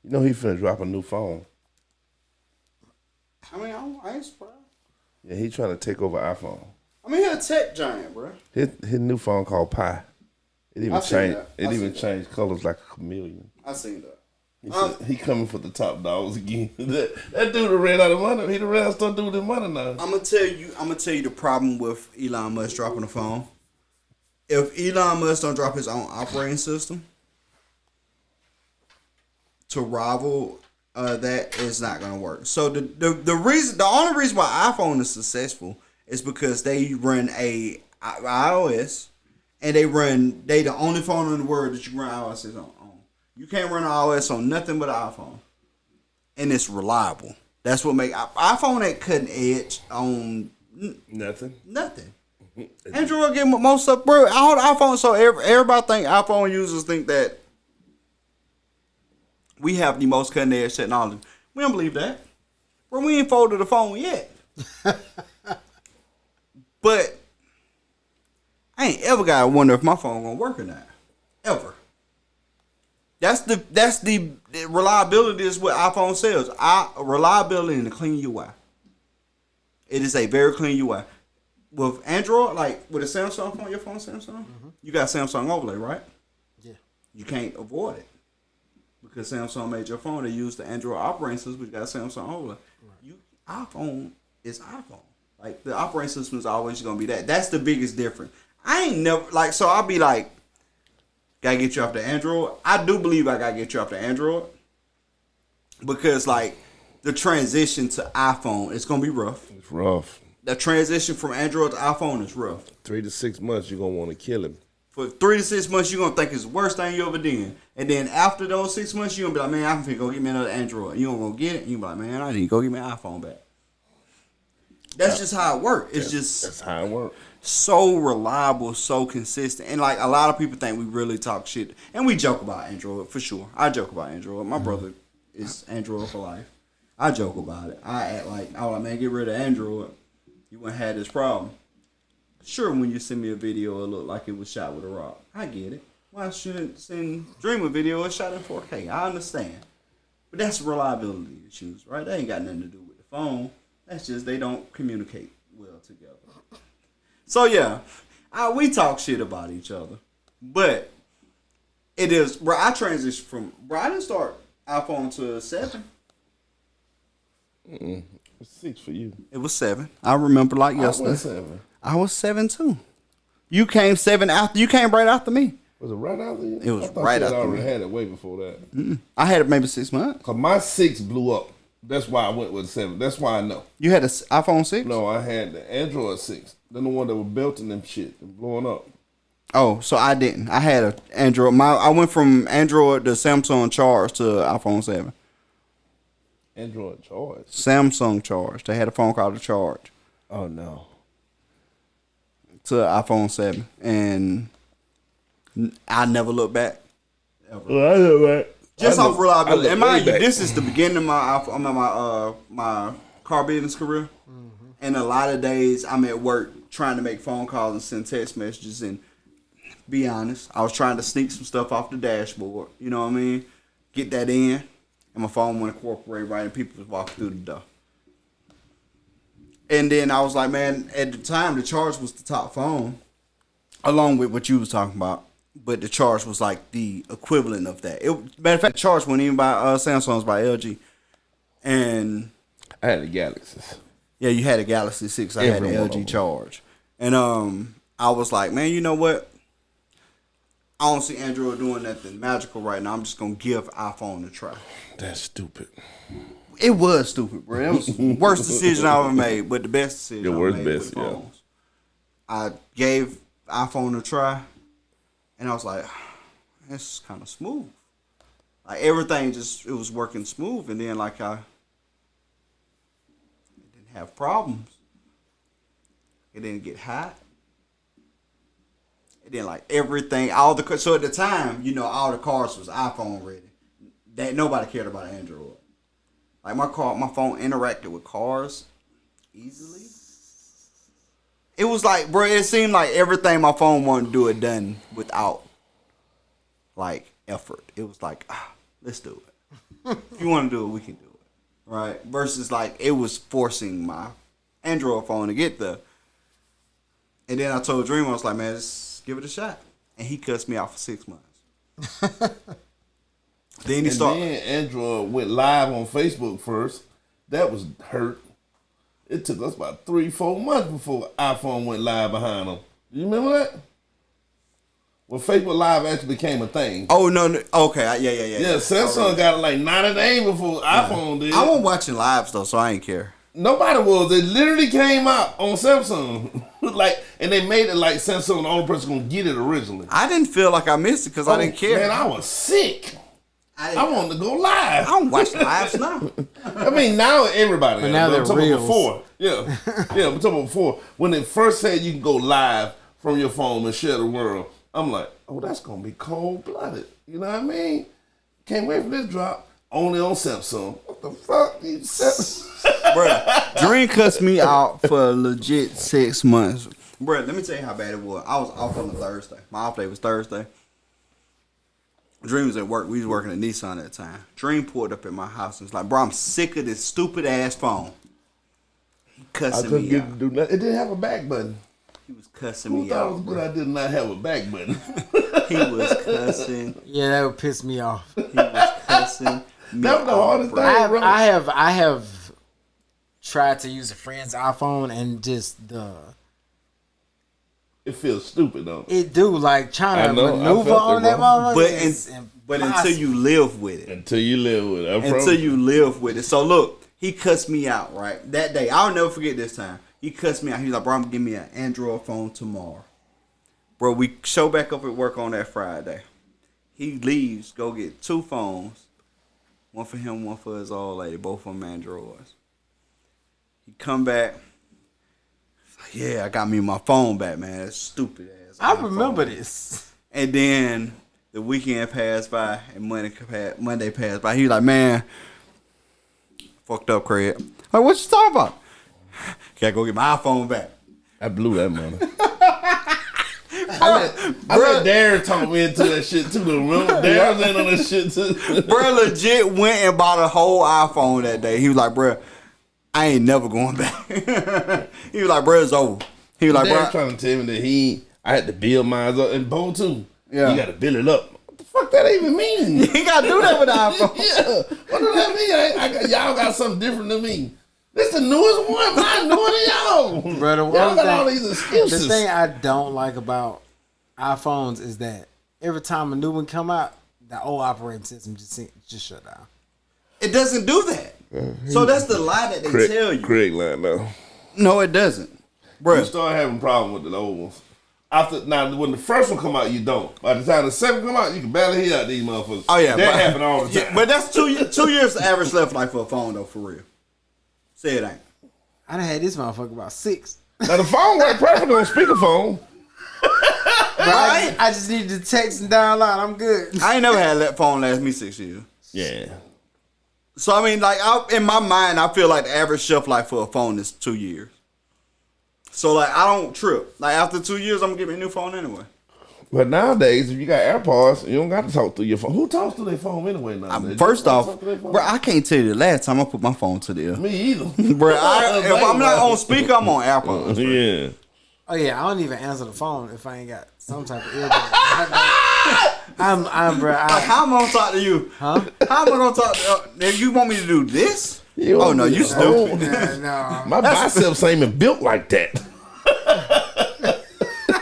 You know he finna drop a new phone. and he trying to take over iPhone. I mean, he's a tech giant, bro. His new phone called Pi. It even changed. It even changed colors like a chameleon. I seen that. He said he coming for the top dogs again. that dude done ran out of money. He done ran out of doing his money now. I'm gonna tell you the problem with Elon Musk dropping the phone. If Elon Musk don't drop his own operating system to rival that, is not gonna work. So the only reason why iPhone is successful is because they run a iOS, and they the only phone in the world that you run iOS on. You can't run iOS on nothing but an iPhone, and it's reliable. That's what make iPhone ain't cutting edge on nothing. Android get most stuff, bro. All the iPhone, so everybody think iPhone users think that we have the most cutting edge technology. We don't believe that, bro. We ain't folded the phone yet. But I ain't ever gotta wonder if my phone gonna work or not, ever. That's the reliability is what iPhone sells. Reliability and a clean UI. It is a very clean UI. With Android, like with a Samsung phone, your phone Samsung, you got Samsung overlay, right? Yeah. You can't avoid it because Samsung made your phone. They use the Android operating system, but you got Samsung overlay. Right. iPhone is iPhone. Like the operating system is always gonna be that. That's the biggest difference. I ain't never like so. I'll be like, gotta get you off the Android. I do believe I gotta get you off the Android because like the transition to iPhone, it's gonna be rough. It's rough. The transition from Android to iPhone is rough. 3 to 6 months, you're gonna want to kill him. For 3 to 6 months, you're gonna think it's the worst thing you ever did. And then after those 6 months, you're gonna be like, man, I'm finna go get me another Android. You gonna go get it, and you be like, man, I need to go get my iPhone back. That's just how it works. That's how it works. So reliable, so consistent. And like a lot of people think we really talk shit. And we joke about Android for sure. I joke about Android. My brother is Android for life. I joke about it. I act like, I was like, man, get rid of Android. You wouldn't have this problem. Sure, when you send me a video, it looked like it was shot with a rock. I get it. Why shouldn't send Dream a video? It's shot in 4K. I understand. But that's reliability issues, right? That ain't got nothing to do with the phone. That's just they don't communicate well together. So yeah, we talk shit about each other, but it is. Bro, I transitioned from. Bro, I didn't start iPhone to 7. It's 6 for you. It was 7. I remember like yesterday. I was 7. I was 7 too. You came 7 after. You came right after me. Was it right after you? It was right after. I already had it way before that. I had it maybe 6 months. Cause my 6 blew up. That's why I went with 7. That's why I know. You had an iPhone 6? No, I had the Android 6. Then the one that was built in them shit and blowing up. Oh, so I didn't. I had an Android. I went from Android to Samsung Charge to iPhone 7. Android Charge? Samsung Charge. They had a phone called the Charge. Oh, no. To iPhone 7. And I never looked back. Ever. Well, I know that. Just off reliability. And mind you, back. this is the beginning of my car business career. Mm-hmm. And a lot of days I'm at work trying to make phone calls and send text messages. And be honest, I was trying to sneak some stuff off the dashboard. You know what I mean? Get that in. And my phone wouldn't cooperate right, and people was walking through the door. And then I was like, man, at the time, the Charge was the top phone, along with what you was talking about. But the Charge was like the equivalent of that. Matter of fact, the Charge wasn't even by Samsung's by LG. And I had the Galaxies. Yeah, you had a Galaxy 6. I had the LG Charge. And I was like, man, you know what? I don't see Android doing nothing magical right now. I'm just going to give iPhone a try. That's stupid. It was stupid, bro. It was the worst decision I ever made, but the best decision I ever made with phones. I gave iPhone a try, and I was like, it's kind of smooth. Like, everything it was working smooth, and then, like, I didn't have problems. It didn't get hot. And then like everything, so at the time, you know, all the cars was iPhone ready. That nobody cared about Android. Like my phone interacted with cars easily. It was like, bro, it seemed like everything my phone wanted to do it done without like effort. It was like, let's do it. If you want to do it, we can do it. Right? Versus like it was forcing my Android phone to get there. And then I told Dream, I was like, man, just give it a shot. And he cussed me out for 6 months. Then Then Android went live on Facebook first. That was hurt. It took us about 3-4 months before iPhone went live behind them. You remember that? When Facebook Live actually became a thing. Oh, no. Okay. Yeah. Yeah, Samsung got it like 90 days before iPhone did. I wasn't watching lives, though, so I ain't care. Nobody was. It literally came out on Samsung. And they made it like Samsung the only person gonna get it originally. I didn't feel like I missed it because I didn't care. Man, I was sick. I wanted to go live. I don't watch lives now. I mean, now everybody. But now they're reels. Before. Yeah. Yeah, I'm talking about before. When they first said you can go live from your phone and share the world, I'm like, oh, that's going to be cold-blooded. You know what I mean? Can't wait for this drop. Only on Samsung. What the fuck? Bruh, Dream cussed me out for legit 6 months. Bruh, let me tell you how bad it was. I was off on a Thursday. My off day was Thursday. Dream was at work. We was working at Nissan at the time. Dream pulled up at my house and was like, bro, I'm sick of this stupid ass phone. He cussing me out. Get to do nothing. It didn't have a back button. He was cussing Who me thought out. it was a good idea to not have a back button? He was cussing. Yeah, that would piss me off. He was cussing me That was the hardest thing. I have tried to use a friend's iPhone and just It feels stupid though. it do like trying to know, I maneuver felt on it, that bro. motherfucker. But until you live with it. Until you live with it. Until you live with it. So look, he cussed me out, right? That day. I'll never forget this time. He cussed me out. He was like, bro, I'm gonna give me an Android phone tomorrow. Bro, we show back up at work on that Friday. He leaves, go get 2 phones. One for him, one for his old lady. Both of them Androids. He come back. Yeah, I got me my phone back, man. That's stupid ass. I iPhone. remember this. And then the weekend passed by and Monday passed by. He was like, man, fucked up, Craig. Like, what you talking about? Gotta go get my iPhone back. I blew that money. I let Darren talk me into that shit too. Remember? Darren was in on that shit too. Bro legit went and bought a whole iPhone that day. He was like, bro, I ain't never going back. He was like, bro, it's over. He was like, Darren bro. trying to tell me that I had to build mine up and Bo too. Yeah. You got to build it up. What the fuck that even mean? He got to do that with the iPhone. Yeah. What does that mean? Y'all got something different than me. This the newest one. Mine newer than y'all. Bro, Y'all got all these excuses. The thing I don't like about iPhones is that every time a new one come out, the old operating system just shut down. It doesn't do that. So that's the lie that they tell you. Correct line though. No, it doesn't. Bro. You start having problems with the old ones. Now, when the first one come out, you don't. By the time the second come out, you can barely hear out these motherfuckers. Oh yeah, that happen all the time. Yeah, but that's 2 years the average left life for a phone though, for real. Say it ain't. I done had this motherfucker about 6. Now the phone worked perfectly on speakerphone. Right? I just need to text and download. I'm good. I ain't never had that phone last me 6 years. Yeah. So I mean, like, in my mind, I feel like the average shelf life for a phone is 2 years. So like, I don't trip. Like after 2 years, I'm gonna get me a new phone anyway. But nowadays, if you got AirPods, you don't got to talk through your phone. Who talks to their phone anyway nowadays? First off, bro, I can't tell you the last time I put my phone to the ear. Me either. Bro, if I'm not on speaker, I'm on AirPods. Yeah. Oh yeah, I don't even answer the phone if I ain't got some type of earbud. I'm bro. Like, how am I gonna talk to you? Huh? How am I gonna talk to you? If you want me to do this? You Oh no, you stupid. No. My biceps ain't even built like that.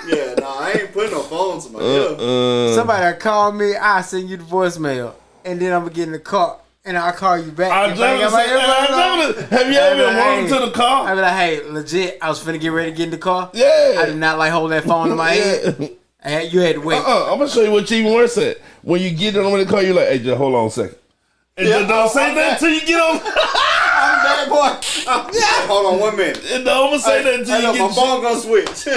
Yeah, no, I ain't putting no phone to my ear. Somebody call me, I send you the voicemail, and then I'm gonna get in the car, and I'll call you back. Have you ever been walking to the car? I be like, hey, legit, I was finna get ready to get in the car. Yeah. I did not like holding that phone in my head. You had to wait. I'm gonna show you what you even worse at. When you get on the car, you're like, hey, just hold on a second. And just don't say that until you get on. I'm bad boy. Hold on 1 minute. And don't ever say that until you get my phone gonna switch.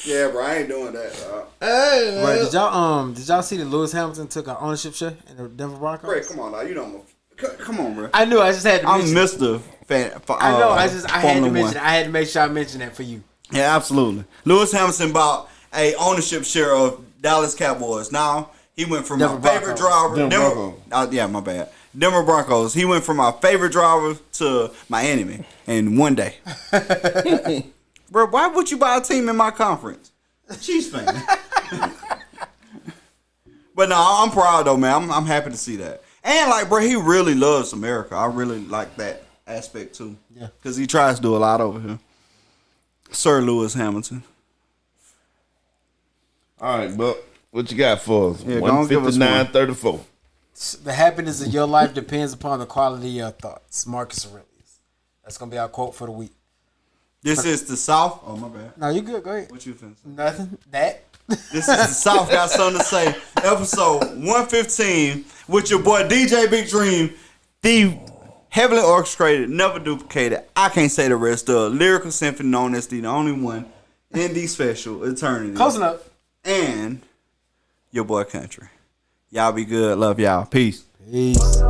Yeah, bro, I ain't doing that, dog. Hey, Bro, did y'all see that Lewis Hamilton took an ownership share in the Denver Broncos? Bro, come on, dog. You know, come on, bro. I knew. I just had to. I'm mention Mr. Fan. I know. I had to mention. One. It. I had to make sure I mentioned that for you. Yeah, absolutely. Lewis Hamilton bought a ownership share of Dallas Cowboys. Now he went from Denver my favorite Broncos. driver. Denver Broncos. Yeah, my bad. Denver Broncos. He went from my favorite driver to my enemy in one day. Bro, why would you buy a team in my conference? Chiefs fan. But no, I'm proud though, man. I'm happy to see that. And like, bro, he really loves America. I really like that aspect too. Yeah. Because he tries to do a lot over here. Sir Lewis Hamilton. All right, but what you got for us? Yeah, go on, give us one. 159.34. The happiness of your life depends upon the quality of your thoughts. Marcus Aurelius. That's gonna be our quote for the week. This is the South. Oh, my bad. No, you good. Go ahead. What you finna say? Nothing. That. This is the South Got Something to Say. Episode 115 with your boy DJ Big Dream. The heavily orchestrated, never duplicated. I can't say the rest of lyrical symphony known as the only one in the special eternity. Close enough. And your boy Country. Y'all be good. Love y'all. Peace. Peace.